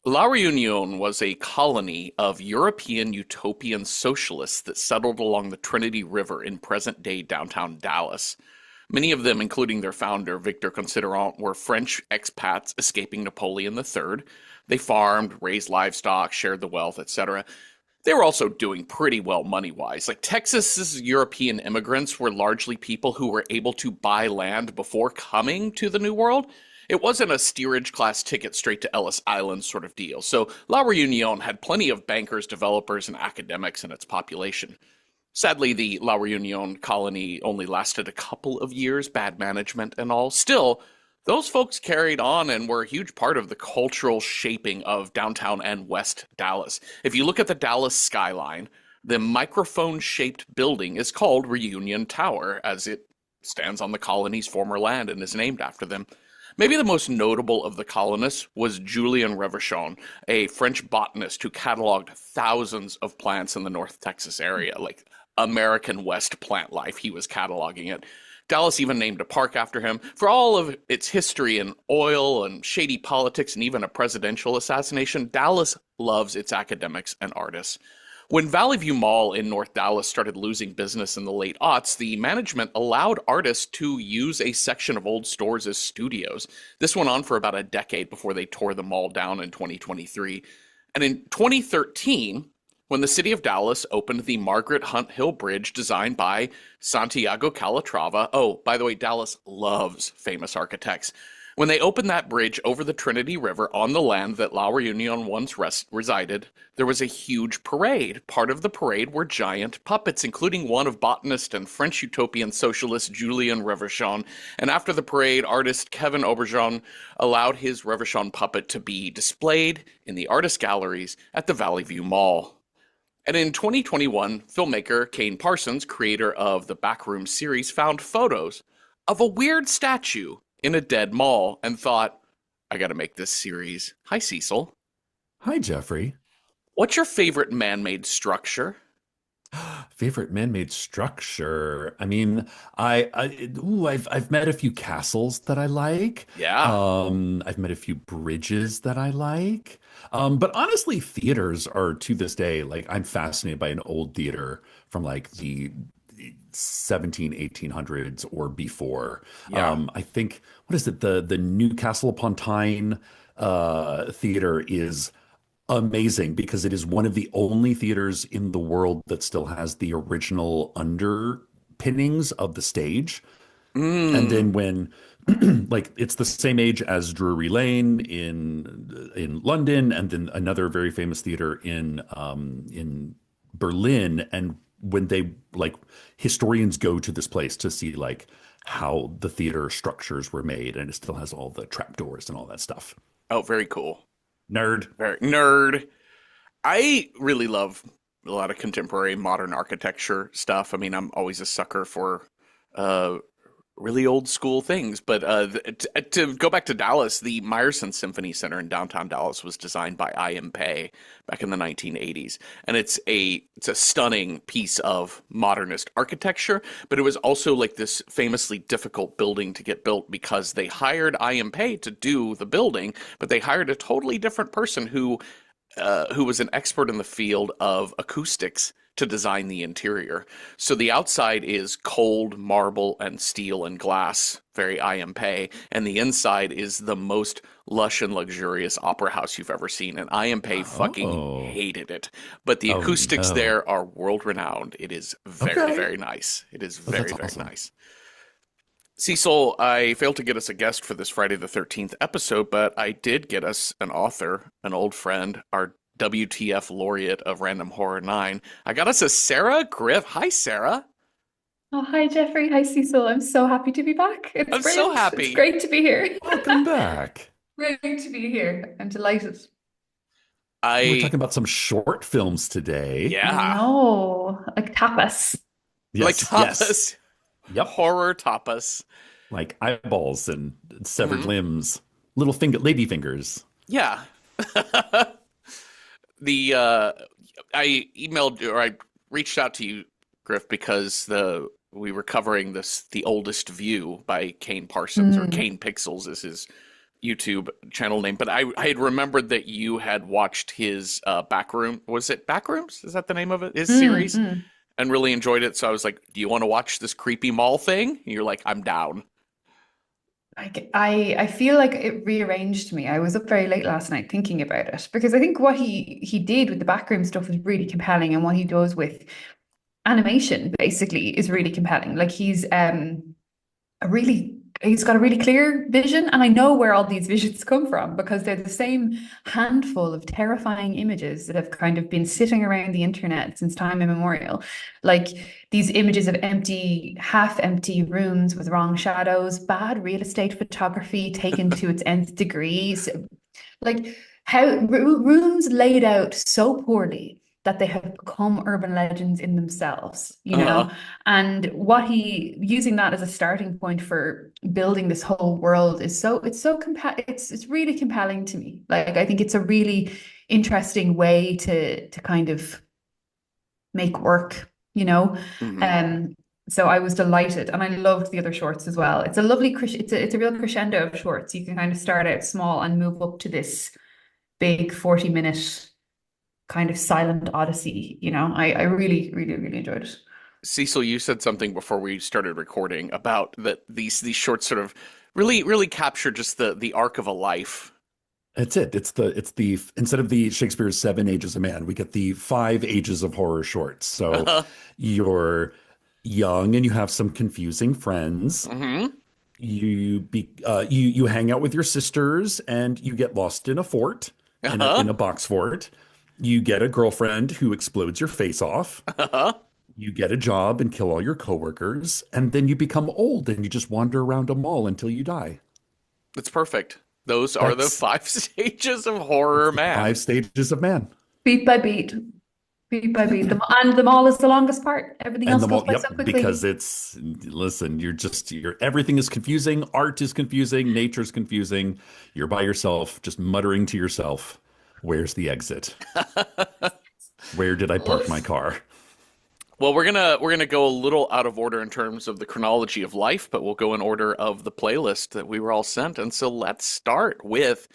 La Reunion was a colony of European utopian socialists that settled along the Trinity River in present-day downtown Dallas. Many of them, including their founder, Victor Considerant, were French expats escaping Napoleon III. They farmed, raised livestock, shared the wealth, etc. They were also doing pretty well money-wise. Like Texas's European immigrants were largely people who were able to buy land before coming to the New World. It wasn't a steerage class ticket straight to Ellis Island sort of deal. So La Reunion had plenty of bankers, developers, and academics in its population. Sadly, the La Reunion colony only lasted a couple of years, bad management and all. Still, those folks carried on and were a huge part of the cultural shaping of downtown and West Dallas. If you look at the Dallas skyline, the microphone-shaped building is called Reunion Tower, as it stands on the colony's former land and is named after them. Maybe the most notable of the colonists was Julien Reverchon, a French botanist who cataloged thousands of plants in the North Texas area, like American West plant life. He was cataloging it. Dallas even named a park after him. For all of its history in oil and shady politics and even a presidential assassination, Dallas loves its academics and artists. When Valley View Mall in North Dallas started losing business in the late aughts, the management allowed artists to use a section of old stores as studios. This went on for about a decade before they tore the mall down in 2023. And in 2013, when the city of Dallas opened the Margaret Hunt Hill Bridge designed by Santiago Calatrava. Oh, by the way, Dallas loves famous architects. When they opened that bridge over the Trinity River on the land that La Reunion once resided, there was a huge parade. Part of the parade were giant puppets, including one of botanist and French utopian socialist Julien Reverchon. And after the parade, artist Kevin Auberjon allowed his Reverchon puppet to be displayed in the artist galleries at the Valley View Mall. And in 2021, filmmaker Kane Parsons, creator of the Backroom series, found photos of a weird statue in a dead mall and thought, I gotta make this series. Hi, Cecil. Hi, Jeffrey. What's your favorite man-made structure? Favorite man-made structure. I mean, I've met a few castles that I like. Yeah. I've met a few bridges that I like. But honestly, theaters are to this day, like I'm fascinated by an old theater from like the 17, 1800s or before. Yeah. I think, what is it? The Newcastle upon Tyne theater is amazing because it is one of the only theaters in the world that still has the original underpinnings of the stage. And Mm. then when like it's the same age as Drury Lane in London, and then another very famous theater in Berlin. And when they like historians go to this place to see like how the theater structures were made, and it still has all the trapdoors and all that stuff. Oh, very cool. Nerd. Very nerd. I really love a lot of contemporary modern architecture stuff. I mean, I'm always a sucker for uh, really old school things. But to go back to Dallas, the Meyerson Symphony Center in downtown Dallas was designed by I.M. Pei back in the 1980s, and it's a stunning piece of modernist architecture. But it was also like this famously difficult building to get built because they hired I.M. Pei to do the building, but they hired a totally different person who was an expert in the field of acoustics to design the interior. So the outside is cold marble and steel and glass, very I.M. Pei, and the inside is the most lush and luxurious opera house you've ever seen. And I.M. Pei fucking Oh, hated it. But the oh acoustics no. there are world renowned. It is very, Okay. very nice. It is Oh, very, that's very awesome. nice. Cecil, I failed to get us a guest for this Friday the 13th episode, but I did get us an author, an old friend, our WTF laureate of Random Horror 9. I got us a Sarah Griff. Hi, Sarah. Oh, hi, Jeffrey. Hi, Cecil. I'm so happy to be back. It's I'm so brilliant. It's happy. great to be here. Welcome back. Great to be here. I'm delighted. We're I, talking about some short films today. I yeah, know, like tapas. like Yes, yes. tapas, Yep. horror tapas. Like eyeballs and severed Hmm. limbs, little finger, lady fingers. Yeah. The I emailed or I reached out to you, Griff, because the we were covering the oldest view by Kane Parsons, or Mm, Kane Pixels is his YouTube channel name, but I had remembered that you had watched his Backroom. Was it Backrooms? Is that the name of it? His Mm, series, mm. and really enjoyed it. So I was like, "Do you want to watch this creepy mall thing?" And you're like, "I'm down." I feel like it rearranged me. I was up very late last night thinking about it because I think what he did with the backroom stuff is really compelling, and what he does with animation basically is really compelling. Like he's got a really clear vision, and I know where all these visions come from because they're the same handful of terrifying images that have kind of been sitting around the internet since time immemorial. Like these images of empty, half empty rooms with wrong shadows, bad real estate photography taken to its nth degrees, like how rooms laid out so poorly that they have become urban legends in themselves, you know? Uh, And what he using that as a starting point for building this whole world is it's really compelling to me. Like I think it's a really interesting way to kind of make work, you know? mhm. Um so I was delighted, and I loved the other shorts as well. It's a lovely it's a real crescendo of shorts. You can kind of start out small and move up to this big 40-minute kind of silent odyssey, you know. I really, really, really enjoyed it. Cecil, you said something before we started recording about that these shorts sort of really capture just the arc of a life. It's it. It's the instead of the Shakespeare's seven ages of man, we get the five ages of horror shorts. So you're young and you have some confusing friends. Hmm. You hang out with your sisters and you get lost in a fort, Uh-huh. in a box fort. You get a girlfriend who explodes your face off. Uh-huh. You get a job and kill all your coworkers, and then you become old and you just wander around a mall until you die. That's perfect. Those are the That's five stages of it's horror, the five man. stages of man. Beat by beat, beat by beat. And the mall is the longest part. Everything And else the goes mall, by yep, so because quickly. listen, you're everything is confusing. Art is confusing. Nature's confusing. You're by yourself, just muttering to yourself, where's the exit? Where did I park my car? Well, we're gonna go a little out of order in terms of the chronology of life, but we'll go in order of the playlist that we were all sent. And so let's start with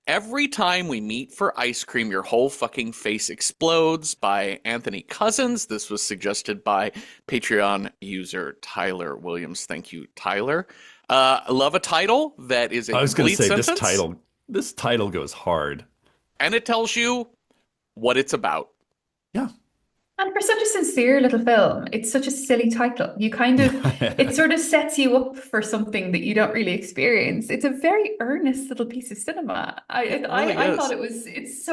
Every Time We Meet for Ice Cream, Your Whole Fucking Face Explodes by Anthony Cousins. This was suggested by Patreon user Tyler Williams. Thank you, Tyler. I love a title that is a I was going to complete say sentence this title goes hard. and it tells you what it's about. Yeah. And for such a sincere little film, it's such a silly title. You kind of, it Yeah. sort of sets you up for something that you don't really experience. It's a very earnest little piece of cinema. It really I thought is. it was, it's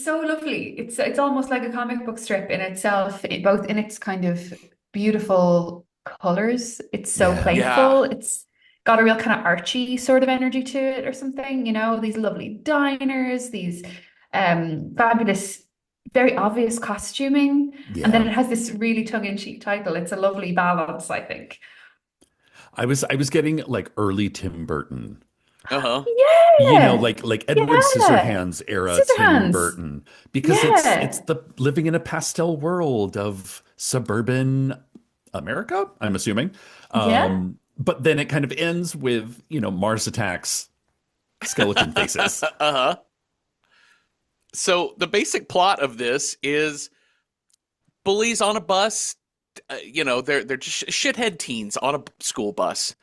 so lovely. It's almost like a comic book strip in itself, both in its kind of beautiful colors. It's so Yeah. Yeah. playful. It's got a real kind of Archie sort of energy to it or something, you know, these lovely diners, these fabulous, very obvious costuming. And then Yeah. it has this really tongue-in-cheek title. It's a lovely balance, I think. I was getting like early Tim Burton. Uh-huh. Yeah. Like Edward Yeah. Scissorhands era Tim Scissorhands. Burton, because it's Yeah. the living in a pastel world of suburban America, I'm assuming. Yeah. But then it kind of ends with, Mars attacks, skeleton faces. Uh-huh. So the basic plot of this is bullies on a bus. They're just shithead teens on a school bus,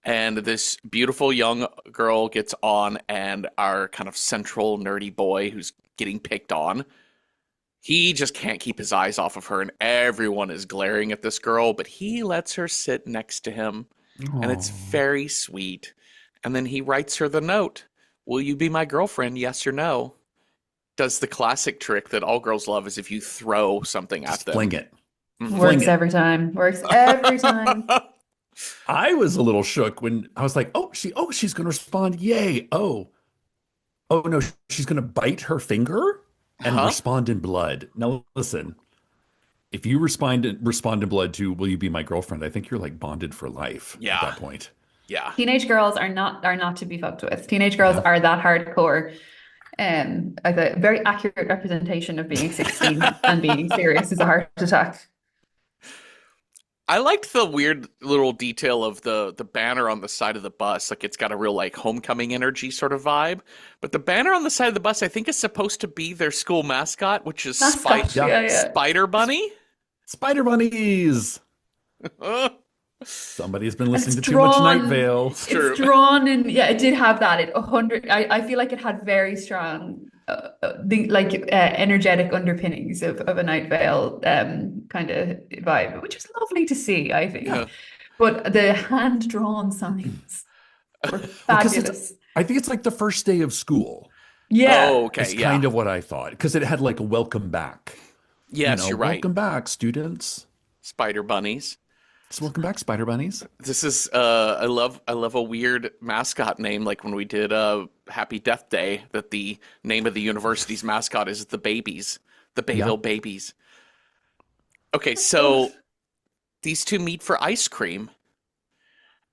and this beautiful young girl gets on, and our kind of central nerdy boy who's getting picked on, he just can't keep his eyes off of her, and everyone is glaring at this girl, but he lets her sit next to him, and it's Oh, very sweet. And then he writes her the note: "Will you be my girlfriend? Yes or no?" Does the classic trick that all girls love is if you throw something at just fling them. it. Hmm. Fling Works it. every time. Works every time. I was a little shook when I was like, she's going to respond. Yay. Oh no, she's going to bite her finger and Huh? respond in blood. Now listen, if you respond in blood to "Will you be my girlfriend?" I think you're like bonded for life at Yeah. that point. Yeah. Teenage girls are not to be fucked with. Teenage girls Yeah. are that hardcore. Like a very accurate representation of being 16 and being serious is a heart attack. I liked the weird little detail of the banner on the side of the bus. Like it's got a real like homecoming energy sort of vibe. But the banner on the side of the bus, I think, is supposed to be their school mascot, which is Mascot. Yeah. Yeah, yeah. Spider Bunny. Spider bunnies. Uh, Somebody's been And listening to too much Night Vale. it's it's true. drawn in, yeah, it did have that. It 100, I feel like it had very strong, energetic underpinnings of a Night Vale kind of vibe, which is lovely to see, I think. Yeah. But the hand-drawn signs were Well, because fabulous. I think it's like the first day of school Yeah. Oh, okay. is Yeah. kind of what I thought. Because it had like a welcome back. Yes, you're right. Welcome back, students. Spider bunnies. So welcome back, Spider Bunnies. This is I love a weird mascot name like when we did Happy Death Day that the name of the university's mascot is the babies, the Bayville babies. Okay, so these two meet for ice cream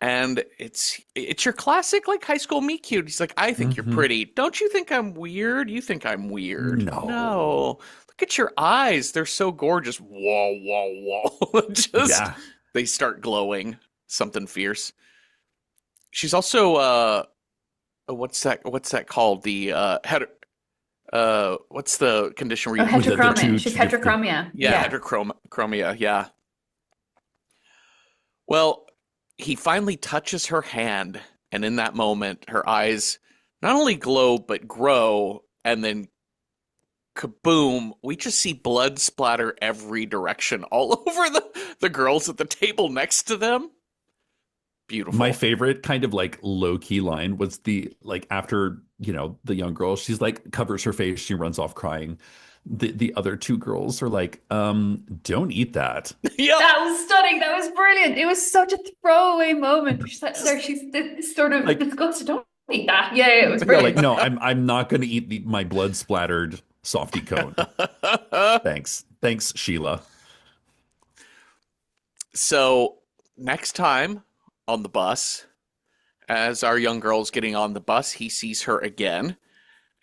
and it's your classic like high school meet cute. He's like, "I think you're pretty. Don't you think I'm weird? You think I'm weird." No. No. Look at your eyes. They're so gorgeous. Whoa, whoa, whoa. Just Yeah. they start glowing, something fierce. She's also what's that called? The what's the condition where Oh, you heterochromia. She's two heterochromia. yeah, heterochromia, yeah. Well, he finally touches her hand, and in that moment, her eyes not only glow but grow, and then kaboom, we just see blood splatter every direction all over the girls at the table next to them. Beautiful. My favorite kind of like low key line was the like after, the young girl, she's like covers her face, she runs off crying. The other two girls are like, don't eat that. Yeah. That was stunning. That was brilliant. It was such a throwaway moment. She's like, there, she's sort of Like- disgusted. Don't eat that. Yeah, it was Yeah, brilliant. like, no, I'm not gonna eat my blood splattered softy cone. Thanks, Sheila. So next time on the bus, as our young girl's getting on the bus, he sees her again.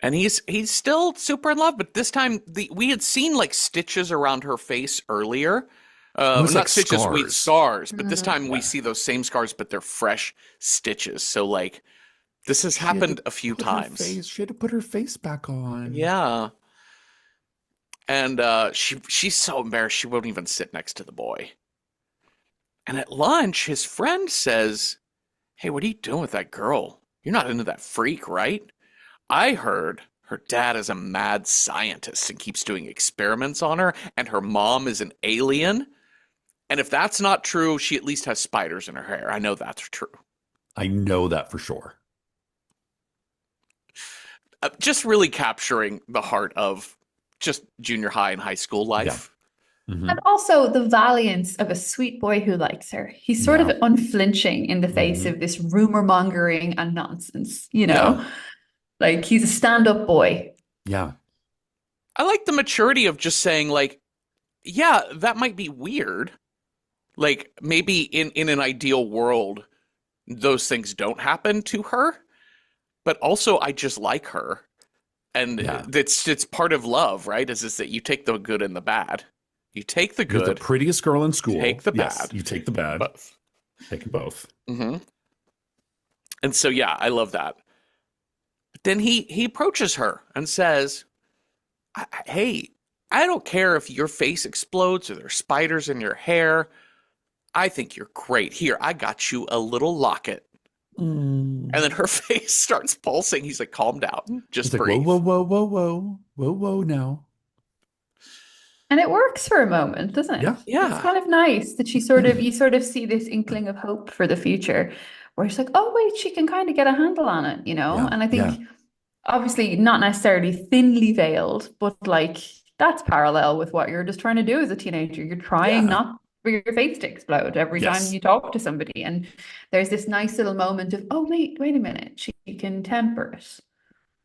And he's still super in love, but this time we had seen like stitches around her face earlier. It was not like stitches, scars. scars, but this time we see those same scars, but they're fresh stitches. So like this has happened a few times. She had to put her face back on. Yeah. And she's so embarrassed she won't even sit next to the boy. And at lunch, his friend says, "Hey, what are you doing with that girl? You're not into that freak, right? I heard her dad is a mad scientist and keeps doing experiments on her, and her mom is an alien. And if that's not true, she at least has spiders in her hair. I know that's true." I know that for sure. Just really capturing the heart of just junior high and high school life. Mhm. And also the valiance of a sweet boy who likes her. He's sort of Yeah. unflinching in the face of this rumor mongering and nonsense, you know? Like he's a stand-up boy. Yeah. I like the maturity of just saying, like, yeah, that might be weird. Like, maybe in an ideal world, those things don't happen to her. But also, I just like her. And Yeah. it's part of love, right? Is that you take the good and the bad. You take the You're the good, prettiest girl in school. take the Yes, bad. you take the bad. both. Take both. Mm-hmm. And so, yeah, I love that. But then he approaches her and says, "Hey, I don't care if your face explodes or there's spiders in your hair. I think you're great. Here, I got you a little locket." And then her face starts pulsing. He's like, "Calm down. Just It's like, breathe." whoa, whoa, whoa, whoa, whoa, whoa, now. And it works for a moment, doesn't it? Yeah. Yeah. It's kind of nice that you sort of see this inkling of hope for the future where it's like, oh wait, she can kind of get a handle on it, you know? Yeah, And I think obviously not necessarily thinly veiled, but like that's parallel with what you're just trying to do as a teenager. You're trying not for your face to explode every time you talk to somebody. And there's this nice little moment of, oh wait a minute, she can temper it.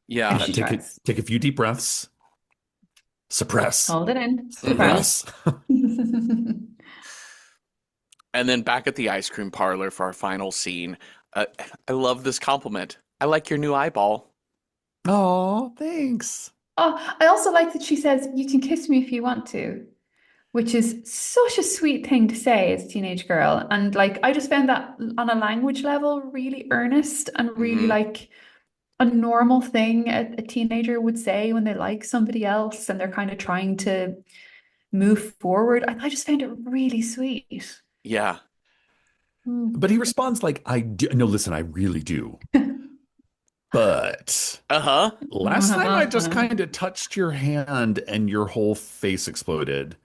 Yeah. If she tries. Take a few deep breaths. Suppress. Hold it in. Suppress. And then back at the ice cream parlor for our final scene. I love this compliment. "I like your new eyeball." Oh, thanks. Oh, I also like that she says, you can kiss me if you want to, which is such a sweet thing to say as a teenage girl. And like, I just found that on a language level really earnest and really Hmm. like a normal thing a teenager would say when they like somebody else and they're kind of trying to move forward. I just found it really sweet. Yeah. But he responds like, I do. No, listen, I really do. But Uh-huh. last time I just kind of touched your hand and your whole face exploded.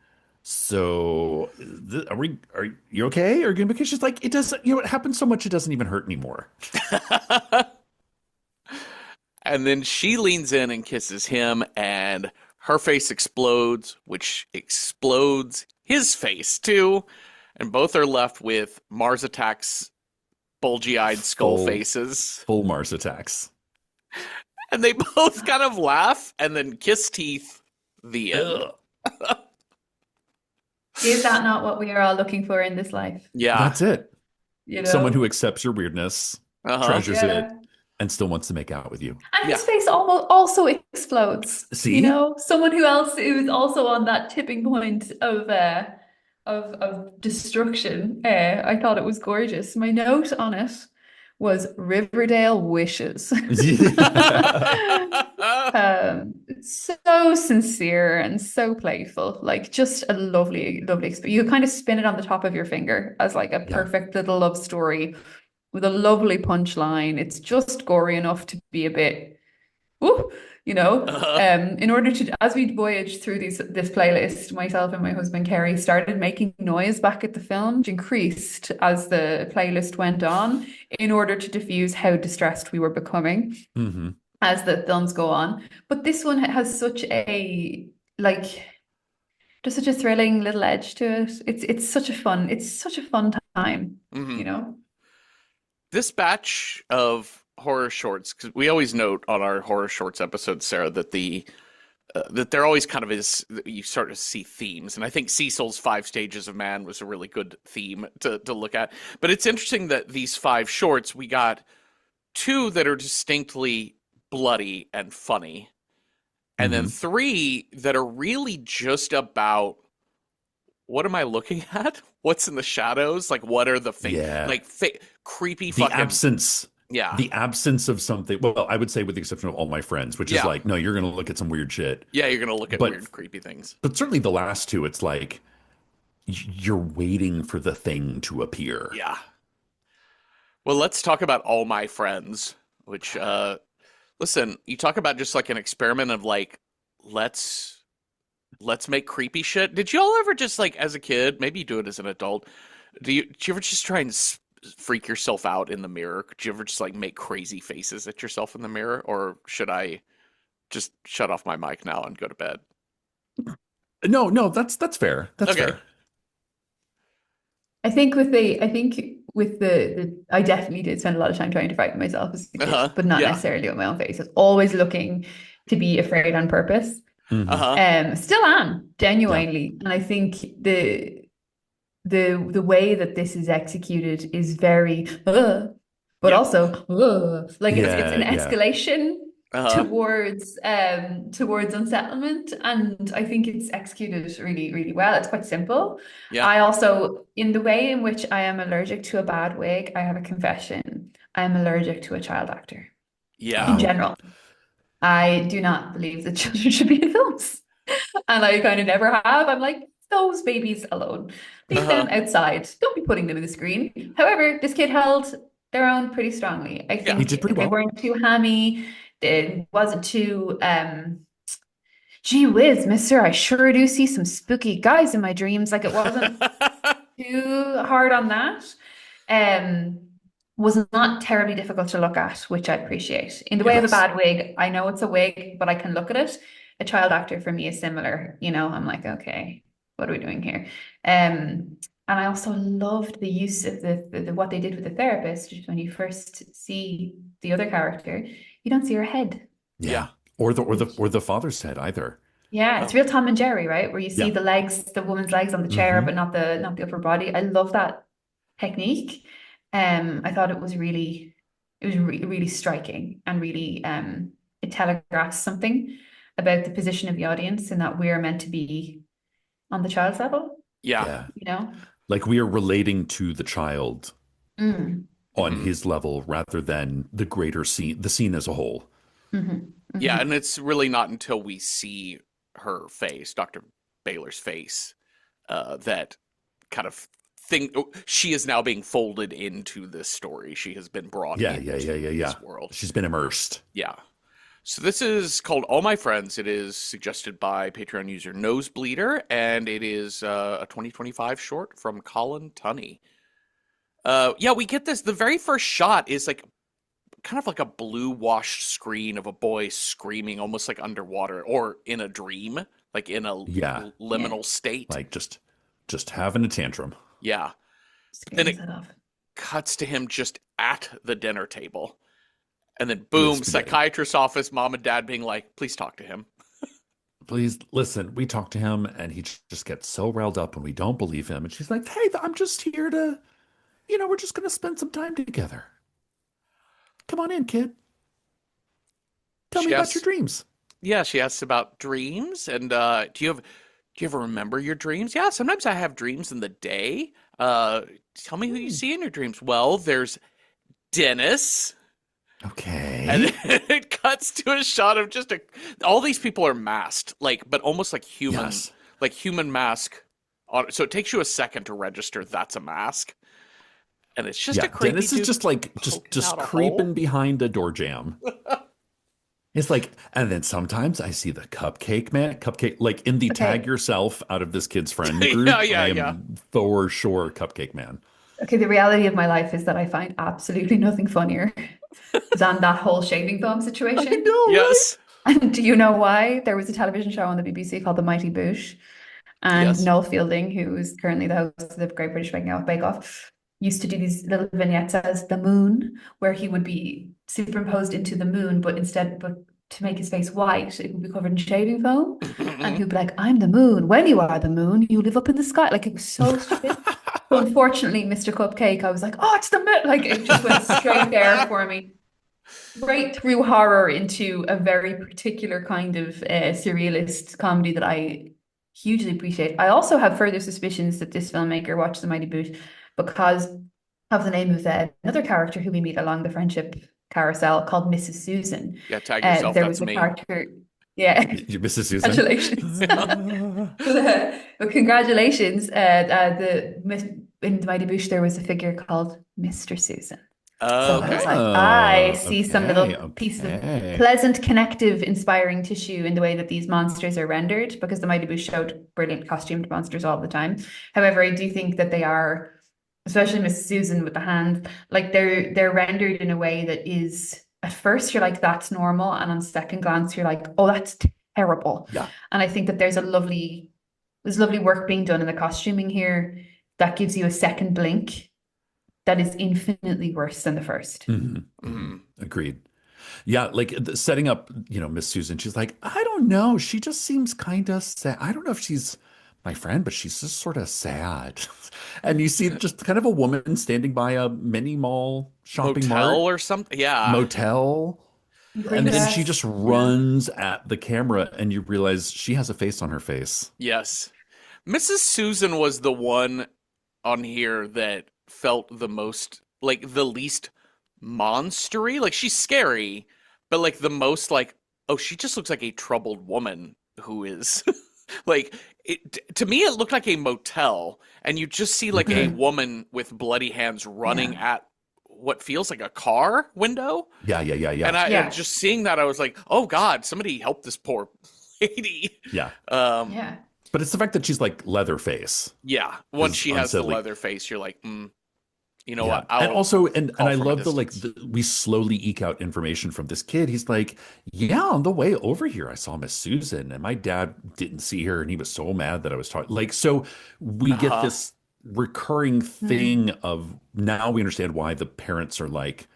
So are you okay? Or because she's like, it doesn't, it happens so much it doesn't even hurt anymore. And then she leans in and kisses him, and her face explodes, which explodes his face too. And both are left with Mars Attack's bulgy-eyed skull Full faces. full Mars attacks. And they both kind of laugh and then kiss teeth. The end. Ugh. Is that not what we are all looking for in this life? Yeah. That's it. You Someone know? who accepts your weirdness, Uh-huh. treasures it, Yeah. and still wants to make out with you. And Yeah. his face almost also explodes. See? You know, someone who else who is also on that tipping point of destruction. I thought it was gorgeous. My note on it was Riverdale wishes. So sincere and so playful, like just a lovely, lovely experience. You kind of spin it on the top of your finger as like a Yeah. perfect little love story with a lovely punchline. It's just gory enough to be a bit, ooh, you know. Uh-huh. In order to, as we voyaged through this playlist, myself and my husband Kerry started making noise back at the film, which increased as the playlist went on, in order to diffuse how distressed we were becoming Hmm. as the films go on. But this one has such a like just such a thrilling little edge to it. It's such a fun time, Mhm. you know. This batch of horror shorts, because we always note on our horror shorts episodes, Sarah, that that there always kind of is, you start to see themes, and I think Cecil's 5 Stages of Man was a really good theme to look at. But it's interesting that these 5 shorts, we got 2 that are distinctly bloody and funny, and then Hmm. 3 that are really just about, what am I looking at? What's in the shadows? Like, what are the things? Yeah. Like, creepy The fucking. absence, Yeah. the absence of something. Well, I would say with the exception of All My Friends, which is Yeah. like, no, you're going to look at some weird shit. Yeah, you're going to look at But weird, creepy things. but certainly the last two, it's like you're waiting for the thing to appear. Yeah. Well, let's talk about All My Friends, which, listen, you talk about just like an experiment of like, let's make creepy shit. Did y'all ever just like, as a kid, maybe you do it as an adult, do you ever just try and freak yourself out in the mirror? Did you ever just like make crazy faces at yourself in the mirror? Or should I just shut off my mic now and go to bed? No, that's fair. That's Okay. fair. I think with I definitely did spend a lot of time trying to frighten myself as a kid, Uh-huh. but not Yeah. necessarily with my own face. I was always looking to be afraid on purpose. Mhm. Uh-huh. Still am, Yeah. genuinely. And I think the way that this is executed is very but Yeah. also like it's an Yeah. escalation Uh-huh. towards unsettlement, and I think it's executed really, really well. It's quite simple. Yeah. I also, in the way in which I am allergic to a bad wig, I have a confession. I am allergic to a child actor Yeah. in Oh. general. I do not believe that children should be in films. And I kind of never have. I'm like, those babies alone. Leave them Uh-huh. outside. Don't be putting them in the screen. However, this kid held their own pretty strongly. I Yeah. He think did pretty they well. weren't too hammy. It wasn't too gee whiz, mister, I sure do see some spooky guys in my dreams. Like it wasn't too hard on that. Um, was not terribly difficult to look at, which I appreciate. In the way of a Yes. bad wig, I know it's a wig, but I can look at it. A child actor for me is similar. You know, I'm like, okay, what are we doing here? And I also loved the use of the what they did with the therapist, which is when you first see the other character, you don't see her head. Yeah. Yeah. Or the father's head either. Yeah, it's Oh. real Tom and Jerry, right? Where you see Yeah. the legs, the woman's legs on the chair, Hmm. but not the upper body. I love that technique. I thought it was really striking and really it telegraphs something about the position of the audience and that we're meant to be on the child's level, Yeah. Yeah. you know? Like we are relating to the child Mm. on Mhm. his level rather than the greater scene, the scene as a whole. Hmm. Yeah, Hmm. and it's really not until we see her face, Dr. Baylor's face, that kind of thing she is now being folded into this story. She has been brought Yeah, yeah, yeah, into yeah, yeah. this world. She's been immersed. Yeah. So this is called All My Friends. It is suggested by Patreon user Nosebleeder, and it is a 2025 short from Colin Tunney. Yeah, we get this. The very first shot is like kind of like a blue washed screen of a boy screaming almost like underwater or in a dream, like in a Yeah, Yeah. liminal state. like just having a tantrum. Yeah. Then Screams it I love. cuts to him just at the dinner table. And then With boom, spaghetti. psychiatrist's office, mom and dad being like, please talk to him. Please listen. We talk to him, and he just gets so riled up when we don't believe him. And she's like, "Hey, I'm just here to, we're just gonna spend some time together. Come on in, kid. Tell me She about your asks, dreams." yeah, she asks about dreams. And do you ever remember your dreams? Yeah, sometimes I have dreams in the day. Tell me who you Hmm. see in your dreams. Well, there's Dennis. And Okay. then it cuts to a shot of just all these people are masked, like, but almost Yes. like human mask. So it takes you a second to register that's a mask, and it's just a Yeah. creepy Dennis is dude just like poking just out a hole. creeping behind a door jam. It's like, and then sometimes I see the cupcake man, cupcake, like in the tag Okay. yourself out of this kid's friend Yeah, group. yeah, I yeah. am for sure cupcake man. Okay, the reality of my life is that I find absolutely nothing funnier than that whole shaving foam I situation. know, right? Yes, And do you know why? There was a television show on the BBC called The Mighty Boosh, and yes. Noel Fielding, who is currently the host of the Great British Bake Off, used to do these little vignettes as the moon, where he would be superimposed into the moon, but to make his face white, it would be covered in shaving foam. And he'd be like, I'm the moon. When you are the moon, you live up in the sky. Like it was so stupid. But unfortunately, Mr. Cupcake, I was like, oh, it's the moon. Like it just went straight there for me. Right through horror into a very particular kind of surrealist comedy that I hugely appreciate. I also have further suspicions that this filmmaker watched The Mighty Boot because of the name of another character who we meet along the friendship carousel called Mrs. Susan. Yeah, tag yourself. There That's was a me. character, yeah, You Mrs. Susan. congratulations. But congratulations. In The Mighty Bush, there was a figure called Mr. Susan. So I was Okay. like, I Oh, see some okay, little pieces of okay. pleasant, connective, inspiring tissue in the way that these monsters are rendered, because the Mighty Boosh showed brilliant costumed monsters all the time. However, I do think that they are, especially Miss Susan with the hand, like they're rendered in a way that is at first you're like, that's normal, and on second glance you're like, oh, that's terrible. Yeah. And I think that there's lovely work being done in the costuming here that gives you a second blink that is infinitely worse than the first. Mhm, Mhm. Agreed. Yeah, like setting up, Miss Susan, she's like, I don't know. She just seems kind of sad. I don't know if she's my friend, but she's just sort of sad. And you see just kind of a woman standing by a mini mall shopping Motel mart or something. Yeah. motel. Green And she just dress. Yeah. runs at the camera and you realize she has a face on her face. Yes. Mrs. Susan was the one on here that felt the most like the least monstery. Like she's scary, but like the most like, oh, she just looks like a troubled woman who is like to me it looked like a motel, and you just see like a Okay. woman with bloody hands running Yeah. at what feels like a car window. Yeah, yeah, yeah, And yeah. I Yeah. just seeing that I was like, oh God, somebody help this poor lady. Yeah. Yeah. But it's the fact that she's like Leatherface Yeah. Once is she has the unsettling. leather face, you're like, you know Yeah. what? And I'll also, and call I from a love distance. we slowly eke out information from this kid. He's like, yeah, on the way over here, I saw Miss Susan, and my dad didn't see her, and he was so mad that I was talking. Like, so we get Uh-huh. this recurring thing of now we understand why the parents are like,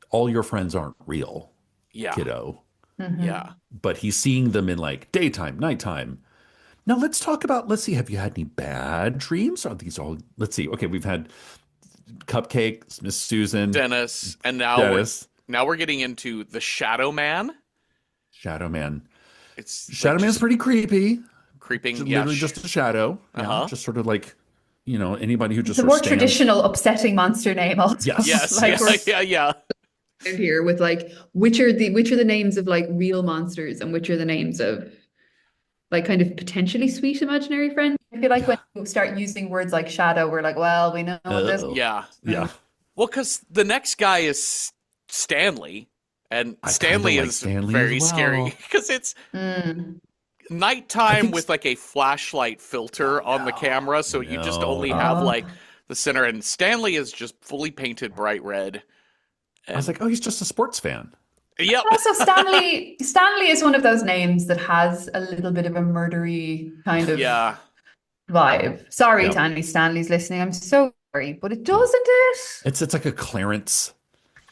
all your friends aren't real, Yeah. kiddo. Yeah. But he's seeing them in like daytime, nighttime. Now let's talk about, let's see, have you had any bad dreams? Are these all, let's see. Okay, we've had Cupcake, Miss Susan, Dennis, and Dennis, now we're getting into the Shadow Man. Shadow Man. It's like Shadow Man's just pretty creepy. creeping. literally just a shadow. Uh-huh. Just sort of like, anybody who just It's a sort more of stands. traditional upsetting monster name also. Yes. Like we're Yeah. here with like which are the names of like real monsters and which are the names of like kind of potentially sweet imaginary friends. I feel like when you start using words like shadow, we're like, well, we know what this. Yeah. Yeah. Well, because the next guy is Stanley, and I kinda Stanley like is Stanley very as well. scary because it's Mm. nighttime think with like a flashlight filter on the camera, so you just only have Oh. like the center, and Stanley is just fully painted bright red. I was And like, oh, he's just a sports fan. yep. Also, Stanley is one of those names that has a little bit of a murdery kind of Yeah. vibe. Sorry Yep. to any Stanley's listening. I'm so sorry, but it doesn't it? It's like a Clarence.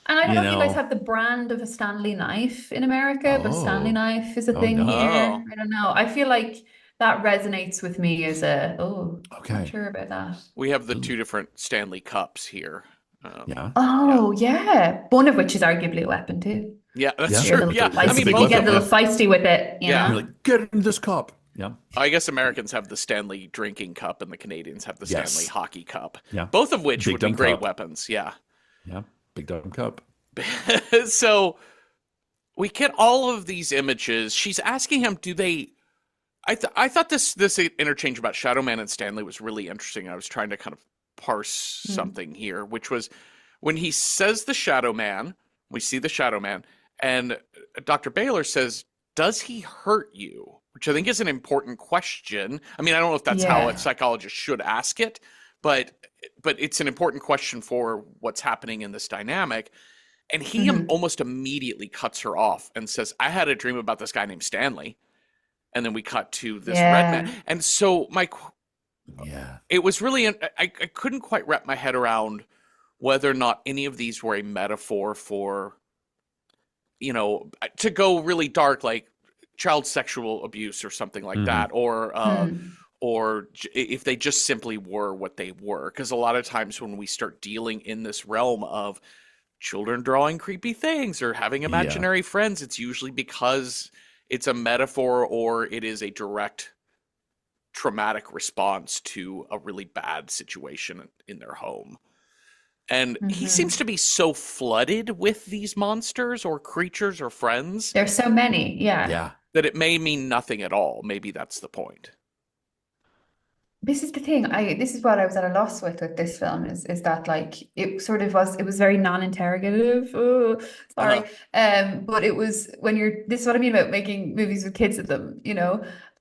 And I don't You know if you guys know. have the brand of a Stanley knife in America, but a Stanley Oh. knife is a Oh, thing no. here. I don't know. I feel like that resonates with me as not Okay. sure about that. We have the two different Stanley cups here. Yeah. Oh, yeah. One of which is arguably a weapon too. Yeah, that's Yeah. You're a true. little Yeah. It's a I mean, big feisty. You get a weapon, little feisty with it, you Yeah. know? You're like, get in this cup. Yeah. I guess Americans have the Stanley drinking cup and the Canadians have the Yes. Stanley hockey cup. Yeah. Both of which Big would be dumb great cup. weapons. Yeah. Yeah. Big dumb cup. So we get all of these images. She's asking him, do they... I thought this interchange about Shadow Man and Stanley was really interesting. I was trying to kind of parse something here, which was when he says the Shadow Man, we see the Shadow Man, and Dr. Baylor says, does he hurt you? Which I think is an important question. I mean, I don't know if that's how a psychologist should ask it, but it's an important question for what's happening in this dynamic. And he almost immediately cuts her off and says, I had a dream about this guy named Stanley. And then we cut to this red man. And so it was really, I couldn't quite wrap my head around whether or not any of these were a metaphor for, to go really dark, like child sexual abuse or something like that, or if they just simply were what they were. Because a lot of times when we start dealing in this realm of children drawing creepy things or having imaginary friends, it's usually because it's a metaphor or it is a direct traumatic response to a really bad situation in their home. And he seems to be so flooded with these monsters or creatures or friends. There's so many, Yeah. That it may mean nothing at all. Maybe that's the point. This is the thing. This is what I was at a loss with this film is that like it was very non-interrogative. Oh, sorry. But it was this is what I mean about making movies with kids in them,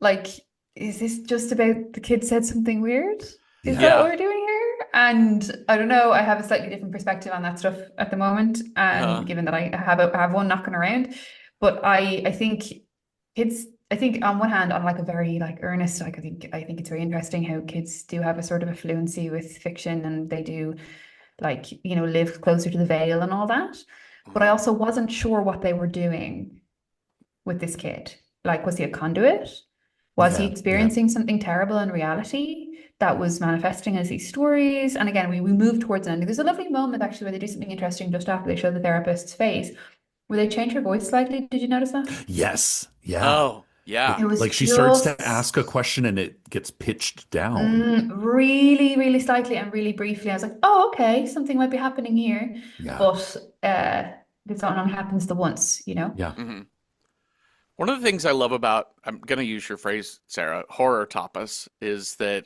like, is this just about the kid said something weird? Is that what we're doing here? And I don't know, I have a slightly different perspective on that stuff at the moment, and given that I have one knocking around. But I think kids, I think on one hand, on like a very like earnest, like I think it's very interesting how kids do have a sort of a fluency with fiction, and they do like, live closer to the Vale and all that. But I also wasn't sure what they were doing with this kid. Like, was he a conduit? Was he experiencing something terrible in reality that was manifesting as these stories? And again, we move towards an ending. There's a lovely moment actually where they do something interesting just after they show the therapist's face, where they change her voice slightly. Did you notice that? Yes. Yeah. Oh, yeah. It was like she starts to ask a question and it gets pitched down. Really, really slightly and really briefly. I was like, oh, okay, something might be happening here. Yeah. But this only happens the once, Yeah. Mm-hmm. One of the things I love about, I'm going to use your phrase, Sarah, horror tapas, is that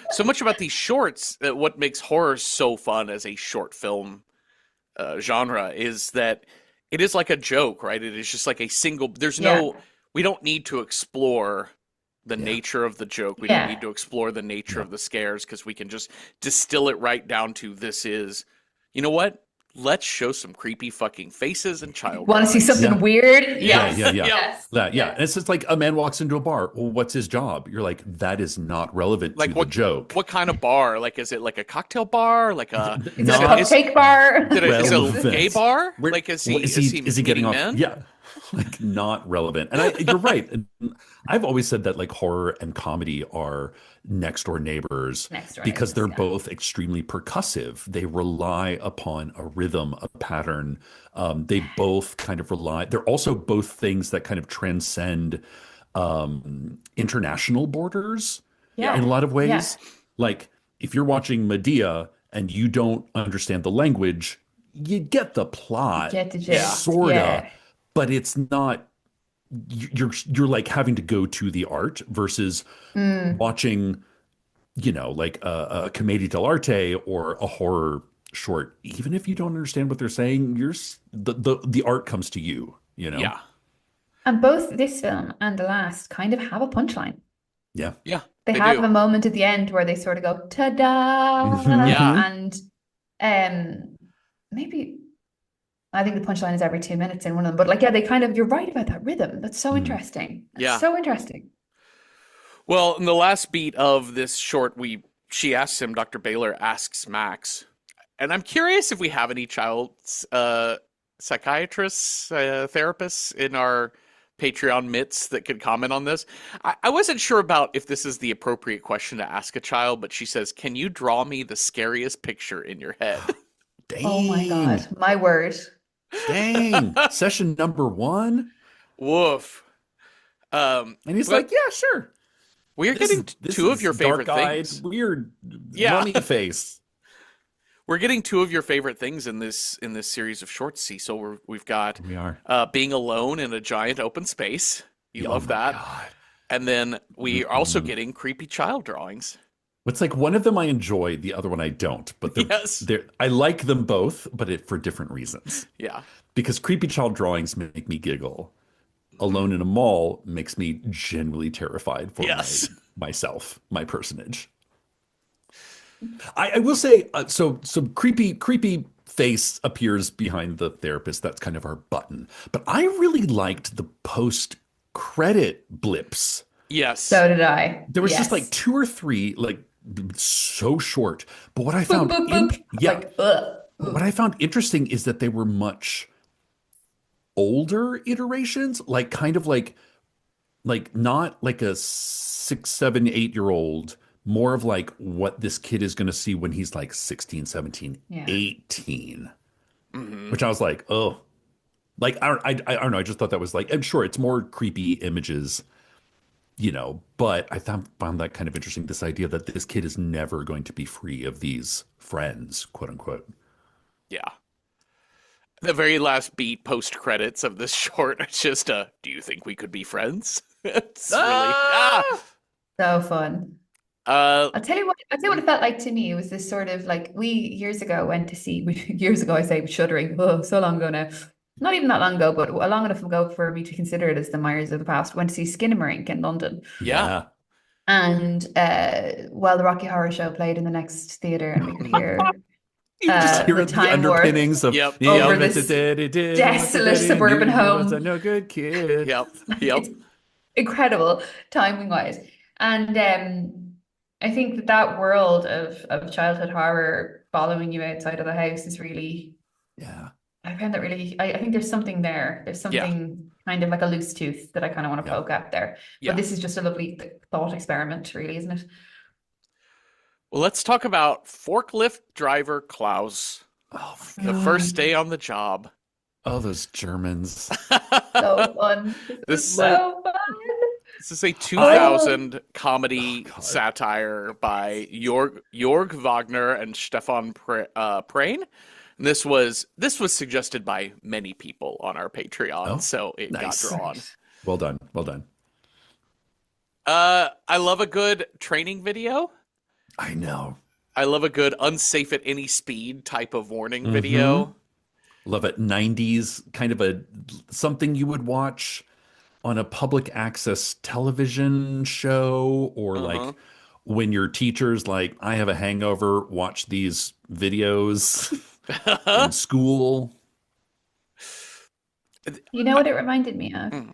so much about these shorts, what makes horror so fun as a short film genre is that it is like a joke, right? It is just like a single, we don't need to explore the nature of the joke. We don't need to explore the nature of the scares, because we can just distill it right down to this is, you know what? Let's show some creepy fucking faces and child. Want to see something weird? Yeah. Yes. And it's just like a man walks into a bar. Well, what's his job? You're like, that is not relevant to the joke. What kind of bar? Like, is it like a cocktail bar? Like a is it a cupcake bar? Is it a gay bar? Like, is he getting off? men? Yeah. Like, not relevant. And you're right. I've always said that like horror and comedy are next door neighbors because they're both extremely percussive. They rely upon a rhythm, a pattern. They both kind of rely. They're also both things that kind of transcend international borders in Yeah. a lot of Yeah. ways. Like if you're watching Medea and you don't understand the language, you get the You plot, get the Yeah. gist. sorta, Yeah. but it's not you're like having to go to the art versus Mm. watching, like a commedia dell'arte or a horror short. Even if you don't understand what they're saying, the art comes to you, you know? Yeah. And both this film and the last kind of have a punchline. Yeah. Yeah. They They have do. a moment at the end where they sort of go, ta-da! Yeah. And maybe I think the punchline is every 2 minutes in one of them. But like, yeah, they kind of, you're right about that rhythm. That's so Mhm. interesting. That's Yeah. so interesting. Well, in the last beat of this short, she asks him, Dr. Baylor asks Max, and I'm curious if we have any child psychiatrists, therapists in our Patreon mitts that could comment on this. I wasn't sure about if this is the appropriate question to ask a child, but she says, "Can you draw me the scariest picture in your head?" Oh my Dang. God, my word. Dang. Session number one. Woof. And he's But like, yeah, sure. we're This is getting this two of is your favorite dark-eyed, things. weird Yeah. mummy face. We're getting two of your favorite things in this series of shorts, Cecil. We've got We are. being alone in a giant open space. You Oh love my that. God. And then we are also Mm-mm. getting creepy child drawings. It's like one of them I enjoy, the other one I don't. But Yes. I like them both, but for different reasons. Yeah. Because creepy child drawings make me giggle. Alone in a mall makes me genuinely terrified for Yes. myself, my personage. I will say, so creepy face appears behind the therapist. That's kind of our button. But I really liked the post credit blips. Yes. So did I. There was just like Yes. 2 or 3, like so short. But what I Boop, found boop, boop. Like, ugh. but what I found interesting is that they were much older iterations, like kind of like not like a 6, 7, 8 year old, more of like what this kid is going to see when he's like 16, 17, Yeah. 18. Mhm. Which I was like, oh, like I don't know. I just thought that was like, I'm sure it's more creepy images, but I found that kind of interesting. This idea that this kid is never going to be free of these friends, quote unquote. Yeah. The very last beat post credits of this short, it's just do you think we could be friends? It's really So fun. uh I'll tell you what it felt like to me. It was this sort of like we years ago went to see years ago I say shuddering. Oh, so long ago now. Not even that long ago, but long enough ago for me to consider it as the Myers of the past. Went to see Skinamarink in London. yeah. Yeah. And while the Rocky Horror Show played in the next theater and we could hear You just hear the the Time Warp underpinnings of Yep. over Yep. this desolate suburban was a home. no good kid. Yep. Yep. It's incredible timing wise. And I think that world of childhood horror following you outside of the house is really, Yeah. I found that really, I think there's something there. There's Yeah. something kind of like a loose tooth that I kind of want to Yeah. poke at there. Yeah. But this is just a lovely thought experiment, really, isn't it? Well, let's talk about forklift driver Klaus. Oh my The God. first day on the job. Oh, those Germans. So fun. This is so fun. This is a 2000 comedy Oh, God. satire by Jorg Wagner and Stefan Prehn. And this was suggested by many people on our Patreon, Oh, so it nice. got drawn. Right. Well done. Well done. I love a good training video. I know. I love a good unsafe at any speed type of warning Mhm. video. Love it. 90s, kind of something you would watch on a public access television show, or Uh-huh. like when your teacher's like, I have a hangover, watch these videos in school. You know what it reminded me of? Mm.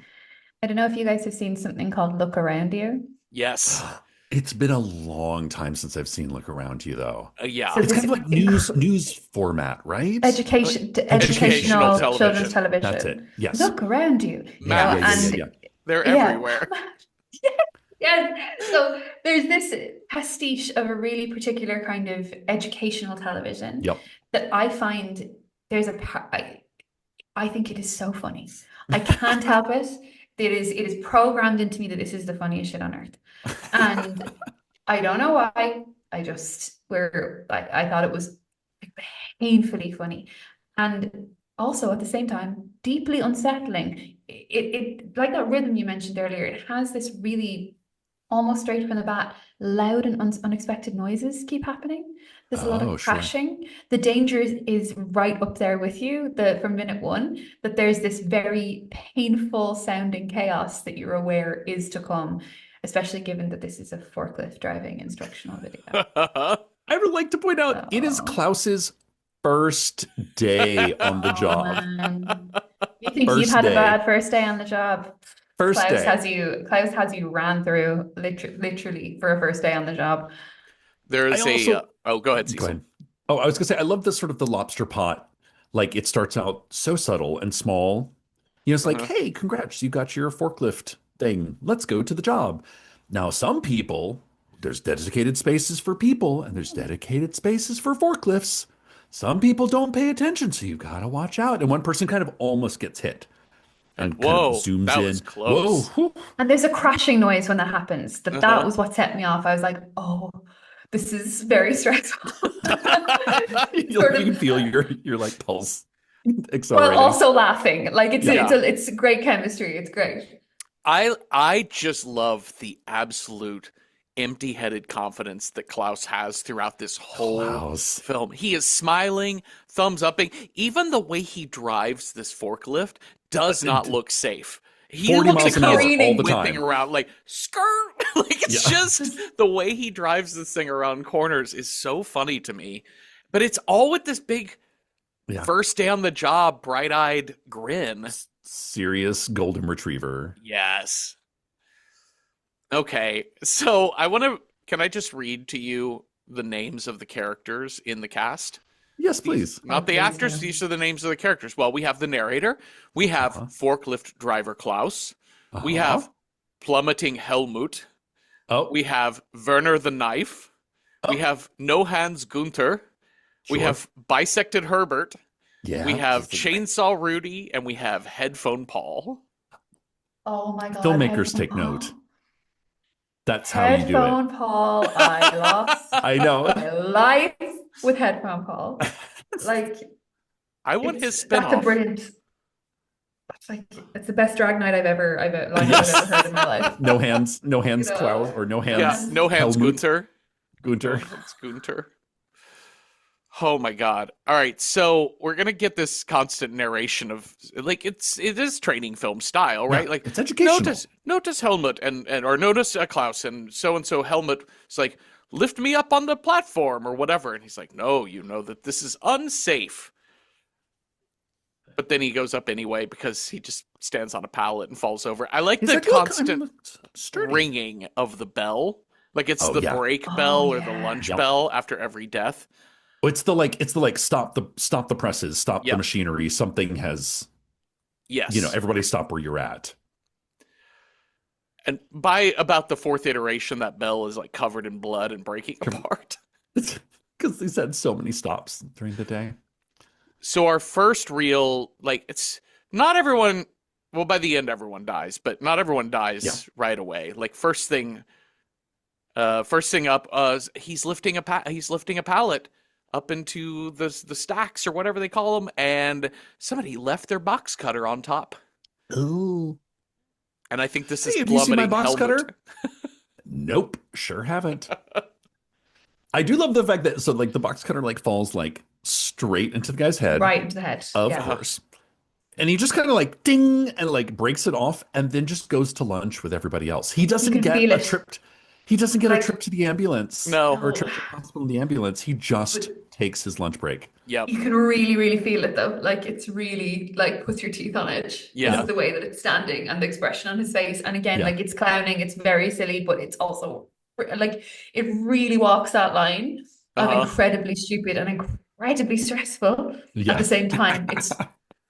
I don't know if you guys have seen something called Look Around You. Yes. It's been a long time since I've seen Look Around You, though. Yeah. So It's this kind of like news format, right? Educational educational television. children's television. That's it. Yes. Look around you. Yeah, yeah. They're Yeah. everywhere. Yes. So there's this pastiche of a really particular kind of educational television Yep. that I find I think it is so funny. I can't help it. it is programmed into me that this is the funniest shit on earth. And I don't know why. I thought it was painfully funny. And also at the same time, deeply unsettling. It like that rhythm you mentioned earlier, it has this really almost straight from the bat, loud and unexpected noises keep happening. There's a lot of Oh, sure. crashing. The danger is right up there with you, from minute one, but there's this very painful sounding chaos that you're aware is to come, especially given that this is a forklift driving instructional video. I would like to point out it is So, Klaus's first day on the oh job. man. You think you've First had a day. bad first day on the job? First day. Klaus has you ran through literally for a first day on the job. I There's a also oh, go ahead, go Cecil. ahead. Oh, I was gonna say I love this sort of the lobster pot. Like it starts out so subtle and small. You know, it's like, Uh-huh. hey, congrats, you got your forklift thing. Let's go to the job. Now, some people, there's dedicated spaces for people and there's dedicated spaces for forklifts. Some people don't pay attention, so you gotta watch out. And one person kind of almost gets hit And and kind of whoa, zooms that was in. Whoa, close. whew. And there's a crashing noise when that happens. That Uh-huh. was what set me off. I was like, oh, this is very stressful. Sort You can of feel your like pulse while accelerating. also laughing. Like Yeah. it's great chemistry. It's great. I just love the absolute empty-headed confidence that Klaus has throughout this whole Klaus. film. He is smiling, thumbs upping. Even the way he drives this forklift does not look safe. He 40 looks miles like an hour he's all the whipping time. around like skirt. Like it's Yeah. just the way he drives this thing around corners is so funny to me. But it's all with this big Yeah. first day on the job, bright-eyed grin. Serious golden retriever. Yes. Okay, so can I just read to you the names of the characters in the cast? Yes, These, please. Oh, not the please actors, do. these are the names of the characters. Well, we have the narrator, we have Uh-huh. forklift driver Klaus, we Uh-huh. have plummeting Helmut, Oh, we have Werner the Knife, we oh, have No Hands Gunther, we sure. have bisected Herbert, Yeah. we have He's the chainsaw Rudy, and we have headphone Paul. Oh my God, filmmakers headphone take Paul. note. That's how you do it. Headphone Paul. I lost I know. my life with headphone Paul. Like I want his that's a spinoff. brilliant. That's like it's the best drag night line I've Yes. ever heard in my life. No hands, no You hands Klaus know, or no Yeah, hands No Hands Helmut Gunther. Gunter. It's Gunter. Oh my God. All right, so we're gonna get this constant narration of like it is training film style, right? Yeah, Like it's educational. notice Helmut and or notice Klaus and so Helmut is like lift me up on the platform or whatever, and he's like, no, you know that this is unsafe. But then he goes up anyway because he just stands on a pallet and falls over. I like He's the like, look, constant sturdy. ringing of the bell. Like it's Oh, the yeah. break Oh bell or the yeah. lunch Yep. bell after every death. Oh, it's the like stop the presses, stop the Yep. machinery. Something has, Yes. everybody stop where you're at. And by about the fourth iteration, that bell is like covered in blood and breaking apart. Because he's had so many stops during the day. So our first real, like, it's not everyone. Well, by the end, everyone dies, but not everyone dies Yeah. right away. Like first thing up, he's lifting a pallet up into the stacks or whatever they call them, and somebody left their box cutter on top. Oh. And I think this Hey, is have you seen my plummeting box Helmut. cutter? Nope, sure haven't. I do love the fact that so like the box cutter like falls like straight into the guy's head, Right into the head. of Yeah. course. And he just kind of like ding and like breaks it off and then just goes to lunch with everybody else. He doesn't can get feel a it. trip. He doesn't get a Like- trip to the ambulance No. or a trip to the hospital in the ambulance. He just But- takes his lunch break. Yep. You can really, really feel it though. Like it's really like puts your teeth on edge. Yeah. This is the way that it's standing and the expression on his face. And again, Yeah. like it's clowning, it's very silly, but it's also like it really walks that line of Uh-huh. incredibly stupid and incredibly stressful at Yeah. the same time.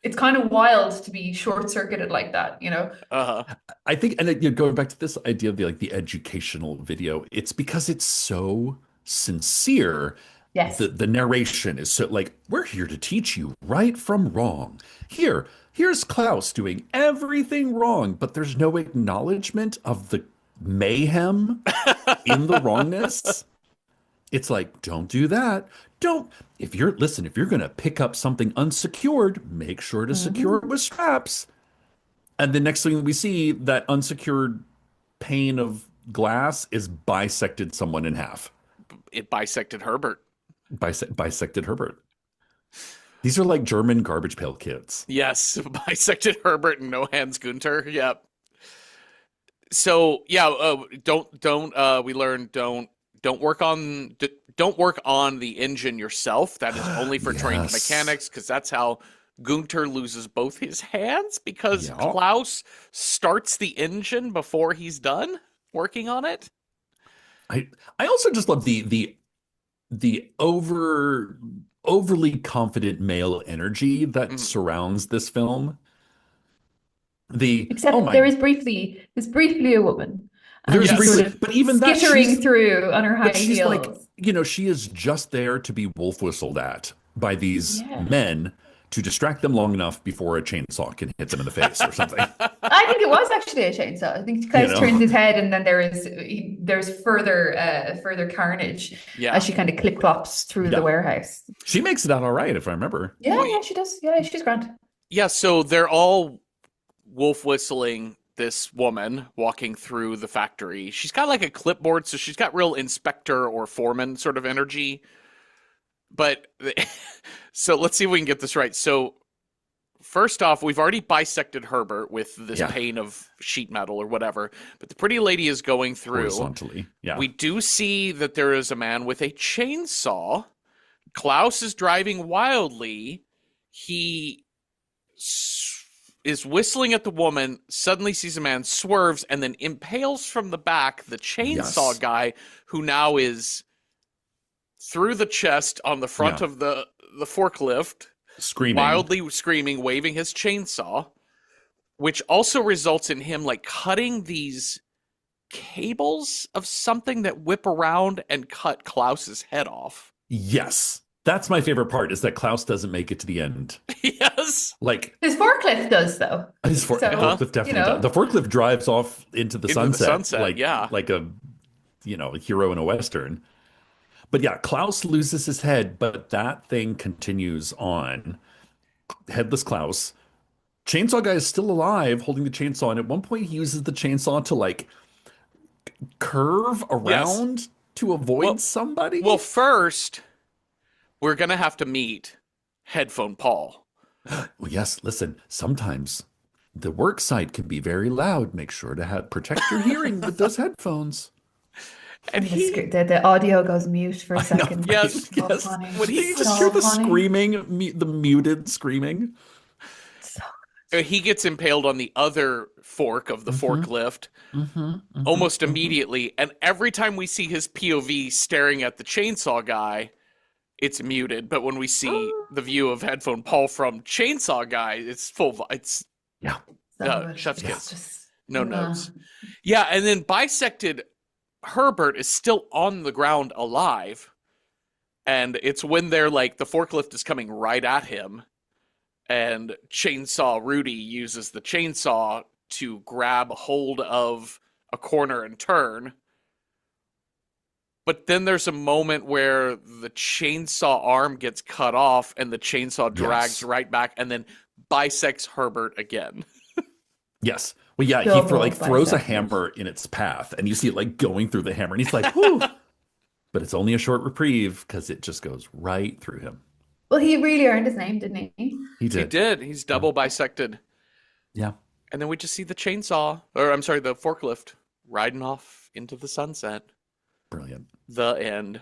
It's kind of wild to be short-circuited like that, you know? Uh-huh. I think, and going back to this idea of the like the educational video, it's because it's so sincere Yes. the narration is so like, we're here to teach you right from wrong. Here's Klaus doing everything wrong, but there's no acknowledgement of the mayhem in the wrongness. It's like, don't do that. Don't, if you're going to pick up something unsecured, make sure to secure it with straps. And the next thing we see, that unsecured pane of glass is bisected someone in half. It bisected Herbert. Bisected Herbert. These are like German garbage pail kids. Yes, bisected Herbert and no hands Gunter. Yep. So yeah, we learned don't work on the engine yourself. That is only for trained mechanics, because that's how Gunter loses both his hands, because Klaus starts the engine before he's done working on it. I also just love the overly confident male energy that surrounds this film. Except there is briefly a woman. There's she's briefly, sort of but even that skittering through on her high she's heels. like, she is just there to be wolf whistled at by these men to distract them long enough before a chainsaw can hit them in the face or something. I think it was actually a chainsaw. I think Klaus turns his head, and then there's further carnage as she kind of clip clops through the warehouse. She makes it out all right, if I remember. Yeah, she does. Yeah, she's grand. Yeah, so they're all wolf whistling this woman walking through the factory. She's got like a clipboard, so she's got real inspector or foreman sort of energy. But so let's see if we can get this right. So first off, we've already bisected Herbert with this pane of sheet metal or whatever, but the pretty lady is going through. Horizontally, yeah. We do see that there is a man with a chainsaw. Klaus is driving wildly. He is whistling at the woman, suddenly sees a man, swerves, and then impales from the back the chainsaw guy, who now is through the chest on the front of the forklift, wildly screaming, waving his chainsaw, which also results in him like cutting these cables of something that whip around and cut Klaus's head off. Yes. That's my favorite part, is that Klaus doesn't make it to the end. Yes. Like his forklift does, though. His forklift definitely does. The forklift drives off into the sunset like a hero in a Western. But yeah, Klaus loses his head, but that thing continues on. Headless Klaus. Chainsaw guy is still alive, holding the chainsaw, and at one point he uses the chainsaw to like curve around to avoid somebody. Well, first we're going to have to meet Headphone Paul. Well, yes, listen, sometimes the work site can be very loud. Make sure to protect your hearing with those headphones. And the audio goes mute for a second. Yes. When you just hear the screaming, the muted screaming. He gets impaled on the other fork of the forklift almost immediately. And every time we see his POV staring at the chainsaw guy, it's muted. But when we see the view of Headphone Paul from Chainsaw Guy, it's full. It's chef's kiss. No notes. Yeah, and then bisected Herbert is still on the ground alive. And it's when they're like, the forklift is coming right at him. And Chainsaw Rudy uses the chainsaw to grab hold of a corner and turn. But then there's a moment where the chainsaw arm gets cut off and the chainsaw drags right back and then bisects Herbert again. Yes. Well, yeah, he throws a hammer in its path and you see it like going through the hammer and he's like, whoo. But it's only a short reprieve because it just goes right through him. Well, he really earned his name, didn't he? He did. He's double bisected. Yeah. And then we just see the the forklift riding off into the sunset. Brilliant. The end.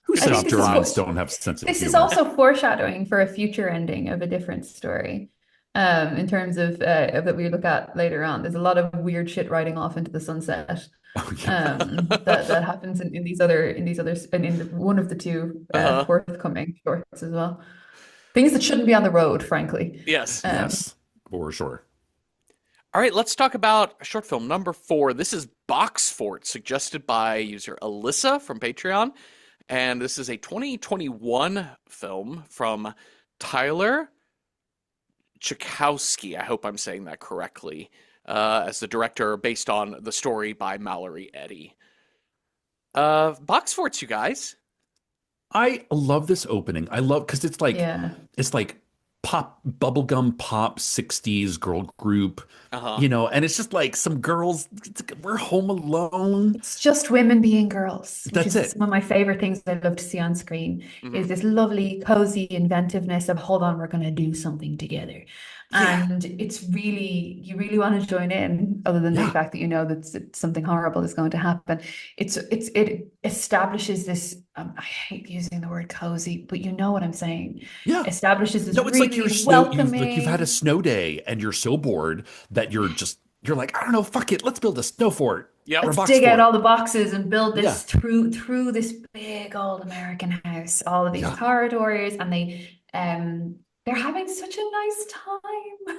Who said Germans don't have sense of humor? This is also foreshadowing for a future ending of a different story. In terms of that we look at later on, there's a lot of weird shit riding off into the sunset. That happens in one of the two forthcoming shorts as well. Things that shouldn't be on the road, frankly. Yes. Yes, for sure. All right, let's talk about short film number 4. This is Box Fort, suggested by user Alyssa from Patreon. And this is a 2021 film from Tyler Chakowski. I hope I'm saying that correctly. As the director, based on the story by Mallory Eddy. Box forts, you guys. I love this opening. I love because Yeah. it's like pop bubblegum pop 60s girl group, Uh-huh. and it's just like some girls, we're home alone. It's just women being girls, which That's is it. some of my favorite things I love to see on screen, Hmm. is this lovely, cozy inventiveness of, hold on, we're going to do something together. Yeah. And you really want to join in, other than the Yeah. fact that you know that something horrible is going to happen. It establishes this, I hate using the word cozy, but you know what I'm saying. Yeah. Establishes this No, it's like really you've had a welcoming. snow day and you're so bored that you're like, I don't know, fuck it, let's build a snow fort or a Yep. Let's box dig out all fort. the boxes and build Yeah. this through this big old American house, all of these Yeah. corridors, and they're having such a nice time.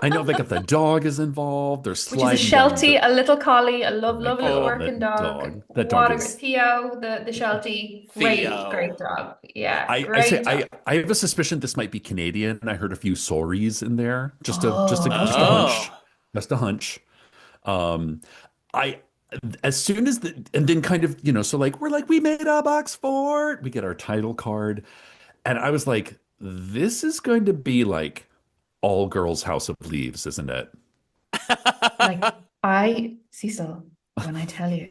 I know they got the dog is involved. They're Which is a sliding down Sheltie, the a little collie, a oh my lovely little God, Oh, working dog. that dog What a is Theo, the Sheltie, great Theo. dog. Yeah, I say great dog. I have a suspicion this might be Canadian. I heard a few sorries in there. Oh, Just a Oh. hunch. Just a hunch. Um I as soon as and then kind of, so like we're like, we made a box fort. We get our title card. And I was like, this is going to be like all girls House of Leaves, isn't it? like Cecil, when I tell you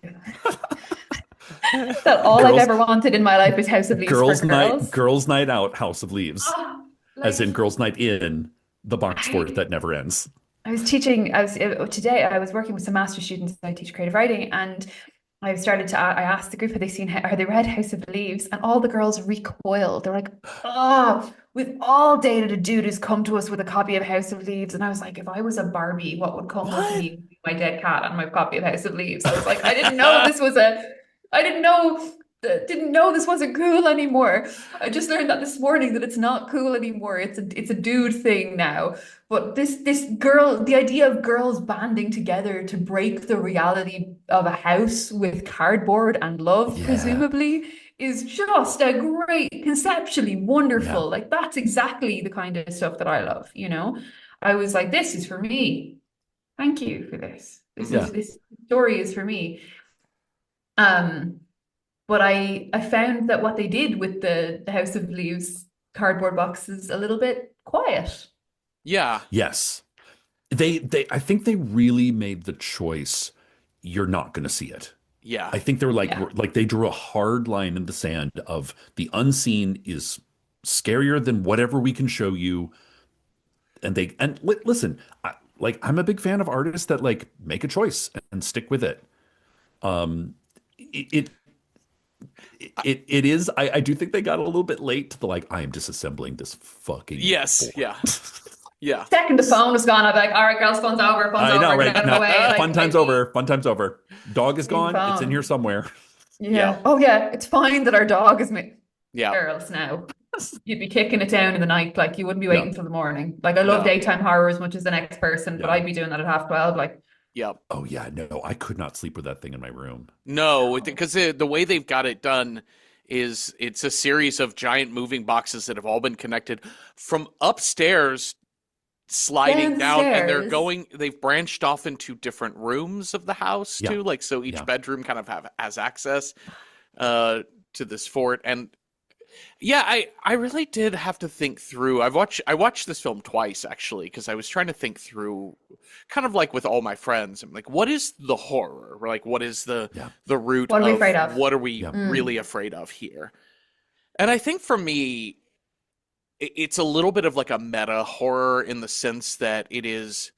that all I've Girls ever wanted in my life is House of Leaves for girls. girls night out, House of Leaves, Oh, as in like girls night in, the box fort I, that never ends. I was teaching. Today. I was working with some master students. I teach creative writing, and I started to. I asked the group, "Have they seen? Are they read House of Leaves?" And all the girls recoiled. They're like, "Oh, with all data to do is come to us with a copy of House of Leaves." And I was like, "If I was a Barbie, what would come with What? me? My dead cat and my copy of House of Leaves." I was like, I didn't know this was a. I didn't know this wasn't cool anymore. I just learned that this morning that it's not cool anymore. It's a dude thing now. But this girl, the idea of girls banding together to break the reality of a house with cardboard and love, Yeah. presumably, is just a great, conceptually Yeah. wonderful. Like that's exactly the kind of stuff that I love, you know? I was like, this is for me. Thank you for this. Hmm. Yeah. This story is for me. Um, but I found that what they did with the House of Leaves cardboard box is a little bit quiet. Yeah. Yes. I think they really made the choice. You're not going to see it. Yeah. I think they're Yeah. like they drew a hard line in the sand of the unseen is scarier than whatever we can show you. And listen, I'm a big fan of artists that like make a choice and stick with it. Um, it it is. I do think they got a little bit late to the like. I am disassembling this fucking Yes. board. Yeah. Yeah. Second the phone was gone, I'm like, all right, girls, phone's I know, over, get right? out of the Now, way. Like fun time's over. Fun time's over. Dog is need the gone. It's in here phone. somewhere. Yeah. Yeah. Oh yeah, it's fine that our dog is me. Yeah. Girls now. You'd be kicking it down in the night, like you wouldn't be Yeah. waiting till the morning. Like I love No. daytime horror as much as the next person, but Yeah. I'd be doing that at 12:30. Like, Yep. Oh yeah. No, I could not sleep with that thing in my room. No, no. because the way they've got it done is it's a series of giant moving boxes that have all been connected from upstairs sliding down, and Downstairs. they've branched off into different rooms of the house Yeah. too, like so each Yeah. bedroom kind of has access uh to this fort. And yeah, I really did have to think through. I watched this film twice actually because I was trying to think through, kind of like with all my friends. I'm like, what is the horror? Or like, what is Yeah. the root What are we of afraid of? what are we Yeah. really afraid of here? And I think for me, it's a little bit of like a meta horror in the sense that it is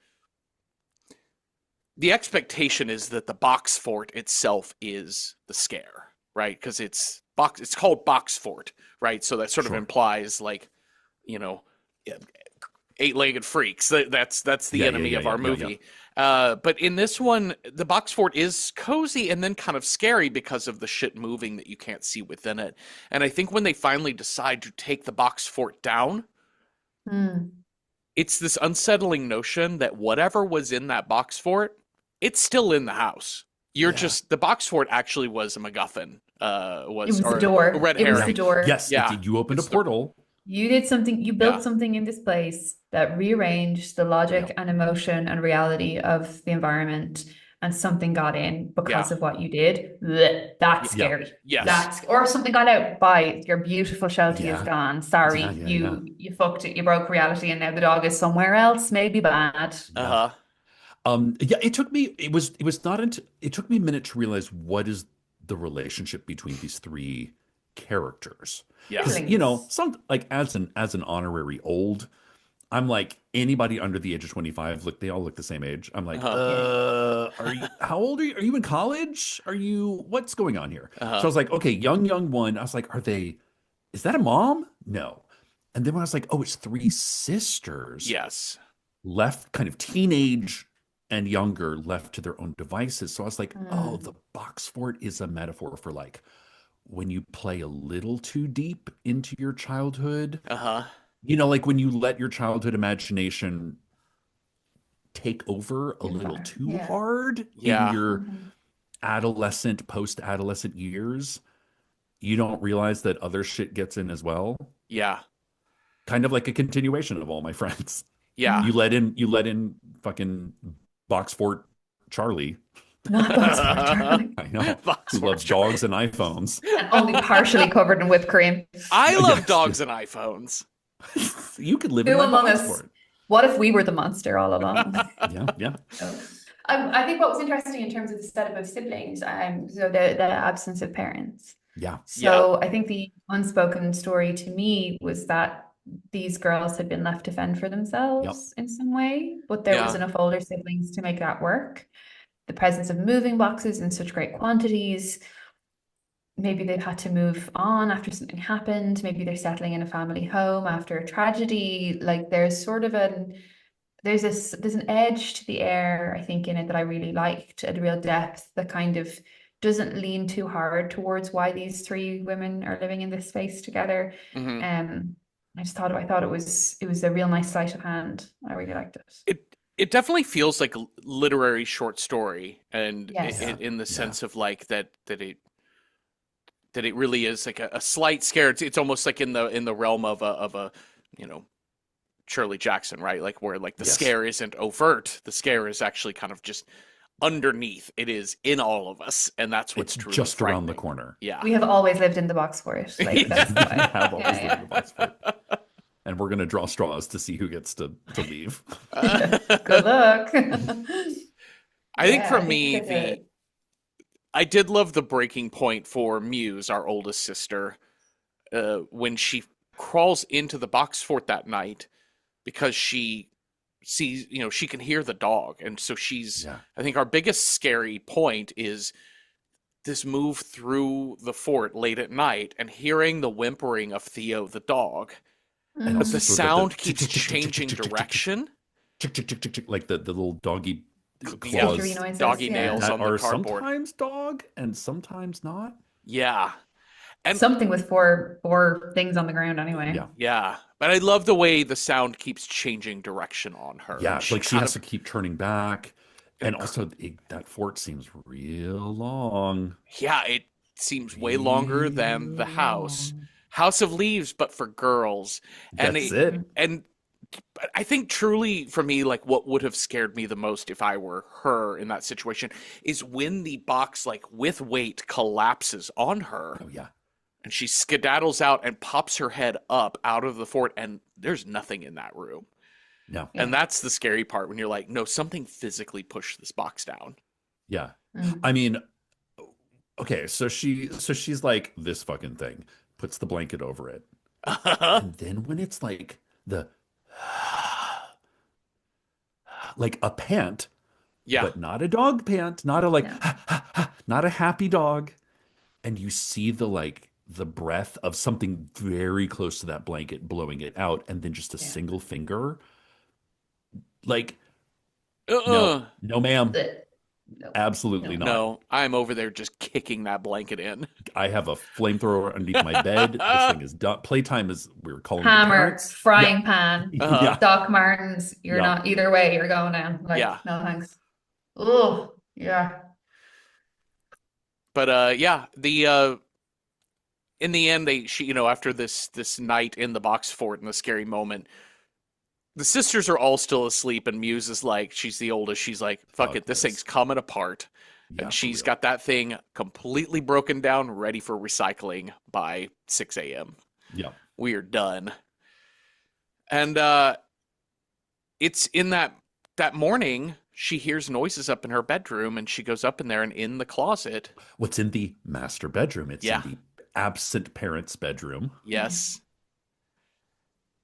the expectation is that the box fort itself is the scare, right? Because it's called box fort, right? So that sort of Sure. implies like, you know, eight-legged freaks. That's the Yeah. Yeah. enemy Yeah. of Yeah. our Yeah. Yeah. movie. But in this one, the box fort is cozy and then kind of scary because of the shit moving that you can't see within it. And I think when they finally decide to take the box fort down, Hmm. it's this unsettling notion that whatever was in that box fort, it's still in the house. You're Yeah. just the box fort actually was a MacGuffin. It was the or door. red It was herring. the door. Yes, Yeah. you opened a It's the- portal. You did something, you built something in this place that rearranged the logic Yep. and emotion and reality of the environment, and something got in because of what you did. Blech, that's Yeah. scary. Yes. Or something got out by your beautiful sheltie is Yeah. gone. Sorry, Yeah. you fucked it, you broke reality, and now the dog is somewhere else, maybe bad. Uh-huh. Yeah, it took me it took me a minute to realize what is the relationship between these three characters. Yeah. Because, some like as an honorary old, I'm like anybody under the age of 25, look, they all look the same age. I'm like, are you how old are you? Are you in college? What's going on here? So I was like, okay, young one. I was like, is that a mom? No. And then when I was like, oh, it's three sisters. Yes. Left kind of teenage and younger, left to their own devices. So I was like, oh, the box fort is a metaphor for like when you play a little too deep into your childhood. Uh-huh. Like when you let your childhood imagination take over a little too hard in your adolescent, post-adolescent years, you don't realize that other shit gets in as well. Yeah. Kind of like a continuation of All My Friends. Yeah. You let in fucking Box Fort Charlie. Not Box Fort Charlie. I know. Who loves dogs and iPhones. And only partially covered in whipped cream. I love dogs and iPhones. You could live Who in my among Box us? Fort. What if we were the monster all along? Yeah. I think what was interesting in terms of the setup of siblings, so the absence of parents. Yeah. So I think the unspoken story to me was that these girls had been left to fend for themselves in some way, but there was enough older siblings to make that work. The presence of moving boxes in such great quantities. Maybe they've had to move on after something happened. Maybe they're settling in a family home after a tragedy. Like there's sort of there's an edge to the air, I think, in it that I really liked, a real depth that kind of doesn't lean too hard towards why these three women are living in this space together. I thought it was a real nice sleight of hand. I really liked it. It definitely feels like a literary short story, and in the sense of like that it really is like a slight scare. It's almost like in the realm of a Shirley Jackson, right? Like where like the scare isn't overt, the scare is actually kind of just underneath. It is in all of us, and that's what's truly just around the corner. Yeah, we have always lived in the box for it. Like, that's we have always lived in the box for it. And we're gonna draw straws to see who gets to leave. Good luck. I think for me, I did love the breaking point for Muse, our oldest sister, when she crawls into the box fort that night because she sees, she can hear the dog. And so I think our biggest scary point is this move through the fort late at night and hearing the whimpering of Theo the dog. But the sound keeps changing direction. Like the little doggy claws, doggy nails that on the are cardboard. Sometimes dog and sometimes not. Yeah. And something with four things on the ground anyway. Yeah. But I love the way the sound keeps changing direction on her. Yeah, like she has to keep turning back. And also that fort seems real long. Yeah, it seems way longer than the house. House of Leaves, but for girls. And That's it. And I think truly for me, like what would have scared me the most if I were her in that situation is when the box, like with weight, collapses on her. Oh, yeah. And she skedaddles out and pops her head up out of the fort, and there's nothing in that room. No. And that's the scary part when you're like, no, something physically pushed this box down. Yeah. I mean, okay, so she's like, this fucking thing, puts the blanket over it. And then when it's like like a pant, but not a dog pant, not a not a happy dog. And you see the breath of something very close to that blanket blowing it out, and then just a single finger. Like, no, ma'am. No. Absolutely not. No, I'm over there just kicking that blanket in. I have a flamethrower underneath my bed. This thing is done. Playtime is, we're calling it hammer, frying pan, Doc Martens. You're not either way. You're going down. Like, no thanks. Oh, yeah. But the in the end, after this night in the box fort and the scary moment, the sisters are all still asleep, and Muse is like, she's the oldest. She's like, fuck it, this thing's coming apart. Yeah, And for she's real. got that thing completely broken down, ready for recycling by 6 a.m. Yeah. We are done. And it's in that morning, she hears noises up in her bedroom, and she goes up in there, and in the closet. What's in the master bedroom? It's Yeah. in the absent parents' bedroom. Yes.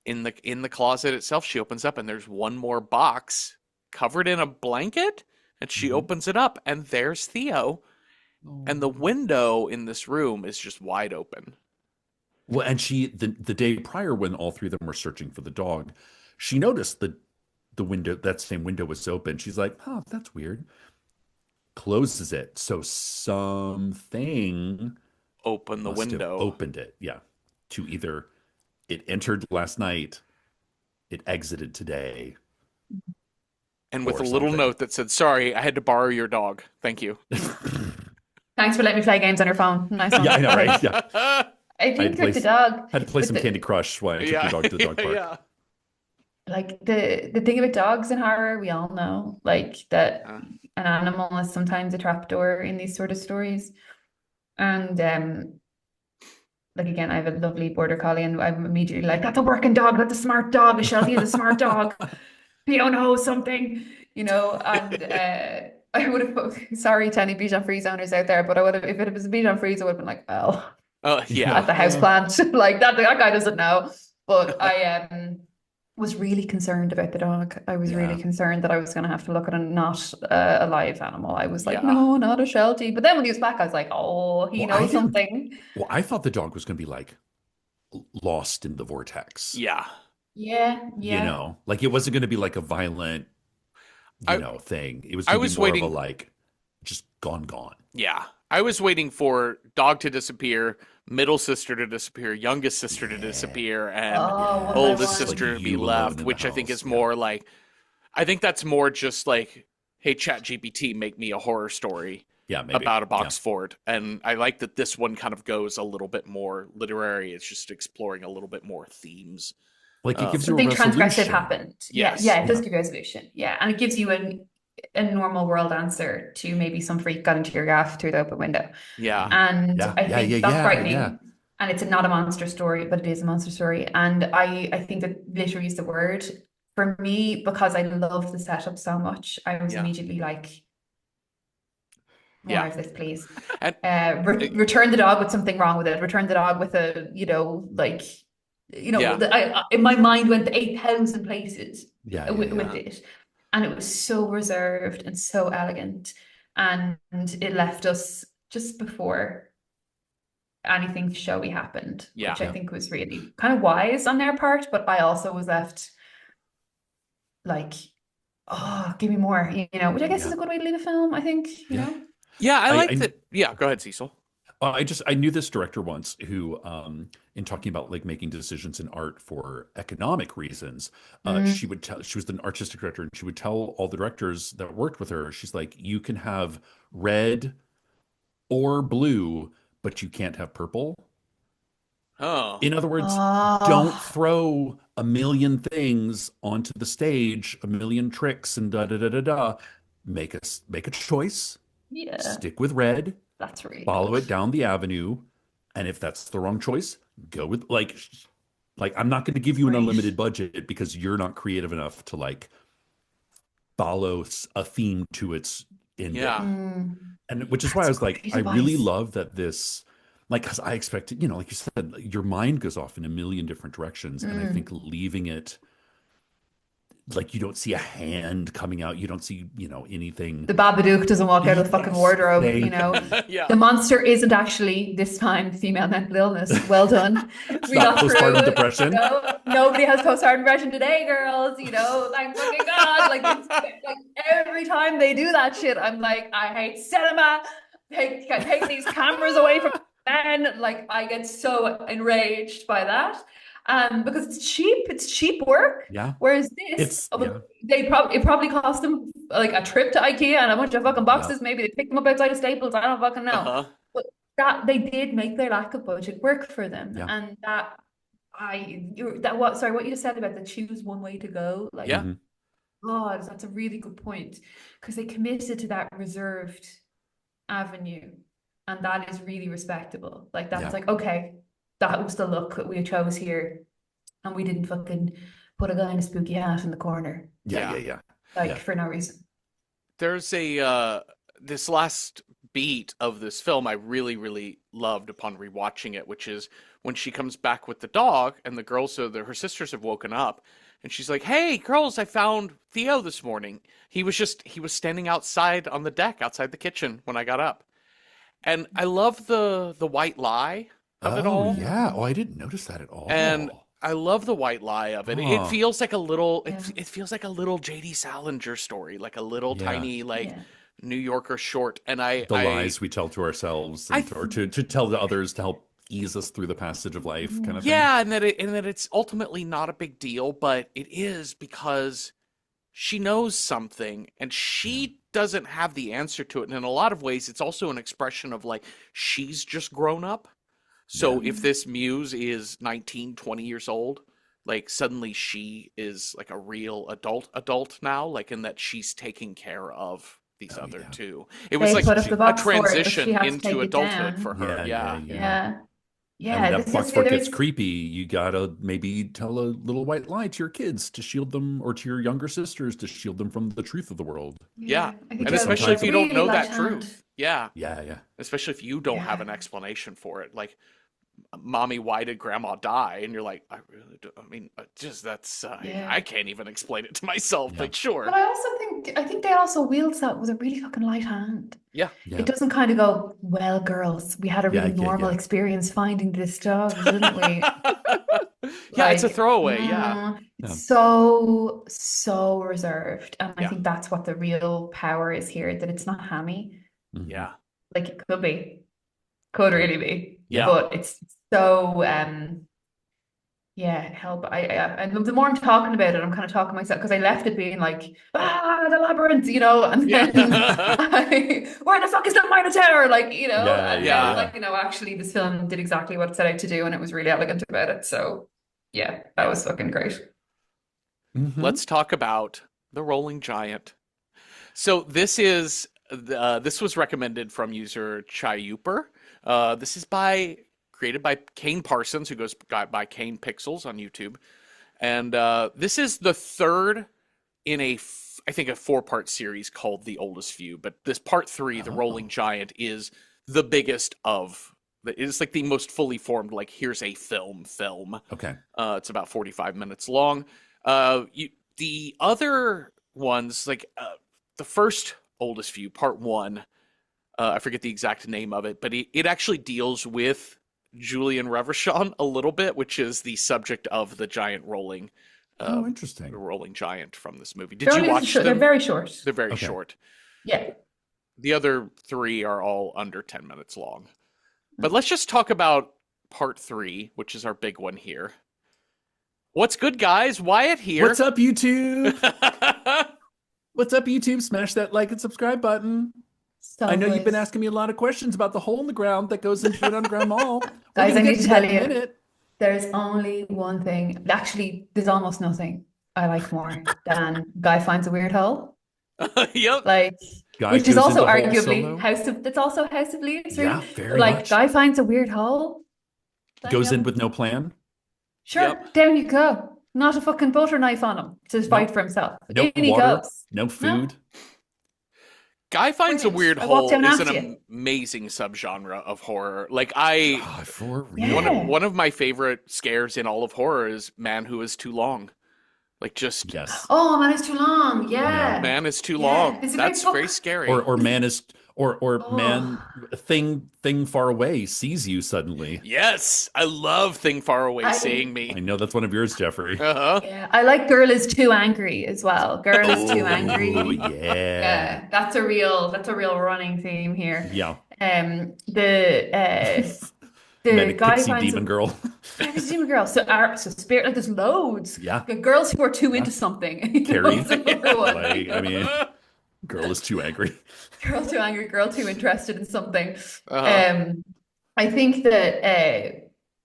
In the closet itself, she opens up, and there's one more box covered in a blanket, and she opens it up, and there's Theo. And the window in this room is just wide open. Well, and the day prior, when all three of them were searching for the dog, she noticed the window, that same window was open. She's like, oh, that's weird. Closes it. So something Open the must have window. opened it. Yeah. To either it entered last night, it exited today. And with or a little something. note that said, sorry, I had to borrow your dog. Thank you. Thanks for letting me play games on your phone. Nice one. Yeah, I know, right? Yeah. I think with the dog, Had to play with some the- Candy Crush while I took your dog to the dog park. Yeah. like the thing about dogs in horror, we all know, like that Uh. an animal is sometimes a trapdoor in these sort of stories. And like again, I have a lovely border collie, and I'm immediately like, that's a working dog, that's a smart dog. Sheltie is a smart dog. Theo knows something, and I would have, sorry to any Bichon Frise owners out there, but I would have, if it was a Bichon Frise, I would have been like, well, Yeah. at the house plant, like that guy doesn't know. But I was really concerned about the dog. I was really concerned that I was going to have to look at not a live animal. I was like, no, not a Sheltie. But then when he was back, I was like, oh, he knows something. Well, I thought the dog was going to be like lost in the vortex. Yeah. Yeah. Like it wasn't going to be like a violent, thing. It was going to be more of a like just gone. Yeah. I was waiting for dog to disappear, middle sister to disappear, youngest sister to disappear, and oldest sister Like to be you alone left, in the which I think house, is more like, I think that's more just like, hey, ChatGPT, make me a horror story Yeah, maybe. about a box fort. And I like that this one kind of goes a little bit more literary. It's just exploring a little bit more themes. Like it gives you a something resolution. transgressive happened. Yes. Yeah, it does give you a resolution. Yeah, and it gives you a normal world answer to maybe some freak got into your gaff through the open window. Yeah. And I think that's frightening. Yeah. And it's not a monster story, but it is a monster story. And I think that literally is the word for me, because I love the setup so much. I was immediately like, more of this, please. And Return the dog with something wrong with it. Return the dog with a, in my mind went 8,000 places with it. And it was so reserved and so elegant. And it left us just before anything showy happened, which I think was really kind of wise on their part. But I also was left like, oh, give me more, which I guess is a good way to leave a film, I think, know? Yeah, I like that. Yeah, go ahead, Cecil. I knew this director once who, in talking about like making decisions in art for economic reasons, she was an artistic director, and she would tell all the directors that worked with her, she's like, you can have red or blue, but you can't have purple. Oh. In other words, don't throw a million things onto the stage, a million tricks and da da da da da. Make a choice. Yeah. Stick with red. That's really follow it down the avenue, and if that's the wrong choice, go with like I'm not going to give you an unlimited budget because you're not creative enough to like follow a theme to its ending. And which is why I was like, I really love that this, like, because I expected, like you said, your mind goes off in a million different directions, and I think leaving it like you don't see a hand coming out, you don't see anything. The Babadook doesn't walk out of the fucking wardrobe. The monster isn't actually this time female mental illness. Well done. We got postpartum depression. Nobody has postpartum depression today, girls. Thank fucking God. Like every time they do that shit, I'm like, I hate cinema. Take these cameras away from men. Like I get so enraged by that. Because it's cheap work. Yeah. Whereas this, it probably cost them like a trip to IKEA and a bunch of fucking boxes. Maybe they picked them up outside of Staples. I don't fucking know. But that they did make their lack of budget work for them, Yeah. and what you just said about the choose one way to go, like, Yeah. Mhm. God, that's a really good point, because they committed to that reserved avenue, and that is really respectable. Like, that's Yeah. like, okay, that was the look that we chose here, and we didn't fucking put a guy in a spooky hat in the corner, Yeah. like, for no reason. There's a this last beat of this film I really, really loved upon rewatching it, which is when she comes back with the dog and the girls, her sisters have woken up, and she's like, "Hey, girls, I found Theo this morning. He was standing outside on the deck outside the kitchen when I got up." And I love the white lie of it Oh, all. yeah. Oh, I didn't notice that at all. And I love the white lie of it. It Huh. feels like a little Yeah. it feels like a little J.D. Salinger story, like a little Yeah. tiny like Yeah. New Yorker short. And The lies we tell to ourselves I and or to tell to others to help ease us through the passage of life, kind of thing. yeah, and that it's ultimately not a big deal, but it is because she knows something and she doesn't have the answer to it. And in a lot of ways, it's also an expression of like she's just grown up. So if this muse is 19, 20 years old, like suddenly she is like a real adult now, like in that she's taking care of these other yeah. two. It was They like put up the a box fort, but she transition has to take into it adulthood down. for her. Yeah. Yeah. And when that This box is fort there gets is creepy, you gotta maybe tell a little white lie to your kids to shield them, or to your younger sisters to shield them from the truth of the world. Yeah. I think And Which is especially if sometimes you don't really know light that hand. truth. Yeah. Yeah. Especially if you don't have an Yeah. explanation for it. Like, Mommy, why did Grandma die? And you're like, I really do. I mean, just that's, Yeah. I can't even explain it to myself, Yeah. but sure. But I think they also wields that with a really fucking light hand. Yeah. It doesn't kind of go, well, girls, we had a really normal experience finding this dog, didn't we? Yeah, it's a Like, throwaway. Yeah. no, Yeah. it's so reserved. And I Yeah. think that's what the real power is here, that it's not hammy. Mhm. Yeah. Like, it could be, could really be. Yeah. But it's so, yeah, help. And the more I'm talking about it, I'm kind of talking myself, because I left it being like, the labyrinth, and Yeah. then where the fuck is that Minotaur? Like, Yeah, and yeah. then, like, actually this film did exactly what it set out to do, and it was really elegant about it. So yeah, that was fucking great. Mhm. Let's talk about the Rolling Giant. So this was recommended from user Chayuper. This is created by Kane Parsons, who goes by Kane Pixels on YouTube. And this is the third in I think a 4-part series called The Oldest Few. But this part 3, The Rolling Giant, is the biggest of. It's like the most fully formed, like, here's a film. Okay. It's about 45 minutes long. The other ones, like the first Oldest Few, part 1, I forget the exact name of it, but it actually deals with Julian Reverchon a little bit, which is the subject of the giant rolling. Interesting. The Rolling Giant from this movie. Did you watch them? They're very short. They're very Okay. short. Yeah. The other 3 are all under 10 minutes long. But let's just talk about part 3, which is our big one here. What's good, guys? Wyatt here. What's up, YouTube? What's up, YouTube? Smash that like and subscribe button. So I know you've been good. asking me a lot of questions about the hole in the ground that goes into an underground mall. We're Guys, gonna I get need to that tell in a you, minute. there's only one thing. Actually, there's almost nothing I like more than Guy Finds a Weird Hole. Yep. Like, Guy which is goes also into hole arguably solo. that's also House of Leaves, really. Yeah, very Like, much. Guy finds a weird hole. Goes in with no plan. Sure, Yep. down you go. Not a fucking butter knife on him to fight for himself. No In he water, goes. no food. Guy Finds a Brilliant. Weird I walked Hole down is after an you. amazing subgenre of horror. Like, For real. Yeah. one of my favorite scares in all of horror is Man Who Is Too Long. Like, just Yes. Oh, man, it's too long. Yeah. Man is too Yeah. long. It's a great That's book. very scary. Or man is man Oh. thing far away sees you suddenly. Yes, I love Thing Far Away I- seeing I me. know that's one of yours, Jeffrey. Uh-huh. Yeah. I like Girl is Too Angry as well. Girl is Too Angry. Oh, yeah. Yeah, that's a real running theme here. Yeah. The Manic Guy pixie finds demon a girl. demon girl. So spirit, like, there's loads. Yeah. Like, girls who are too into something. Carrie. That's another one. Like, I mean, girl is too angry. Girl too angry, girl too interested in something. Uh-huh. I think that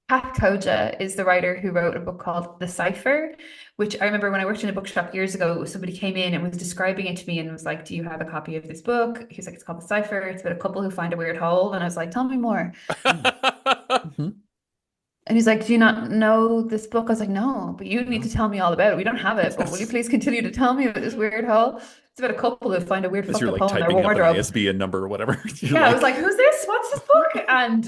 Pat Koja is the writer who wrote a book called The Cipher, which I remember when I worked in a bookshop years ago, somebody came in and was describing it to me and was like, "Do you have a copy of this book?" He was like, "It's called The Cipher. It's about a couple who find a weird hole." And I was like, "Tell me more." Mm. Mhm. And he's like, "Do you not know this book?" I was like, "No, but you need to No. tell me all about it. We don't have it, but will you Yes. please continue to tell me about this weird hole?" It's about a couple who find a weird As fucked you're up like hole in their typing up an wardrobe. ISBN number or whatever. You're Yeah, I was like, like, "Who's this? What's this book?" And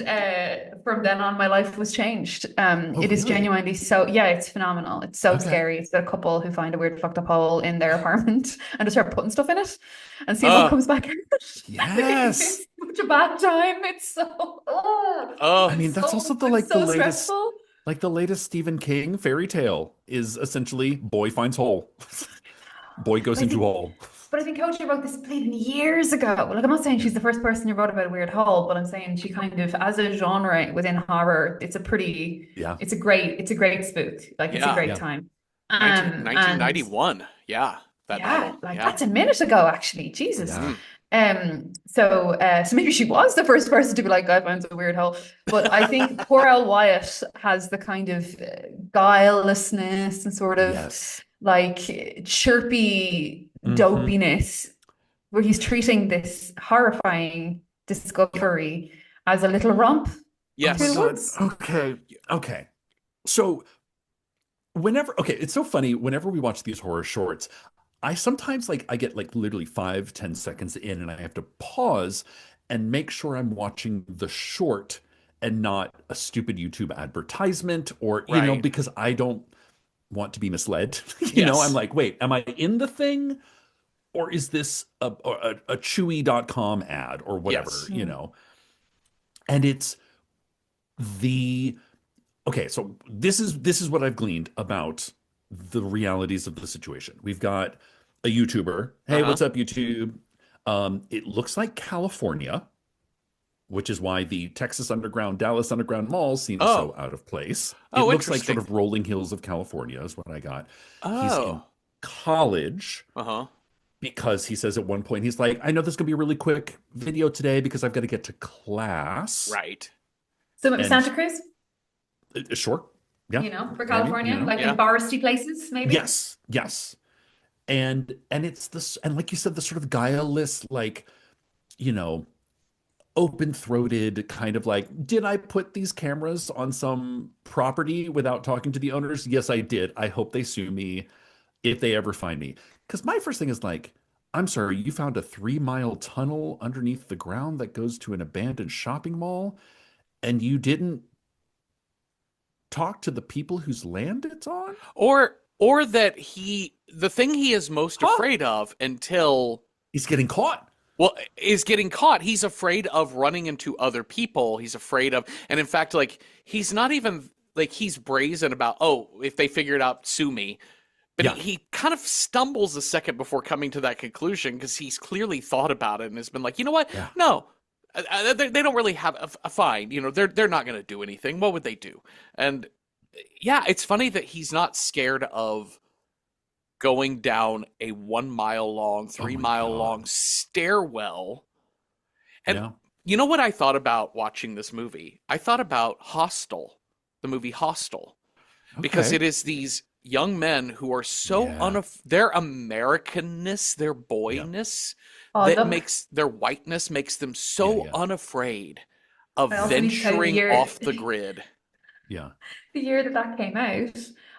from then on, my life was changed. oh, It is really? genuinely so, yeah, it's phenomenal. It's so Okay. scary. It's about a couple who find a weird fucked up hole in their apartment and just start putting stuff in it and seeing what uh, comes back out. Yes. It's such a bad time. It's so, oh, I mean, it's that's so, also it's the so latest, stressful. like the latest Stephen King fairy tale is essentially boy finds hole. Boy goes But I into think hole. But I think Coach wrote this bleeding years ago. Like, I'm not saying Yeah. she's the first person who wrote about a weird hole, but I'm saying she kind of, as a genre within horror, Yeah. it's a great spook. Like, it's a yeah. great Yeah. time. 1991. And Yeah, that yeah, novel. like Yeah. that's a minute ago, actually. Jesus. Yeah. Hmm. So maybe she was the first person to be like, "I found a weird hole." But I think poor El Wyatt has the kind of guilelessness and sort of Yes. like chirpy Hmm. dopiness where he's treating this horrifying Yeah. discovery as a little romp Oh my through the Yes. God. woods. Okay. Okay. So okay, it's so funny. Whenever we watch these horror shorts, I sometimes like I get like literally 5, 10 seconds in and I have to pause and make sure I'm watching the short and not a stupid YouTube advertisement or, Right. because I don't want to be misled. I'm Yes. like, wait, am I in the thing or is this a chewy.com ad or whatever, Yes. And it's the okay, so this is what I've gleaned about the realities of the situation. We've got a YouTuber. Hey, Uh-huh. what's up, YouTube? It looks like California, which is why the Texas Underground, Dallas Underground Mall seems so Oh. out of place. It Oh, looks like sort interesting. of rolling hills of California is what I got. He's in Oh. college Uh-huh. because he says at one point, he's like, I know this is gonna be a really quick video today because I've got to get to class. Right. So maybe And Santa Cruz, sure, yeah, for maybe, California, like in Yeah. foresty places, maybe. Yes, yes. And it's this, and like you said, the sort of guileless, like, you know, open-throated kind of like, did I put these cameras on some property without talking to the owners? Yes, I did. I hope they sue me if they ever find me. Because my first thing is like, I'm sorry, you found a 3-mile tunnel underneath the ground that goes to an abandoned shopping mall, and you didn't talk to the people whose land it's on? Or that the thing he is most Huh? afraid of until He's getting caught. well is getting caught. He's afraid of running into other people. He's afraid of, and in fact, like he's not even like he's brazen about, oh, if they figure it out, sue me. But Yeah, he kind of stumbles a second before coming to that conclusion because he's clearly thought about it and has been like, you know what? yeah, No, they don't really have a fine. They're not going to do anything. What would they do? And yeah, it's funny that he's not scared of going down a 1 mile long, oh three my mile long God. stairwell. And Yeah. you know what I thought about watching this movie? I thought about Hostel, the movie Hostel, because Okay. it is these young men who are so Yeah. their Americanness, their Yeah. boyness, Oh, that look, makes their whiteness makes them Yeah. so Yeah. unafraid of I also need to tell you venturing off the grid. Yeah. the year that that came out,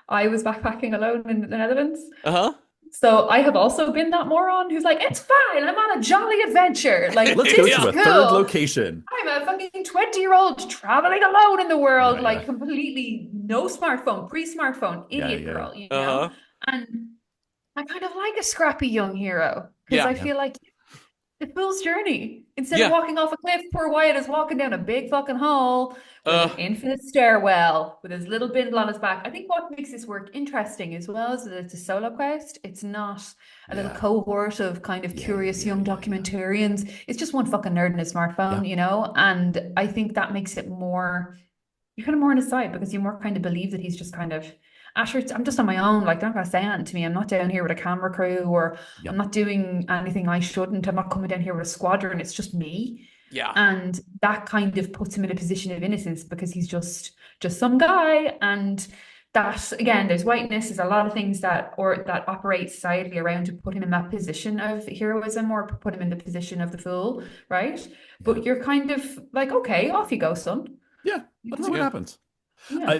I was backpacking alone in the Netherlands. Uh-huh. So I have also been that moron who's like, "It's fine, I'm on a jolly adventure. Like, Let's go this to is Yeah. a third cool. location. I'm a fucking 20-year-old traveling alone in the world, Yeah. like Yeah. completely no smartphone, pre-smartphone, Yeah. idiot Yeah. girl, you know?" Uh-huh. And I kind of like a scrappy young hero because Yeah. I Yeah. feel like the fool's journey. Instead of Yeah. walking off a cliff, poor Wyatt is walking down a big fucking hole with Uh an infinite stairwell with his little bindle on his back. I think what makes this work interesting as well is that it's a solo quest. It's not a little Yeah. cohort of kind of Yeah. Yeah. curious Yeah. young Yeah. Yeah. documentarians. It's just one fucking nerd in a Yeah. smartphone, you know? And I think that makes it more, you're kind of more on his side because you more kind of believe that he's just kind of, Asher, I'm just on my own. Like, they're not going to say anything to me. I'm not down here with a camera crew or Yeah. I'm not doing anything I shouldn't. I'm not coming down here with a squadron. It's just me. Yeah. And that kind of puts him in a position of innocence because he's just some guy. And that, again, there's whiteness, there's a lot of things that operate societally around to put him in that position of heroism or put him in the position of the fool, right? Yeah. But you're kind of like, okay, off you go, son. Yeah, let's see what happens. Yeah.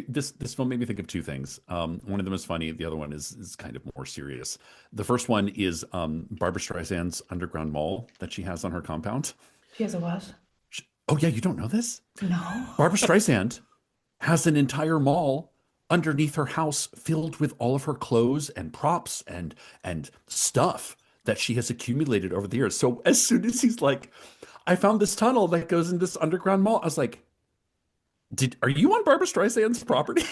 This film made me think of two things. One of them is funny. The other one is kind of more serious. The first one is Barbara Streisand's underground mall that she has on her compound. She has a what? Oh yeah, you don't know this? No. Barbara Streisand has an entire mall underneath her house filled with all of her clothes and props and stuff that she has accumulated over the years. So as soon as he's like, I found this tunnel that goes in this underground mall, I was like, are you on Barbara Streisand's property?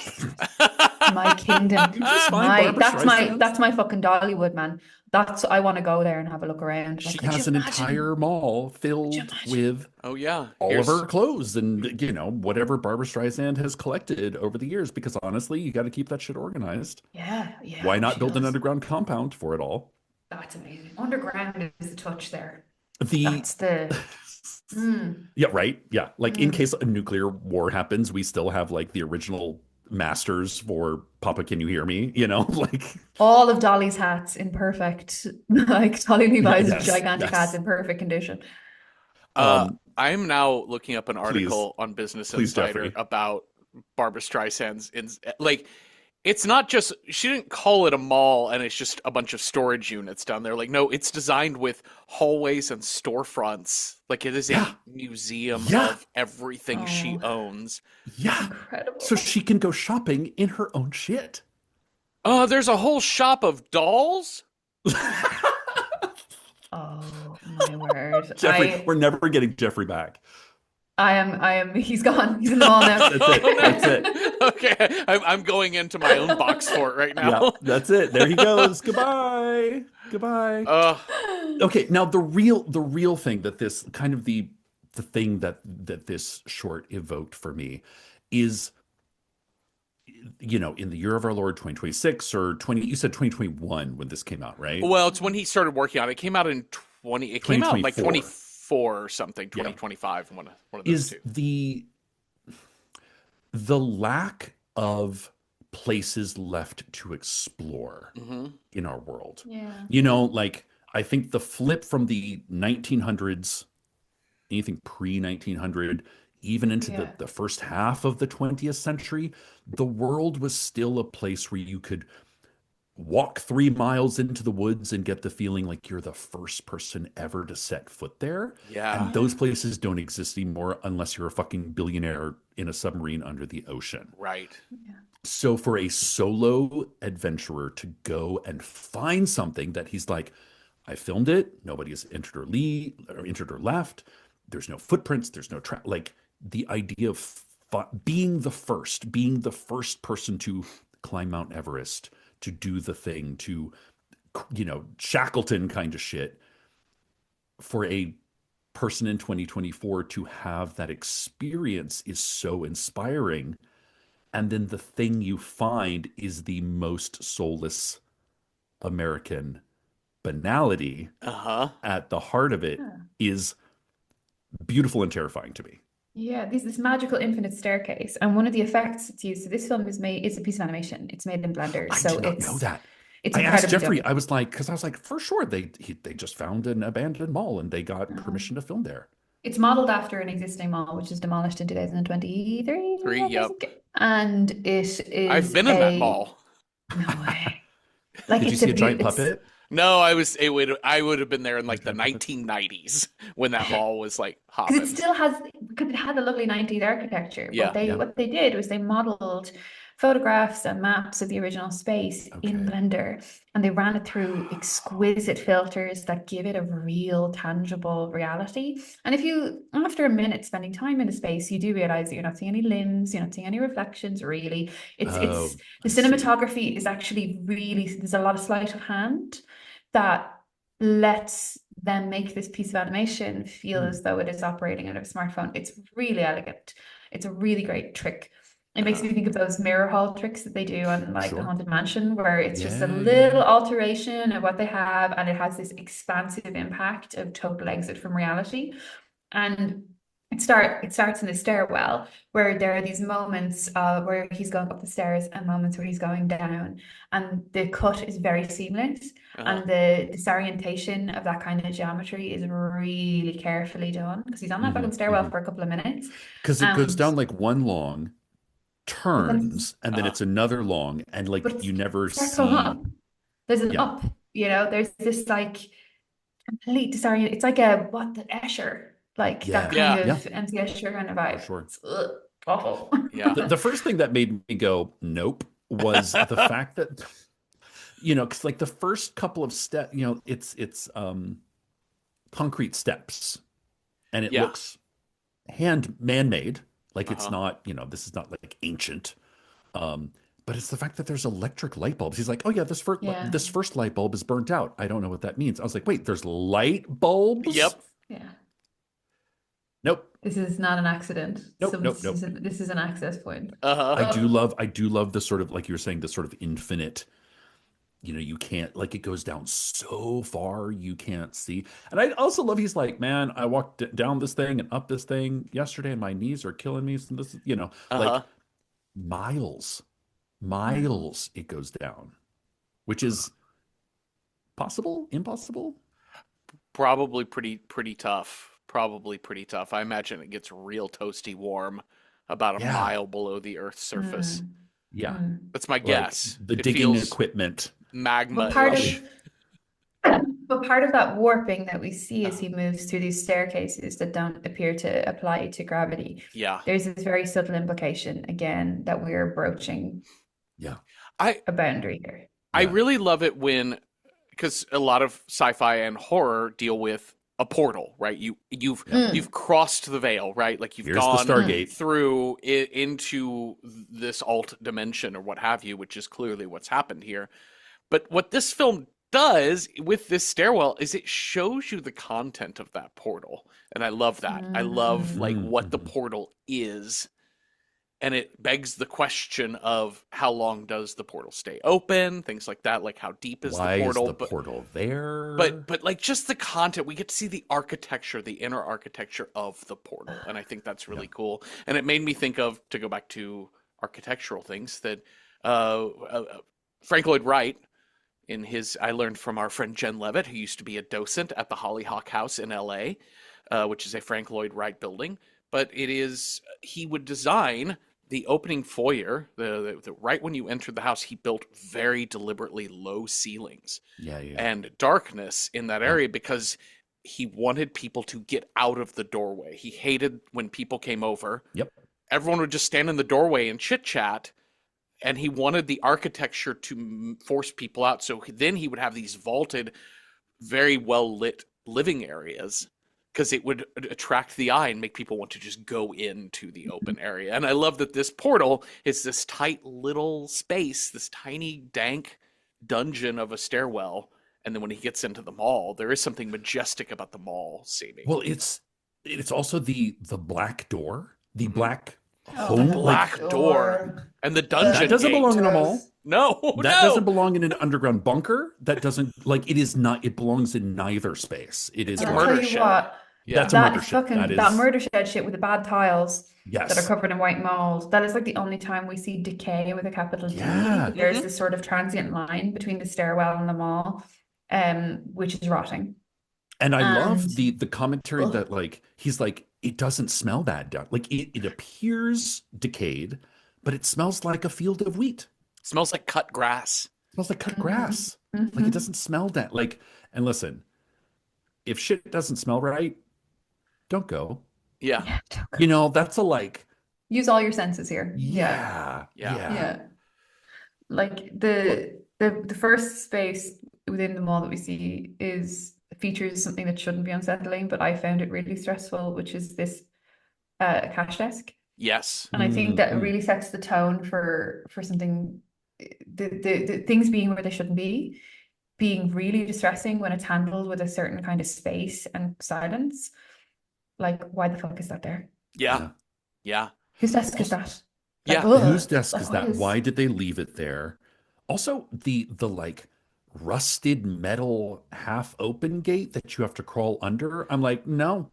My kingdom. That's my fucking Dollywood, man. I want to go there and have a look around. She Like, could has you an imagine? entire mall filled with Oh yeah. all of her clothes and whatever Barbara Streisand has collected over the years. Because honestly, you got to keep that shit organized. Yeah. Why not she build an does. underground compound for it all? That's amazing. Underground is the touch there. The That's the. Yeah, right. Yeah. Like in case a nuclear war happens, we still have like the original masters for Papa Can You Hear Me? Like All of Dolly's hats in perfect, like Dolly Levi's Yes, gigantic yes. hats in perfect condition. I'm now looking up an article on Business Please, Insider Jeffrey. about Barbara Streisand's like it's not just she didn't call it a mall and it's just a bunch of storage units down there. Like no, it's designed with hallways and storefronts. Like it is a museum of everything she owns. Yeah. Incredible. So she can go shopping in her own shit. There's a whole shop of dolls. Oh my word. Jeffrey, we're never getting Jeffrey back. He's gone. He's in the mall now. That's it. Okay, I'm going into my own box fort right now. Yeah, that's it. There he goes. Goodbye. Okay, now the real thing that this kind of the thing that this short evoked for me is, in the year of our Lord 2026 or 20, you said 2021 when this came out, right? Well, it's when he started working on it. It came out in 20. It came out in like 24 or something. 2025. One of those two. Is the lack of places left to explore in our world. Yeah. Like I think the flip from the 1900s, anything pre-1900, even into the first half of the 20th century, the world was still a place where you could walk 3 miles into the woods and get the feeling like you're the first person ever to set foot there. Yeah. And those places don't exist anymore unless you're a fucking billionaire in a submarine under the ocean. Right. Yeah. So for a solo adventurer to go and find something that he's like, I filmed it, nobody has entered or left, there's no footprints, there's no like the idea of being the first person to climb Mount Everest, to do the thing, to, Shackleton kind of shit, for a person in 2024 to have that experience is so inspiring. And then the thing you find is the most soulless American banality at the heart of it is beautiful and terrifying to me. Yeah, this magical infinite staircase, and one of the effects it's used. So this film is a piece of animation. It's made in Blender. I did not know that. It's I asked Jeffrey. done. I was like, for sure they just found an abandoned mall and they got permission to film there. It's modeled after an existing mall, which was demolished in 2023. Yep. And it is. I've been in that mall. No way. Like, Did you see a giant puppet? No, I would have been there in like the 1990s when that mall was like hopping. Because it had a lovely 90s architecture. Yeah. What they did was they modeled photographs and maps of the original space in Blender, and they ran it through exquisite filters that give it a real tangible reality. And if you, after a minute spending time in the space, you do realize that you're not seeing any limbs, you're not seeing any reflections really. The cinematography is actually really, there's a lot of sleight of hand that lets them make this piece of animation feel as though it is operating out of a smartphone. It's really elegant. It's a really great trick. It makes me think of those mirror hall tricks that they do on like the Sure. Haunted Mansion, where it's just a Yeah, little alteration of what they have, and it has this expansive impact of total exit from reality. And it starts in the stairwell, where there are these moments where he's going up the stairs and moments where he's going down, and the cut is very seamless, Uh-huh. and the disorientation of that kind of geometry is really carefully done, because he's on that fucking stairwell for a couple of minutes, Because it goes and down like one long, but then it's turns, and then Uh-huh. it's another long, and but like it's you never starts going see. up. There's an Yeah, up, there's this like complete disorient. It's like a what the Escher, like that yeah, kind Yeah. yeah, of MC Escher kind of for vibe. sure. It's awful. Yeah. The first thing that made me go nope was the fact that because like the first couple of steps, it's concrete steps, and it Yeah. looks man-made, like it's Uh-huh. not, this is not like ancient. Um, but it's the fact that there's electric light bulbs. He's like, oh yeah, Yeah, this first light bulb is burnt out. I don't know what that means. I was like, wait, there's light bulbs? Yep. yeah. Nope, This is not an accident. nope, So nope, this nope. is an access point. Uh-huh. I do love the sort of, like you were saying, the sort of infinite, you can't, like, it goes down so far you can't see. And I also love, he's like, man, I walked down this thing and up this thing yesterday and my knees are killing me. So this is, like Uh-huh. miles, Yeah. miles it goes down, which is possible, impossible. Probably pretty tough. Probably pretty tough. I imagine it gets real toasty warm about a Yeah. mile below the Earth's surface. Mm, Yeah. mm. That's my Like guess. the It digging feels equipment. But part magma-ish. of but part of that warping that we see as he moves through these staircases that don't appear to apply to gravity, Yeah. there's this very subtle implication again that we're broaching Yeah. I a boundary here. I Yeah. really love it when, because a lot of sci-fi and horror deal with a portal, right? You've Mm, crossed the veil, right? Like you've Here's the gone mm, Stargate. through into this alt dimension or what have you, which is clearly what's happened here. But what this film does with this stairwell is it shows you the content of that portal. And I love that. I love mm. like what the Mm-hmm. portal is. And it begs the question of how long does the portal stay open, things like that, like how deep is the Why is portal, the portal there? but like just the content, we get to see the architecture, the inner architecture of the portal, and I think that's really cool. And it made me think of, to go back to architectural things, that Frank Lloyd Wright, in his, I learned from our friend Jen Levitt, who used to be a docent at the Hollyhock House in LA, which is a Frank Lloyd Wright building. But he would design the opening foyer, the right when you entered the house, he built very deliberately low ceilings Yeah, yeah. and darkness in that Yeah. area because he wanted people to get out of the doorway. He hated when people came over. Yep. Everyone would just stand in the doorway and chit chat, and he wanted the architecture to force people out. So then he would have these vaulted, very well lit living areas because it would attract the eye and make people want to just go into the open area. And I love that this portal is this tight little space, this tiny dank dungeon of a stairwell. And then when he gets into the mall, there is something majestic about the mall seeming. Well, it's also the black door, the Mhm. black Oh, home, that black like door. And the dungeon that doesn't gate. belong in a gross. mall. No, That no. doesn't belong in an underground bunker. That doesn't, like, it is not. It belongs in neither space. It is It's a And like, I'll tell murder you shed. what, Yeah. that's a that murder is ship. fucking that murder shed shit with the bad tiles that are Yes. covered in white mold. That is like the only time we see decay with a capital D. Yeah. There's Mhm. this sort of transient line between the stairwell and the mall, which is rotting. And I love And the commentary ugh, that, like, he's like, it doesn't smell bad down. Like, it appears decayed, but it smells like a field of wheat. Smells like cut grass. It smells like cut mhm, grass. Like, it mhm. doesn't smell that. Like, and listen, if shit doesn't smell right, don't go. Yeah. Yeah, don't go. That's a like, Use all your senses here. yeah, Yeah. yeah. Yeah. Like Well, the first space within the mall that we see features something that shouldn't be unsettling, but I found it really stressful, which is this cash desk. Yes. And I think that mhm. really sets the tone for something, the things being where they shouldn't be, being really distressing when it's handled with a certain kind of space and silence. Like, why the fuck is that there? Yeah. Yeah. Yeah. Whose desk is Also, that? Like, Yeah. Whose ugh, desk like is what that? is Why did they leave it there? Also, the like rusted metal half open gate that you have to crawl under. I'm like, no.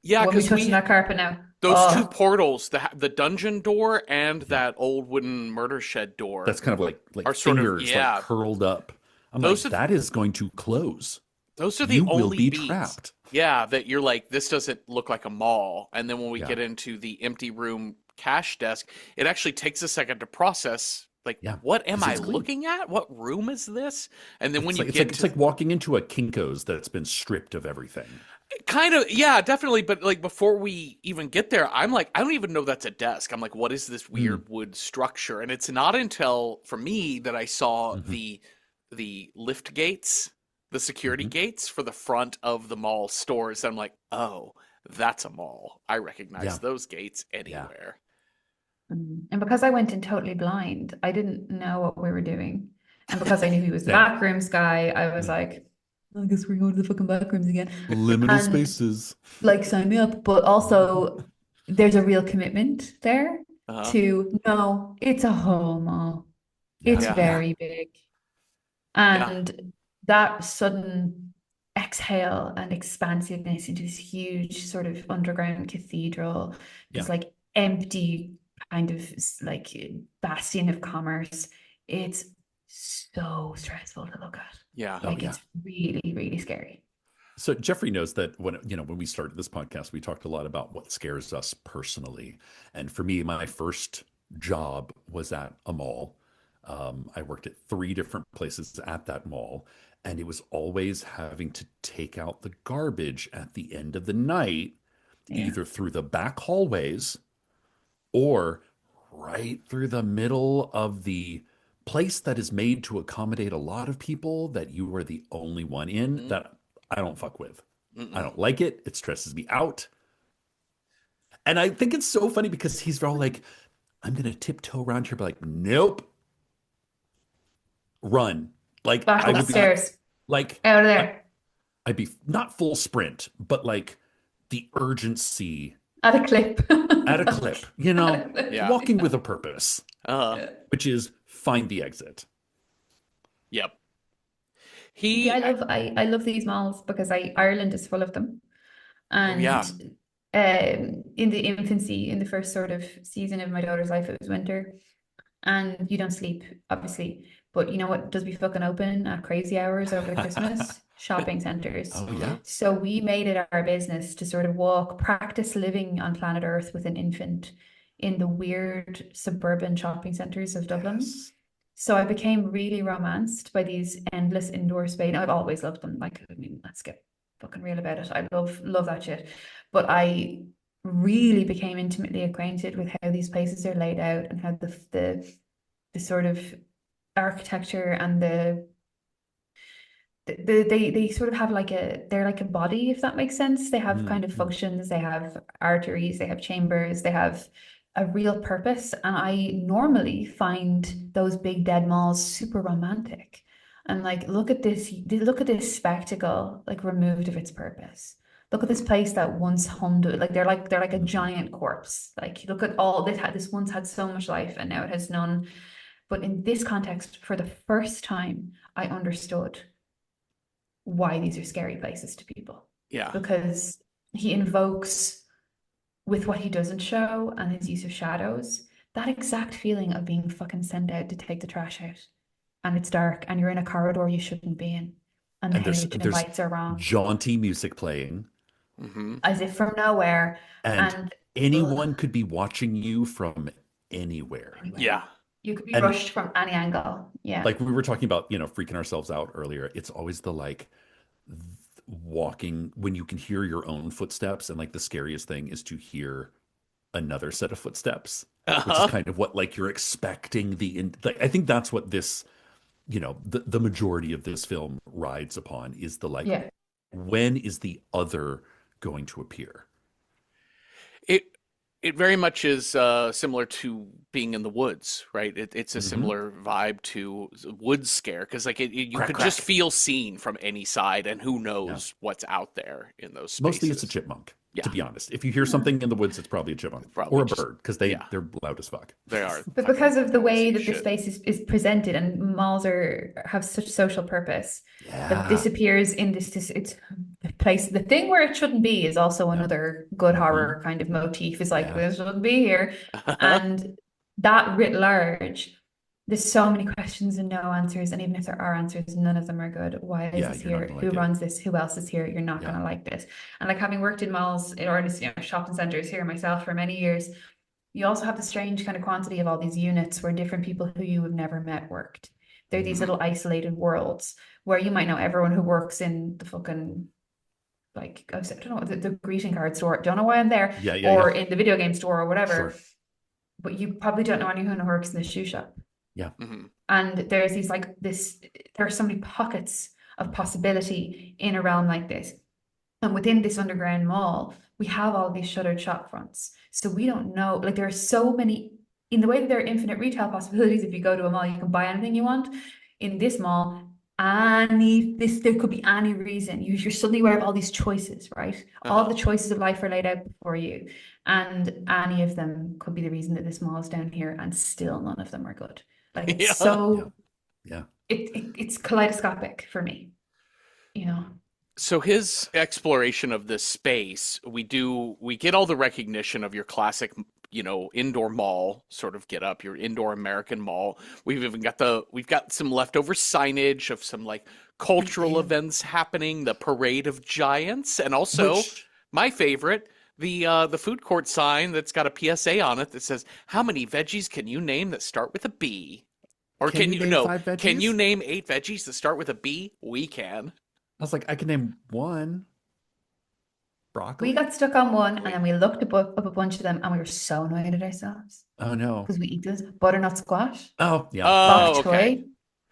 Yeah, what are we because touching that carpet now? those two Oh, portals, the dungeon door and Yeah. that old wooden murder shed door, That's kind of like are sort of, fingers like yeah. curled up. I'm Those like, are that is going to close. those are the You will only be beats. trapped. Yeah, that you're like, this doesn't look like a mall. And then when we Yeah. get into the empty room cash desk, it actually takes a second to process, like, Yeah. what am Because I it's clean. looking at? What room is this? And then when you It's get like it's into like walking into a Kinko's that's been stripped of everything. kind of, yeah, definitely. But like before we even get there, I'm like, I don't even know that's a desk. I'm like, what is this Mm. weird wood structure? And it's not until for me that I saw Hmm. the lift gates, the security Hmm. gates for the front of the mall stores. I'm like, oh, that's a mall. I recognize Yeah. those gates Yeah. anywhere. And because I went in totally blind, I didn't know what we were doing. And because I knew he was the Same. backrooms guy, I was Yeah. like, I guess we're going to the fucking backrooms again. Liminal And spaces. like, sign me up. But also, there's a real commitment there Uh-huh. to no, it's a whole mall. Yeah. It's Yeah. Yeah. very big. Yeah. And that sudden exhale and expansiveness into this huge sort of underground cathedral, Yeah. this like empty kind of like bastion of commerce. It's so stressful to look at. Yeah. Oh Like yeah. it's really, really scary. So Jeffrey knows that when we started this podcast, we talked a lot about what scares us personally. And for me, my first job was at a mall. I worked at three different places at that mall, and it was always having to take out the garbage at the end of the night, Yeah. either through the back hallways or right through the middle of the place that is made to accommodate a lot of people that you are the only one in Mm-mm. that I don't fuck with. I Mm-mm. don't like it. It stresses me out. And I think it's so funny because he's all like, I'm going to tiptoe around here, but like, nope, run. Like, Back I would be upstairs. like, Out of I- there. I'd be not full sprint, but like the urgency At a clip. at a clip, At a clip. Yeah. walking with a purpose, Uh-huh. Yeah. which is find the exit. Yep. Yeah, He, I love these malls because Ireland is full of them. oh yeah. And in the infancy, in the first sort of season of my daughter's life, it was winter. And you don't sleep, obviously. But you know what does be fucking open at crazy hours over the Christmas? Shopping centers. Oh yeah. Uh-huh. So we made it our business to sort of practice living on planet Earth with an infant in the weird suburban shopping centers of Dublin. Yes. So I became really romanced by these endless indoor space. I've always loved them. Like, I mean, let's get fucking real about it. I love that shit. But I really became intimately acquainted with how these places are laid out and how the sort of architecture and they sort of have like they're like a body, if that makes sense. They have kind of Mm. functions, they have arteries, they have chambers, they have a real purpose. And I normally find those big dead malls super romantic. And like, look at this spectacle, like removed of its purpose. Look at this place that once hummed, like they're like a Mhm. giant corpse. Like, look at all this once had so much life and now it has none. But in this context, for the first time, I understood why these are scary places to people. Yeah. Because he invokes, with what he doesn't show and his use of shadows, that exact feeling of being fucking sent out to take the trash out. And it's dark and you're in a corridor you shouldn't be in. And the And halogen there's lights are wrong. jaunty music playing, Mm-hmm. As if from nowhere. and And ugh, anyone could be watching you from anywhere. anywhere. Yeah. You could be And rushed from any angle. Yeah. like we were talking about, freaking ourselves out earlier. It's always the like walking when you can hear your own footsteps, and like the scariest thing is to hear another set of footsteps, which is Uh-huh. kind of what like you're expecting like, I think that's what this, the majority of this film rides upon is the like, Yeah. when is the other going to appear? It It very much is similar to being in the woods, right? It's a similar vibe to wood scare because like you Crack, could crack. just feel seen from any side, and who Yeah. knows what's out there in those Mostly it's a spaces. chipmunk, Yeah, to be honest. If you hear something in the woods, it's probably a chipmunk probably or a just bird because yeah, they're loud as fuck. they are. But fucking because of the way noisy that the shit. space is presented, and malls have such social purpose, that this Yeah. appears in this it's the place. The thing where it shouldn't be is also Yeah. another good Mhm. horror kind of motif. Is like Yeah. this shouldn't be here, and that writ large, there's so many questions and no answers. And even if there are answers, none of them are good. Why is Yeah, this you're not here? gonna Who like it. runs this? Who else is here? You're not Yeah. gonna like this. And like having worked in malls or just, shopping centers here myself for many years, you also have the strange kind of quantity of all these units where different people who you have never met worked. They're these little isolated worlds where you might know everyone who works in the fucking, like, I don't know, the greeting card store. Don't know why I'm there. Yeah, yeah, Or yeah. in the video game store or whatever. Sure. But you probably don't know anyone who works in the shoe shop. Yeah. And there's these there are so many pockets of possibility in a realm like this. And within this underground mall, we have all these shuttered shop fronts. So we don't know, like there are so many, in the way that there are infinite retail possibilities. If you go to a mall, you can buy anything you want. In this mall, there could be any reason. You're suddenly aware of all these choices, right? All the choices of life are laid out before you. And any of them could be the reason that this mall is down here, and still none of them are good. Like it's Yeah. so Yeah. it's kaleidoscopic for me, you know. So his exploration of this space, we get all the recognition of your classic, indoor mall sort of get up, your indoor American mall. We've got some leftover signage of some like cultural events happening, the Parade of Giants, and also my favorite, the food court sign that's got a PSA on it that says, "How many veggies can you name that start with a B?" Or Can you name 5 can you veggies? name 8 veggies that start with a B? We can. I was like, I can name one. We Broccoli? got stuck on one, and then we looked up a bunch of them, and we were so annoyed at ourselves Oh no. because we eat this butternut squash, Oh yeah. Oh, bok choy, okay.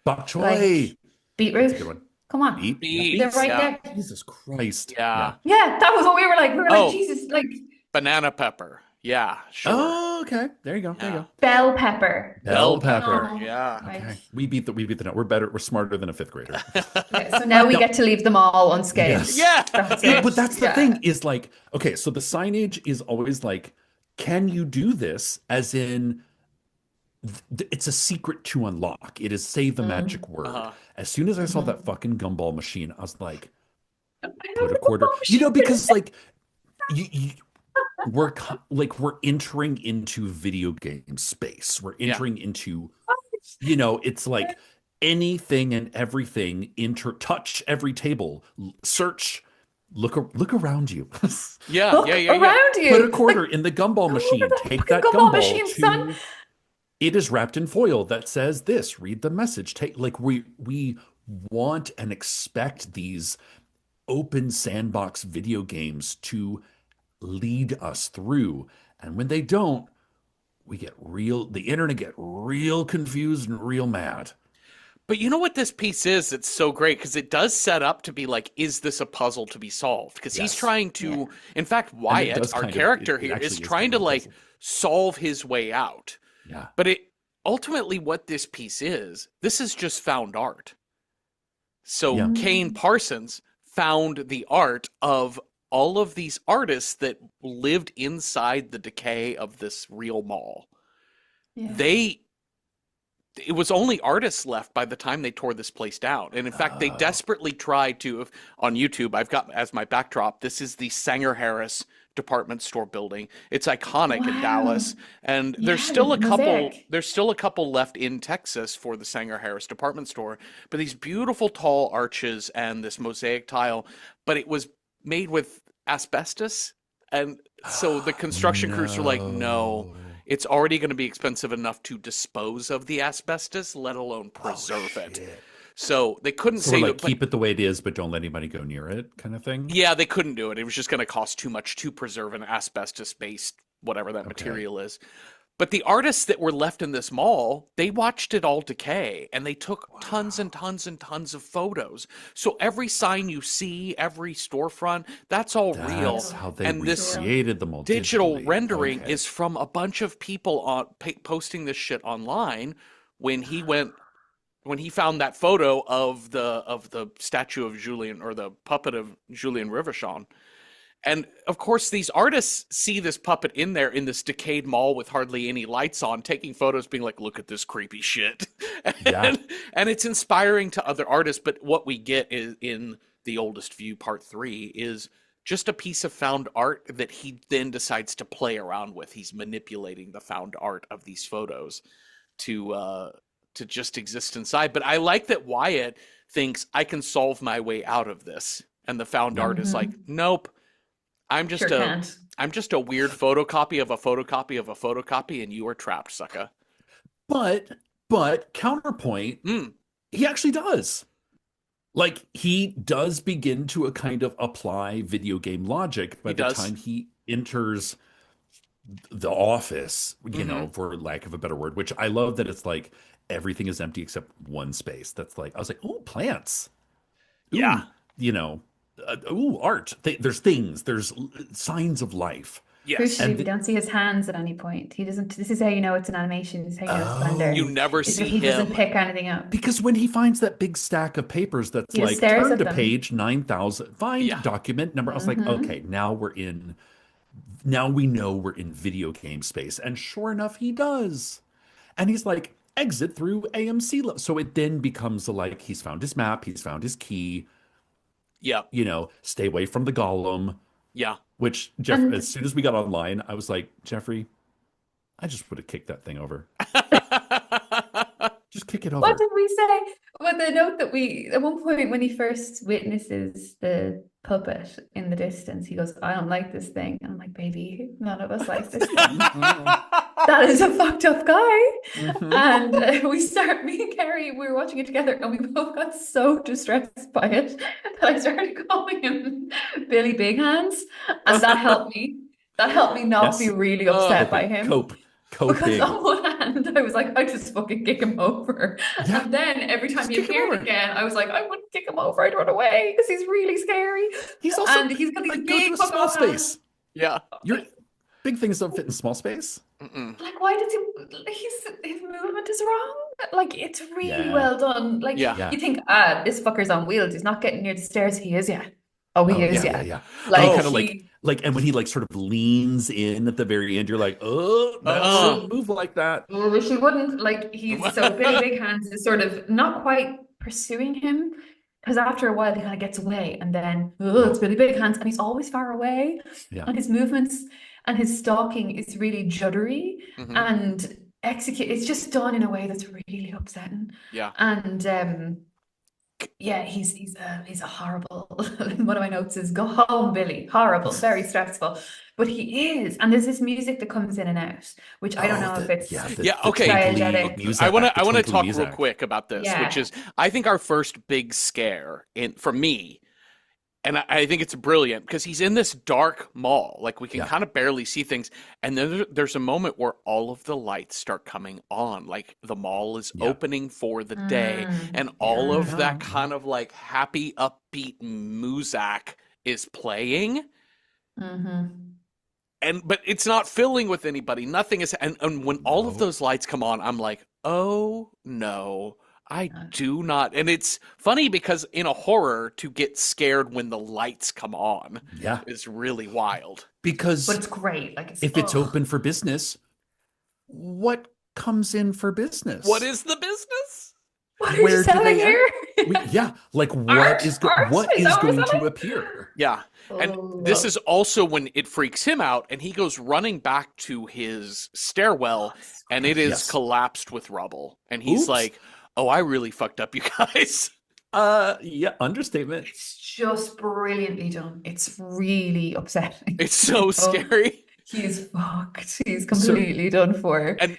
Bok choy. like That's a beetroot. good one. Come on, Beet. Yeah. they're Beets, right yeah. there. Jesus Christ. Yeah. Yeah, that was what we were like. We were Oh. like, Jesus, like Banana pepper. Yeah, sure. Oh, okay. There you go. There you Yeah. go. bell pepper. Bell pepper. Oh, Yeah. like, Okay. We beat the note. We're better. We're smarter than a 5th grader. yeah, so now we No. get to leave them all unscathed. Yes. Yeah. That's Yeah, it. but that's the Yeah. thing is like, okay, so the signage is always like, can you do this? As in, it's a secret to unlock. It is say the magic word. Uh-huh. As soon as I saw that fucking gumball machine, I was like, I put know, a quarter. oh, You know, because like, we're entering into video game space. We're entering into, it's like anything and everything. Touch every table. Search. Look around you. Yeah, look yeah, yeah, yeah. around you. Put a quarter in the gumball machine. the Take fucking that gumball gumball machine, to. son. It is wrapped in foil that says this. Read the message. We want and expect these open sandbox video games to lead us through, and when they don't, the internet get real confused and real mad. But you know what this piece is? It's so great because it does set up to be like, is this a puzzle to be solved? Because he's Yes. trying to, in fact, And it Wyatt, does our kind of- character it here, actually is is trying kind to of a like puzzle. solve his way out. Yeah. But ultimately what this piece is just found art. So Yeah. Kane Parsons found the art of all of these artists that lived inside the decay of this real mall. Yeah. It was only artists left by the time they tore this place down. And in fact, they desperately tried to, on YouTube, I've got as my backdrop, this is the Sanger Harris department store building. It's iconic in Wow. Dallas. And there's Yeah, still the mosaic. there's still a couple left in Texas for the Sanger Harris department store. But these beautiful tall arches and this mosaic tile, but it was made with asbestos. And so the construction crews were like, no, it's already going to be expensive enough to dispose of the asbestos, let alone preserve it. So they couldn't So save like it. But keep it the way it is, but don't let anybody go near it, kind of thing. yeah, they couldn't do it. It was just going to cost too much to preserve an asbestos-based whatever that material is. But the artists that were left in this mall, they watched it all decay and they took tons and tons and tons of photos. So every sign you see, every storefront, that's all real. That's how they And this recreated them all digital digitally. rendering Okay. is from a bunch of people posting this shit online when he found that photo of the statue of Julien, or the puppet of Julien Riverchon. And of course, these artists see this puppet in there in this decayed mall with hardly any lights on, taking photos, being like, look at this creepy shit. And it's inspiring to other artists. But what we get is in The Oldest View Part 3 is just a piece of found art that he then decides to play around with. He's manipulating the found art of these photos to just exist inside. But I like that Wyatt thinks, I can solve my way out of this. And the found art is like, nope. I'm just a weird photocopy of a photocopy of a photocopy, and you are trapped, sucker. But counterpoint, he actually does. Like, he does begin to a kind of apply video game logic by the time he enters the office, you know, for lack of a better word, which I love that it's like everything is empty except one space. That's like, I was like, oh, plants. Ooh, Yeah. You know, art. There's things. There's signs of life. Yes. Crucially, we don't see his hands at any point. He doesn't. This is how you know it's an animation. This is how you know it's Blender. You never Is see that he him. doesn't pick anything up. Because when he finds that big stack of papers that's He just like, stares turn at to them. page 9,000, find document number. I was like, okay, now we know we're in video game space. And sure enough, he does. And he's like, exit through AMC. So it then becomes like, he's found his map, he's found his key. Yeah. You know, stay away from the golem. Yeah. Which, Jeff, as soon as we got online, I was like, Jeffrey, I just would have kicked that thing over. Just kick it over. What did we say? Well, the note that at one point when he first witnesses the puppet in the distance, he goes, I don't like this thing. And I'm like, baby, none of us like this thing. That is a fucked up guy. And me and Kerry, we were watching it together and we both got so distressed by it that I started calling him Billy Big Hands. And that helped me. That helped me not be really upset by him. Cope Because big. on one hand, I was like, I just fucking kick him over. Yeah. And then every time Just he kick him appeared over. again, I was like, I wouldn't kick him over. I'd run away because he's really scary. He's also and he's got these like, big go to a small fucking space. Yeah. Your big things don't fit in small space. Like, why does his movement is wrong? Like, it's really well done. Like, Yeah. you think, this fucker's on wheels. He's not getting near the stairs. He is, yeah. Oh, he is, yeah. Like, Like, kind of like, and when he like sort of leans in at the very end, you're like, oh, that shouldn't move like that. I wish he wouldn't. Like, so Billy Big Hands is sort of not quite pursuing him, because after a while he kind of gets away, and then it's Billy Big Hands, and he's always far away, and his movements and his stalking is really juddery and it's just done in a way that's really upsetting. Yeah. And he's a horrible. One of my notes is go home, Billy. Horrible, very stressful. But he is, and there's this music that comes in and out, which I don't know if it's okay. Music, I want to talk music. real quick about this, which is I think our first big scare for me. And I think it's brilliant because he's in this dark mall. Like, we can kind of barely see things. And then there's a moment where all of the lights start coming on. Like, the mall is opening for the day. And all of that kind of like happy, upbeat muzak is playing. But it's not filling with anybody. Nothing is. And when all of those lights come on, I'm like, oh no. I do not. And it's funny because in a horror, to get scared when the lights come on is really wild. But it's great. Like, if it's open for business, what comes in for business? What is the business? What are you selling here? Like what is going to appear? Yeah. And this is also when it freaks him out and he goes running back to his stairwell and it is collapsed with rubble. And he's like, oh, I really fucked up, you guys. Understatement. It's just brilliantly done. It's really upsetting. It's so scary. He's fucked. He's completely done for. And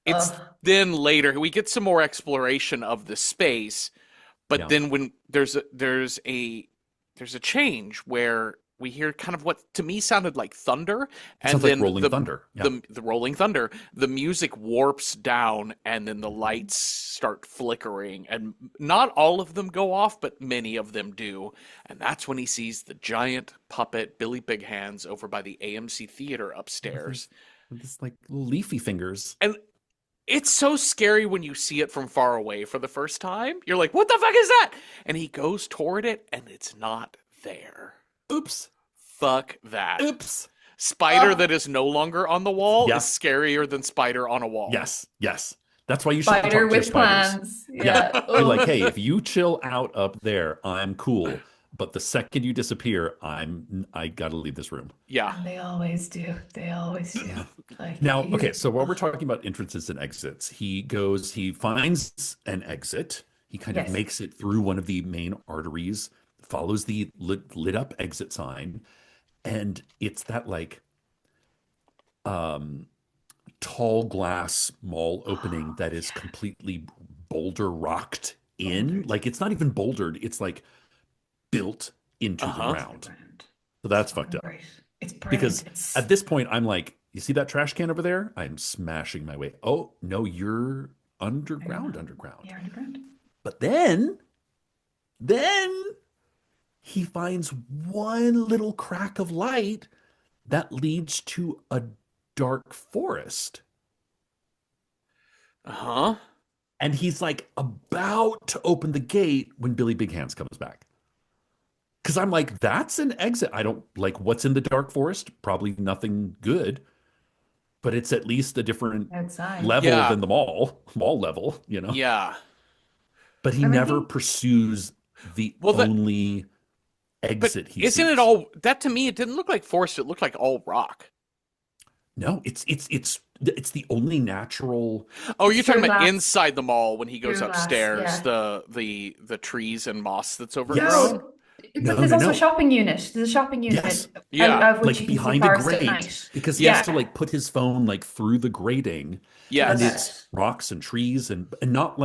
it's then later we get some more exploration of the space, but then when there's a change where we hear kind of what to me sounded like thunder, It and sounds like then rolling thunder. Yeah. the rolling thunder, the music warps down, and then the lights start flickering, and not all of them go off, but many of them do. And that's when he sees the giant puppet Billy Big Hands over by the AMC theater upstairs. With this like leafy fingers. And it's so scary when you see it from far away for the first time. You're like, what the fuck is that? And he goes toward it, and it's not there. Oops. Fuck that. Oops. Spider that is no longer on the wall Yeah. is scarier than spider on a wall. Yes. That's why you should Spider talk to your with spiders. plans. Yeah. You're like, hey, if you chill out up there, I'm cool. But the second you disappear, I gotta leave this room. Yeah. And they always do. They always do. Like, Now, okay, so while we're talking about entrances and exits, he finds an exit. He kind of Yes. makes it through one of the main arteries, follows the lit up exit sign, and it's that like tall glass mall opening that is completely boulder rocked in. Like it's not even bouldered, it's like built into the ground. So that's fucked up. Right. It's brilliant. Because It's at this point, I'm like, you see that trash can over there? I'm smashing my way. Oh, no, you're underground. yeah, underground. But then he finds one little crack of light that leads to a dark forest. Uh-huh. And he's like about to open the gate when Billy Big Hands comes back. Because I'm like, that's an exit. I don't like what's in the dark forest. Probably nothing good, but it's at least a different Outside. level Yeah. than the mall level, you know? Yeah. But he And I never think- pursues the Well, only But exit he isn't sees. it all that to me? It didn't look like forest. It looked like all rock. No, it's the only natural. Oh, you're talking Through about glass. inside the mall when he goes Through glass, upstairs. yeah. The trees and moss that's overgrown. Yes. No, No, there's no, also no. a shopping unit. There's a shopping unit Yes. Yeah. of which Like you can see behind a forest at grate, night. because he Yeah. has to like put his phone like through the grating, Yes. and Okay. it's rocks and trees and not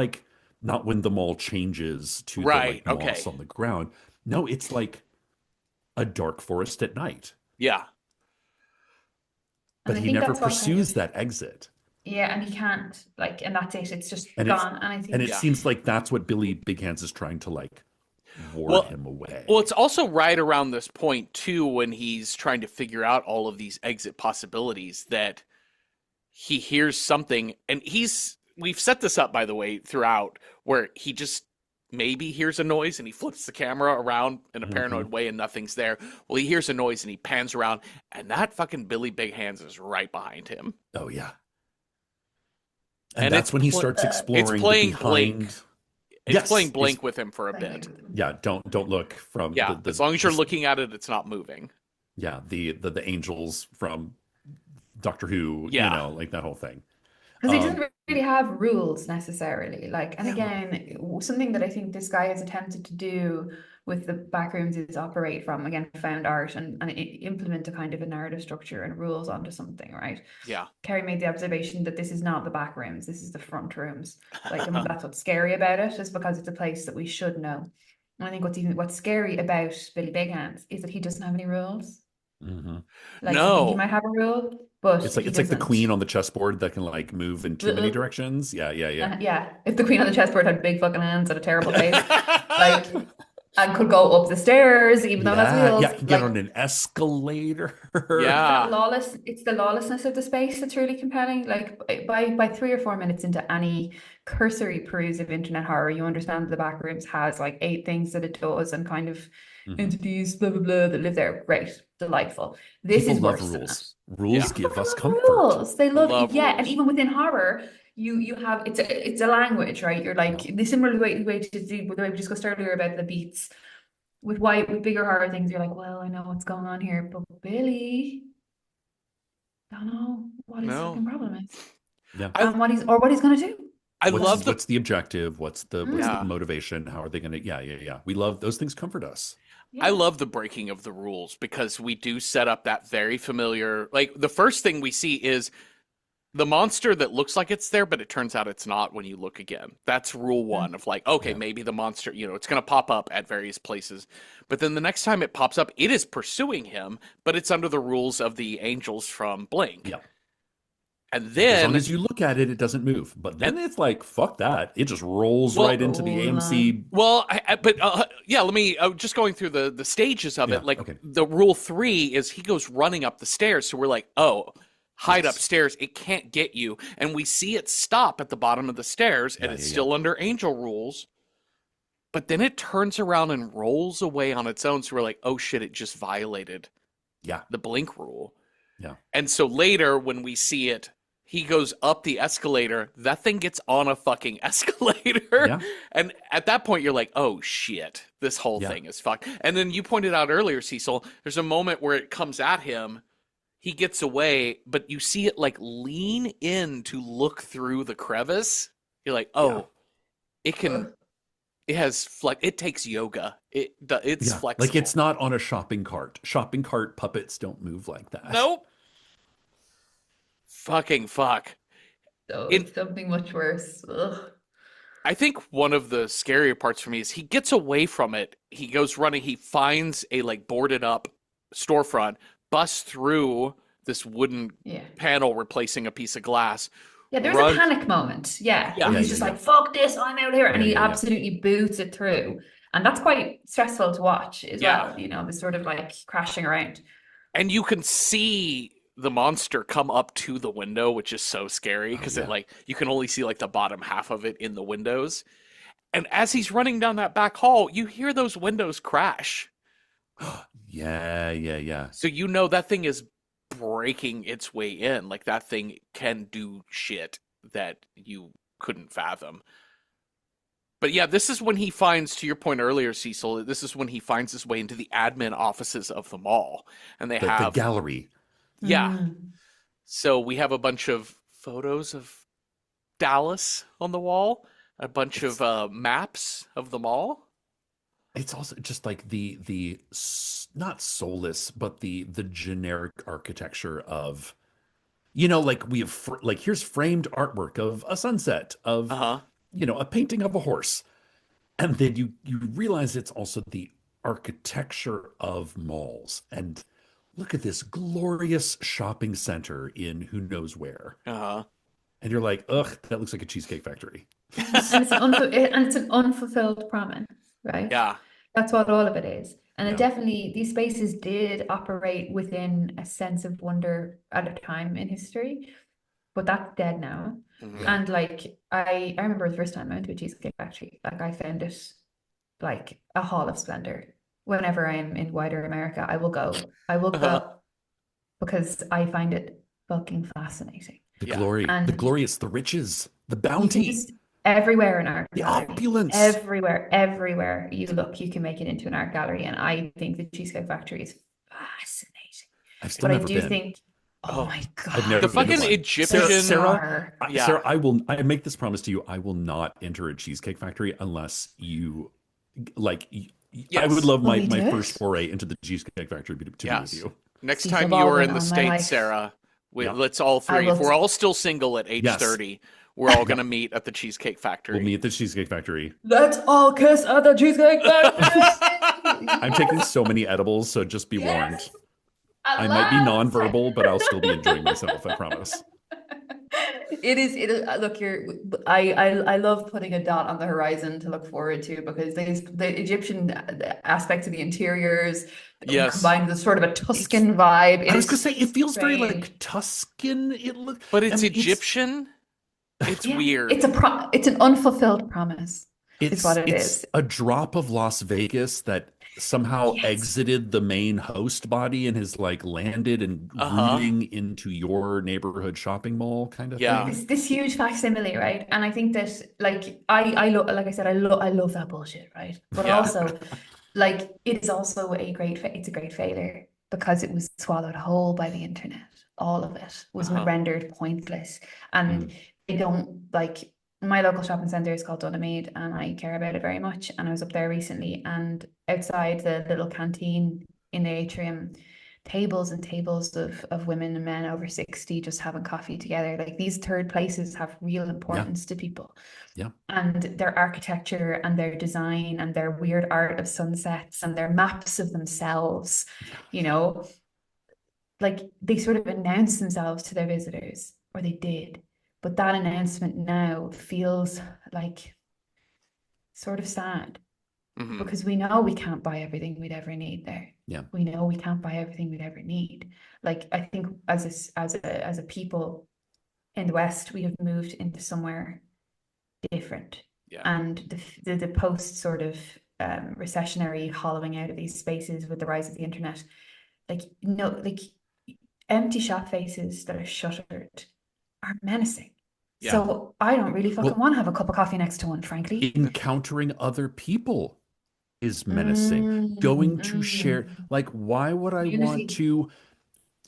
when the mall changes to Right, the like okay. moss on the ground. No, it's like a dark forest at night. Yeah. But And I he think never that's what kind pursues of- that exit. Yeah, and he can't and that's it. It's just And it's- gone. And I think And it Yeah. seems like that's what Billy Big Hands is trying to like ward Well- him away. Well, it's also right around this point too when he's trying to figure out all of these exit possibilities that he hears something, and we've set this up by the way throughout where he just maybe hears a noise and he flips the camera around in a paranoid way and nothing's there. Well, he hears a noise and he pans around, and that fucking Billy Big Hands is right behind him. Oh yeah. And And that's it's when he pl- starts exploring it's the playing behind. Blink. It's Yes, playing it's- Blink with him for a bit. Yeah, don't look from Yeah, as long as you're looking at it, it's not moving. Yeah, the angels from Doctor Who, Yeah. you know, like that whole thing. because he Um, doesn't really have rules necessarily. Like, and Yeah. again, something that I think this guy has attempted to do with the backrooms is operate from again found art and implement a kind of a narrative structure and rules onto something, right? Yeah. Kerry made the observation that this is not the back rooms, this is the front rooms. Like, and that's what's scary about it, is because it's a place that we should know. And I think what's scary about Billy Big Hands is that he doesn't have any rules. mhm. Like, No. you think he might have a rule, but It's like he the doesn't. queen on the chessboard that can like move in too many Uh-uh. directions. Yeah. Yeah, if the queen on the chessboard had big fucking hands and a terrible face, like, and could go up the stairs, even though that's wheels. Yeah, you can get like, on an escalator. Yeah. it's the lawlessness of the space that's really compelling. Like by 3 or 4 minutes into any cursory peruse of internet horror, you understand that the back rooms has like 8 things that it does and kind of Mhm. entities, blah blah blah, that live there. Great, delightful. This People is love worse than rules. that. Rules Yeah. give us People love comfort. rules. They love, Love yeah, and rules. even within horror, you have it's a language, right? You're like the similar way to do the way we discussed earlier about the beats with bigger horror things. You're like, well, I know what's going on here, but Billy, don't know what his No. fucking problem is, Yeah. and what he's gonna do. I love the what's the objective? What's the Yeah. motivation? How are they going to? Yeah. We love those things. Comfort us. I love the breaking of the rules because we do set up that very familiar, like the first thing we see is the monster that looks like it's there, but it turns out it's not when you look again. That's rule one of like, okay, Yeah. maybe the monster, it's going to pop up at various places. But then the next time it pops up, it is pursuing him, but it's under the rules of the angels from Blink. Yeah. And As long then, as you look at it, it doesn't move. But then and, it's like, fuck that. It just rolls well, right into the AMC. well, but yeah, let me just going through the stages of Yeah, it. Like okay. the rule 3 is he goes running up the stairs. So we're like, oh, hide Yes. upstairs. It can't get you. And we see it stop at the bottom of the stairs, and it's still under angel rules. But then it turns around and rolls away on its own. So we're like, oh shit, it just violated the Blink rule. Yeah. And so later when we see it, he goes up the escalator. That thing gets on a fucking escalator. Yeah. And at that point, you're like, oh shit, this whole thing is fucked. And then you pointed out earlier, Cecil, there's a moment where it comes at him. He gets away, but you see it like lean in to look through the crevice. You're like, oh, it can. It has it takes yoga. It's flexible. Like it's not on a shopping cart. Shopping cart puppets don't move like that. Nope. Fucking fuck. So it's something much worse. Ugh. I think one of the scarier parts for me is he gets away from it. He goes running. He finds a like boarded up storefront, busts through this wooden panel replacing a piece of glass. Yeah, there's a panic moment. Yeah. He's just like, fuck this, I'm out here. And he absolutely boots it through. And that's quite stressful to watch as well, this sort of like crashing around. And you can see the monster come up to the window, which is so scary because it like you can only see like the bottom half of it in the windows. And as he's running down that back hall, you hear those windows crash. Yeah. So that thing is breaking its way in. Like that thing can do shit that you couldn't fathom. But yeah, this is when he finds, to your point earlier, Cecil, this is when he finds his way into the admin offices of the mall. And they have the gallery. Yeah. So we have a bunch of photos of Dallas on the wall, a bunch of maps of the mall. It's also just like the not soulless, but the generic architecture of, like we have like here's framed artwork of a sunset, of a painting of a horse, and then you realize it's also the architecture of malls. And look at this glorious shopping center in who knows where. And you're like, ugh, that looks like a Cheesecake Factory. And it's an unfulfilled promise, right? Yeah. That's what all of it is. And it definitely, these spaces did operate within a sense of wonder at a time in history, but that's dead now. And like, I remember the first time I went to a Cheesecake Factory, like I found it like a hall of splendor. Whenever I'm in wider America, I will go because I find it fucking fascinating. The glory, and the glorious, the riches, the bounty. Everywhere in art the gallery, opulence. Everywhere you look, you can make it into an art gallery. And I think the Cheesecake Factory is fascinating. I've still never been. Think, oh my God. I've never the fucking Egyptian. Sarah, I make this promise to you. I will not enter a Cheesecake Factory unless you like. Yes. I would love my first foray into the Cheesecake Factory to be with you. Next time you are in the States, Sarah, let's all three, if we're all still single at age 30, we're all going to meet at the Cheesecake Factory. We'll meet at the Cheesecake Factory. Let's all kiss at the Cheesecake Factory. I'm taking so many edibles, so just be warned. I might be nonverbal, but I'll still be enjoying myself, I promise. It is. Look, I love putting a dot on the horizon to look forward to, because the Egyptian aspects of the interiors, combined with sort of a Tuscan vibe. I was gonna say it feels very like Tuscan. But it's Egyptian. It's weird. It's an unfulfilled promise. It's what it is. A drop of Las Vegas that somehow exited the main host body and has like landed and rooting into your neighborhood shopping mall kind of thing. It's this huge facsimile, right? And I think that like I love that bullshit, right? But also like it is also a great failure because it was swallowed whole by the internet. All of it was rendered pointless, and they don't like. My local shopping centre is called Dunamede, and I care about it very much. And I was up there recently, and outside the little canteen in the atrium, tables and tables of women and men over 60 just having coffee together. Like these third places have real importance to people. Yeah. And their architecture and their design and their weird art of sunsets and their maps of themselves, you know, like they sort of announce themselves to their visitors, or they did. But that announcement now feels like sort of sad because we know we can't buy everything we'd ever need there. Yeah. We know we can't buy everything we'd ever need. Like I think as a people in the West, we have moved into somewhere different. Yeah. And the post sort of recessionary hollowing out of these spaces with the rise of the internet, like empty shop faces that are shuttered are menacing. Yeah. So I don't really fucking want to have a cup of coffee next to one, frankly. Encountering other people is menacing. Going to share, like, why would I want to,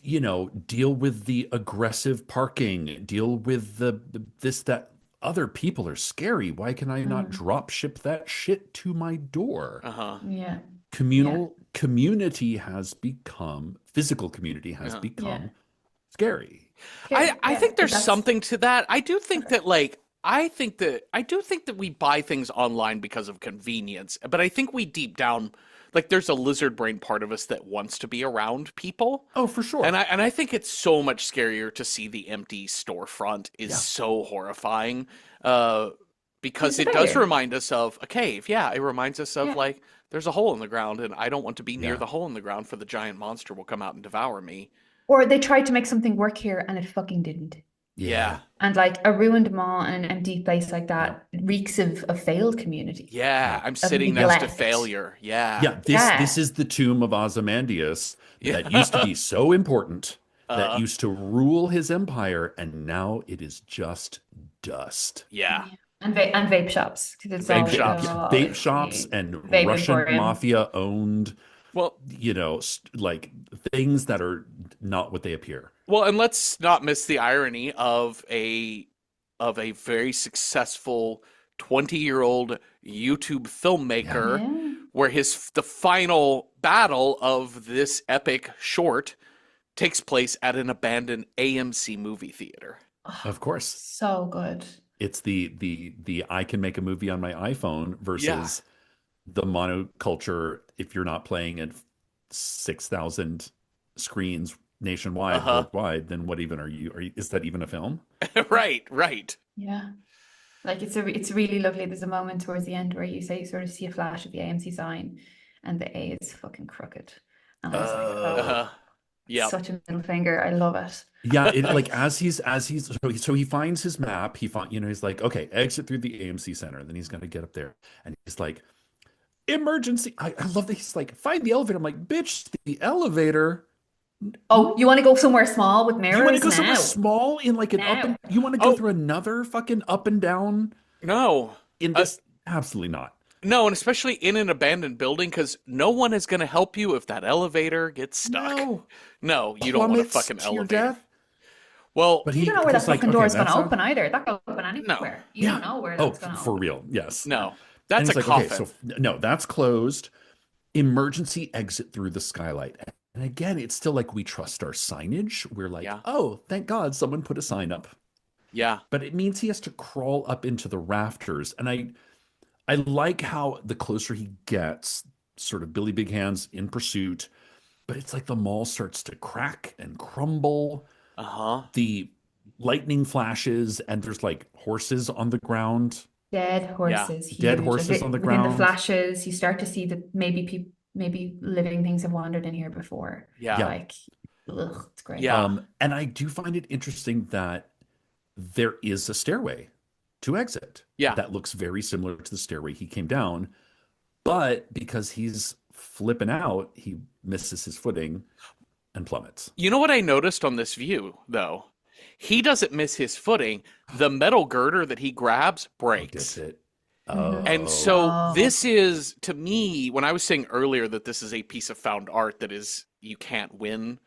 deal with the aggressive parking, deal with the this, that? Other people are scary. Why can I not drop ship that shit to my door? Yeah. Community has become, physical community has become scary. I think there's something to that. I do think that I do think that we buy things online because of convenience, but I think we deep down, there's a lizard brain part of us that wants to be around people. Oh, for sure. And I think it's so much scarier to see the empty storefront is so horrifying, because it does remind us of a cave. Yeah, it reminds us of there's a hole in the ground, and I don't want to be near the hole in the ground, for the giant monster will come out and devour me. Or they tried to make something work here and it fucking didn't. Yeah. And a ruined mall and an empty place like that reeks of a failed community. Yeah, I'm sitting next to failure. Yeah. This is the tomb of Ozymandias that used to be so important, that used to rule his empire, and now it is just dust. Yeah. And vape shops. Vape shops and vape Russian emporium. mafia owned, well, things that are not what they appear. Well, and let's not miss the irony of a very successful 20-year-old YouTube filmmaker, where the final battle of this epic short takes place at an abandoned AMC movie theater. Of course. So good. It's the I can make a movie on my iPhone versus the monoculture. If you're not playing at 6,000 screens nationwide, worldwide, then what even are you? Is that even a film? Right. Yeah. It's really lovely. There's a moment towards the end where you sort of see a flash of the AMC sign and the A is fucking crooked. And I was such a middle finger. I love it. Yeah, so he finds his map. He's like, okay, exit through the AMC Center. Then he's gonna get up there, and he's like, emergency. I love that he's like, find the elevator. I'm like, bitch, the elevator. Oh, you want to go somewhere small with mirrors? You want to go now? somewhere small in an up and you want to go through another fucking up and down? No. In this, absolutely not. No, and especially in an abandoned building, because no one is going to help you if that elevator gets stuck. No, you don't want a fucking elevator. Your death? Well, but you don't know where that fucking door is going to open either. That can open anywhere. You don't know where that's going to open. For real, yes. No, that's a coffin. Okay, so no, that's closed. Emergency exit through the skylight. And again, it's still we trust our signage. We're like, oh, thank God someone put a sign up. Yeah. But it means he has to crawl up into the rafters. And I like how the closer he gets, sort of Billy Big Hands in pursuit, but it's like the mall starts to crack and crumble. The lightning flashes and there's horses on the ground. Dead horses. Yeah. Dead horses on the ground. Within the flashes, you start to see that maybe living things have wandered in here before. Yeah. It's great. Yeah. And I do find it interesting that there is a stairway to exit. Yeah. That looks very similar to the stairway he came down. But because he's flipping out, he misses his footing and plummets. You know what I noticed on this view, though? He doesn't miss his footing. The metal girder that he grabs breaks. And so this is, to me, when I was saying earlier that this is a piece of found art that is, you can't win.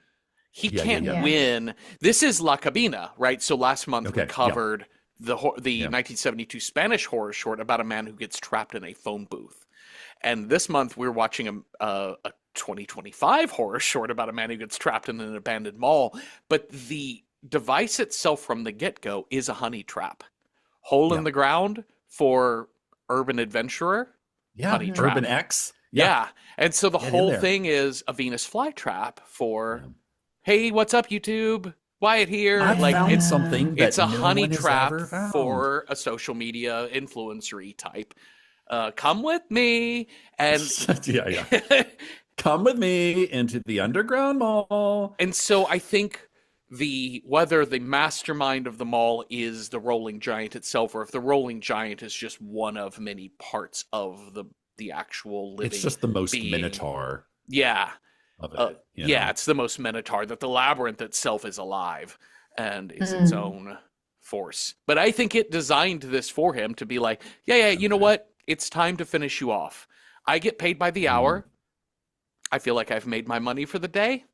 He can't win. This is La Cabina, right? So last month we covered the 1972 Spanish horror short about a man who gets trapped in a phone booth. And this month we're watching a 2025 horror short about a man who gets trapped in an abandoned mall. But the device itself from the get-go is a honey trap. Hole in the ground for urban adventurer, honey trap. Urban X. Yeah. And so the Get in whole there. thing is a Venus flytrap for, hey, what's up, YouTube? Wyatt here. I Like found it's something that it's a no honey one has trap ever found. for a social media influencery type. Come with me and Come with me into the underground mall. And so I think whether the mastermind of the mall is the rolling giant itself, or if the rolling giant is just one of many parts of the actual living, it's just the most being. Minotaur. Yeah. Of it, it's the most Minotaur, that the labyrinth itself is alive and is its own force. But I think it designed this for him to be like, you know what? It's time to finish you off. I get paid by the hour. I feel like I've made my money for the day.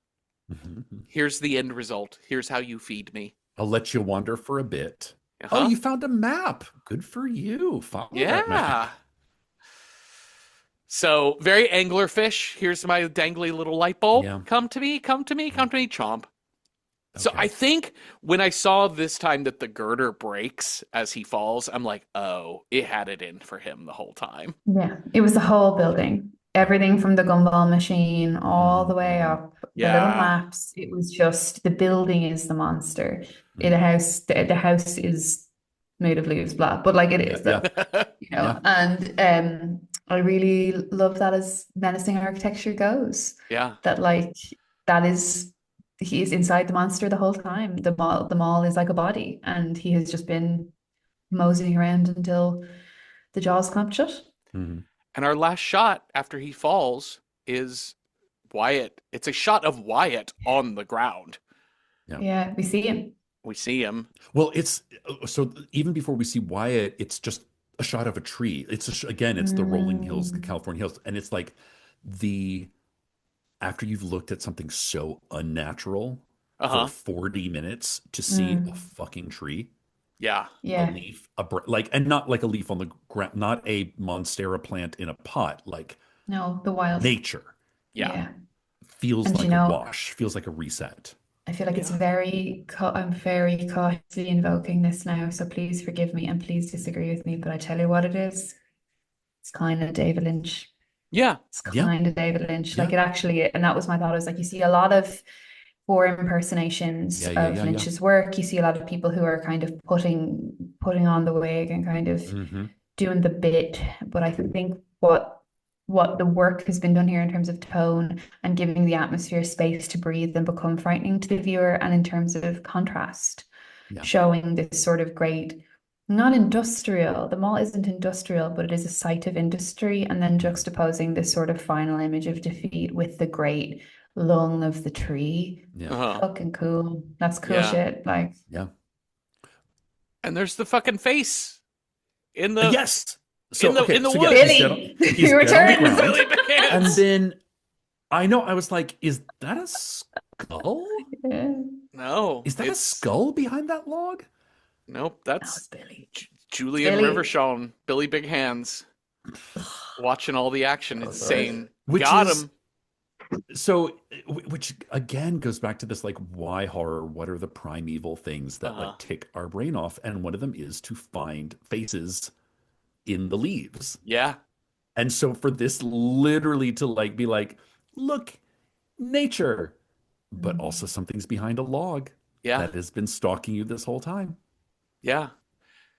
Here's the end result. Here's how you feed me. I'll let you wander for a bit. Oh, you found a map. Good for you. Follow that map. So, very anglerfish. Here's my dangly little light bulb. Yeah. Come to me, come to me, come to me, chomp. So I think when I saw this time that the girder breaks as he falls, I'm like, oh, it had it in for him the whole time. Yeah, it was the whole building. Everything from the gumball machine all the way up, the little maps. It was just the building is the monster. The house is made of leaves, blah, but like it is, you know. And I really love that as menacing architecture goes. Yeah, that like that is he is inside the monster the whole time. The mall is like a body, and he has just been moseying around until the jaws clamped shut. And our last shot after he falls is Wyatt. It's a shot of Wyatt on the ground. Yeah, we see him. We see him. Well, it's so even before we see Wyatt, it's just a shot of a tree. It's again, it's the rolling hills, the California hills, and it's like after you've looked at something so unnatural for 40 minutes to see a fucking tree. Yeah. A leaf, and not like a leaf on the ground, not a monstera plant in a pot, like the wild nature. Yeah. Feels like a wash, feels like a reset. I feel like it's I'm very cautiously invoking this now, so please forgive me and please disagree with me, but I tell you what it is. It's kind of David Lynch. Yeah. It's kind of David Lynch. Like it actually, and that was my thought. I was like, you see a lot of poor impersonations of Lynch's work. You see a lot of people who are kind of putting on the wig and kind of doing the bit. But I think what the work has been done here in terms of tone and giving the atmosphere space to breathe and become frightening to the viewer, and in terms of contrast, showing this sort of great, not industrial, the mall isn't industrial, but it is a site of industry, and then juxtaposing this sort of final image of defeat with the great lung of the tree. Fucking cool. That's cool shit. Like, and there's the fucking face in the So in the woods. Billy, he returned. Billy Big and Hands. then I was like, is that a skull? No. Is that a skull behind that log? Nope, that's Billy. Julian Rivershawn, Billy Big Hands, watching all the action. It's saying, got him. So, which again goes back to this, like, why horror? What are the primeval things that like tick our brain off? And one of them is to find faces in the leaves. Yeah. And so for this literally to like be like, look, nature, but also something's behind a log that has been stalking you this whole time. Yeah.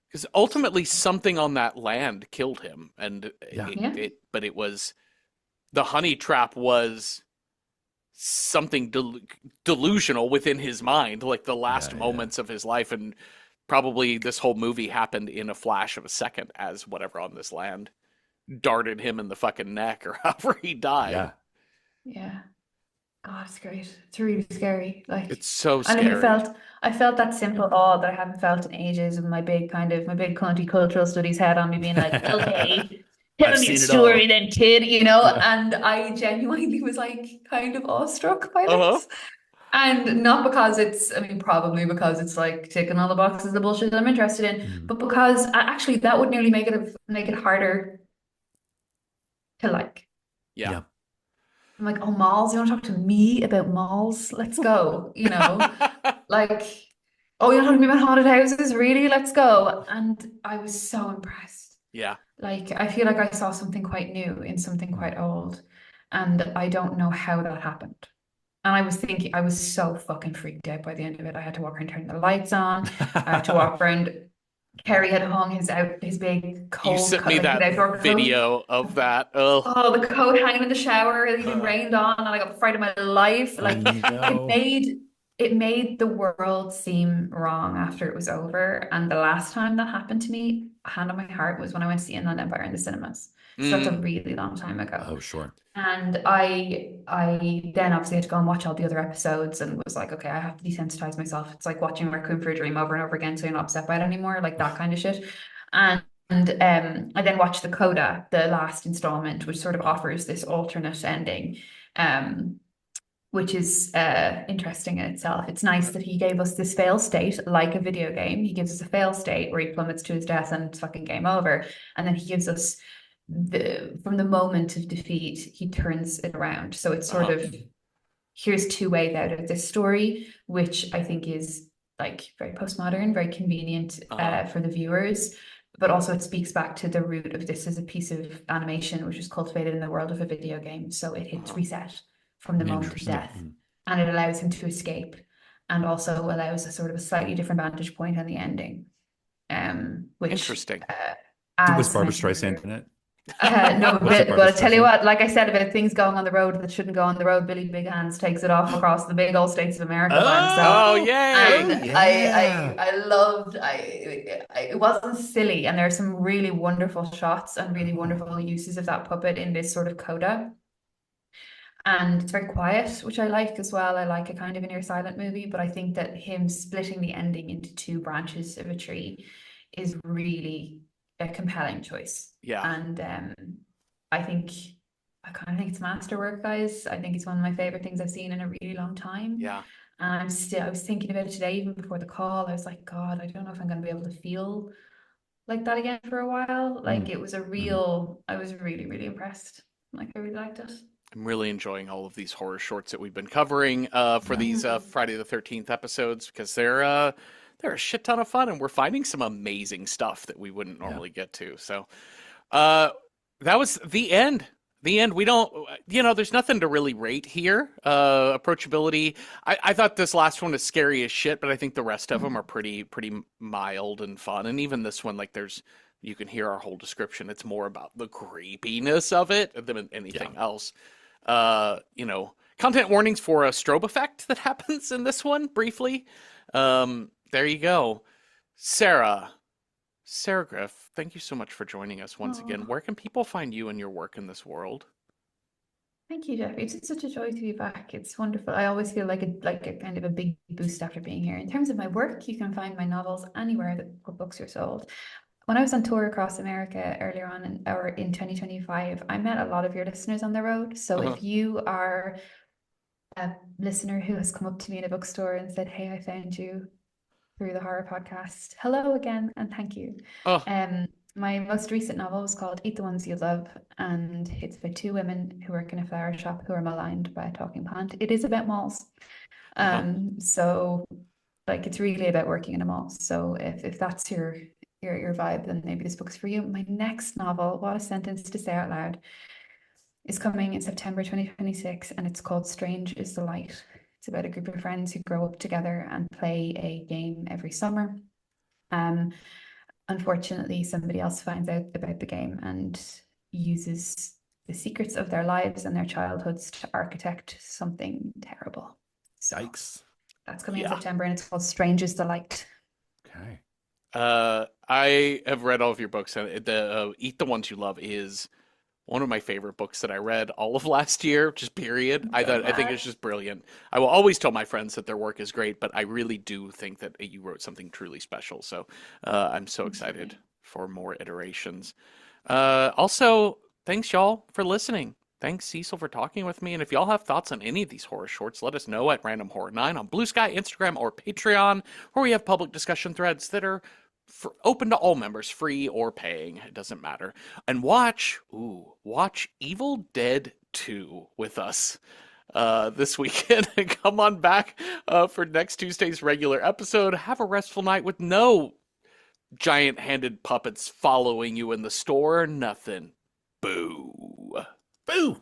Because ultimately something on that land killed him. And but it was, the honey trap was something delusional within his mind, like the last moments of his life. And probably this whole movie happened in a flash of a second as whatever on this land darted him in the fucking neck or however he died. Yeah. God, it's great. It's really scary. Like, it's so scary. And I felt that simple awe that I haven't felt in ages, with my big country cultural studies head on me being like, okay, tell me a story then, kid, you know? And I genuinely was like kind of awestruck by this. And not because probably because it's like ticking all the boxes of bullshit that I'm interested in, but because actually that would nearly make it harder to like. Yeah. Yeah. I'm like, oh, malls, you want to talk to me about malls? Let's go, you know? Like, oh, you're talking to me about haunted houses? Really? Let's go. And I was so impressed. Yeah. Like, I feel like I saw something quite new in something quite old, and I don't know how that happened. And I was thinking, I was so fucking freaked out by the end of it. I had to walk around, turn the lights on. I had to walk around. Kerry had hung his big You cold sent coat, me like his that outdoor coat. video of that. Oh. Oh, the coat hanging in the shower, it even rained on, and I got frightened of my life. Oh Like it no. made it made the world seem wrong after it was over. And the last time that happened to me, hand on my heart, was when I went to see Inland Empire in the cinemas. So that's a Mm. really long time ago. Oh, sure. And I then obviously had to go and watch all the other episodes and was like, okay, I have to desensitize myself. It's like watching Requiem for a Dream over and over again, so you're not upset by it anymore, like that kind of shit. And I then watched the Coda, the last installment, which sort of offers this alternate ending, which is interesting in itself. It's nice that he gave us this fail state like a video game. He gives us a fail state where he plummets to his death and it's fucking game over. And then he gives us from the moment of defeat, he turns it around. So it's sort of, here's two ways out of this story, which I think is like very postmodern, very convenient for the viewers. But also it speaks back to the root of this as a piece of animation, which was cultivated in the world of a video game. So it hits reset from the moment of death, and it allows him to escape, and also allows a sort of a slightly different vantage point on the ending. Which Interesting. Was Barbara Streisand in it? No, Was it but Barbra I tell you Streisand? what, like I said about things going on the road that shouldn't go on the road, Billy Big Hands takes it off across the big old states of America by himself. Oh, yay! And yeah. I loved, it wasn't silly, and there are some really wonderful shots and really wonderful uses of that puppet in this sort of coda. And it's very quiet, which I like as well. I like a kind of an ear silent movie, but I think that him splitting the ending into two branches of a tree is really a compelling choice. Yeah. And I think I kind of think it's masterwork, guys. I think it's one of my favorite things I've seen in a really long time. Yeah. And I was thinking about it today, even before the call. I was like, God, I don't know if I'm going to be able to feel like that again for a while. Like it was I was really, really impressed. Like I really liked it. I'm really enjoying all of these horror shorts that we've been covering for these Friday the 13th episodes, because they're a shit ton of fun, and we're finding some amazing stuff that we wouldn't normally get to. So that was the end. The end. We don't, there's nothing to really rate here. Approachability. I thought this last one was scary as shit, but I think the rest of them are pretty mild and fun. And even this one, like you can hear our whole description. It's more about the creepiness of it than anything else. Content warnings for a strobe effect that happens in this one briefly. There you go. Sarah Griff, thank you so much for joining us once again. Where can people find you and your work in this world? Thank you, Jeffrey. It's such a joy to be back. It's wonderful. I always feel like a kind of a big boost after being here. In terms of my work, you can find my novels anywhere that books are sold. When I was on tour across America earlier on in 2025, I met a lot of your listeners on the road. So if you are a listener who has come up to me in a bookstore and said, "Hey, I found you through the horror podcast," hello again and thank you. My most recent novel was called Eat the Ones You Love, and it's about two women who work in a flower shop who are maligned by a talking plant. It is about malls. So like it's really about working in a mall. So if that's your vibe, then maybe this book's for you. My next novel, what a sentence to say out loud, is coming in September 2026, and it's called Strange is the Light. It's about a group of friends who grow up together and play a game every summer. Unfortunately, somebody else finds out about the game and uses the secrets of their lives and their childhoods to architect something terrible. Yikes. That's coming in September, and it's called Strange is the Light. Okay. I have read all of your books, and the Eat the Ones You Love is one of my favorite books that I read all of last year, just period. I think it's just brilliant. I will always tell my friends that their work is great, but I really do think that you wrote something truly special. So I'm so excited for more iterations. Also, thanks y'all for listening. Thanks, Cecil, for talking with me. And if y'all have thoughts on any of these horror shorts, let us know at Random Horror 9 on Blue Sky, Instagram, or Patreon, where we have public discussion threads that are open to all members, free or paying, it doesn't matter. And watch Evil Dead 2 with us this weekend. And come on back for next Tuesday's regular episode. Have a restful night with no giant-handed puppets following you in the store. Nothing. Boo. Boo.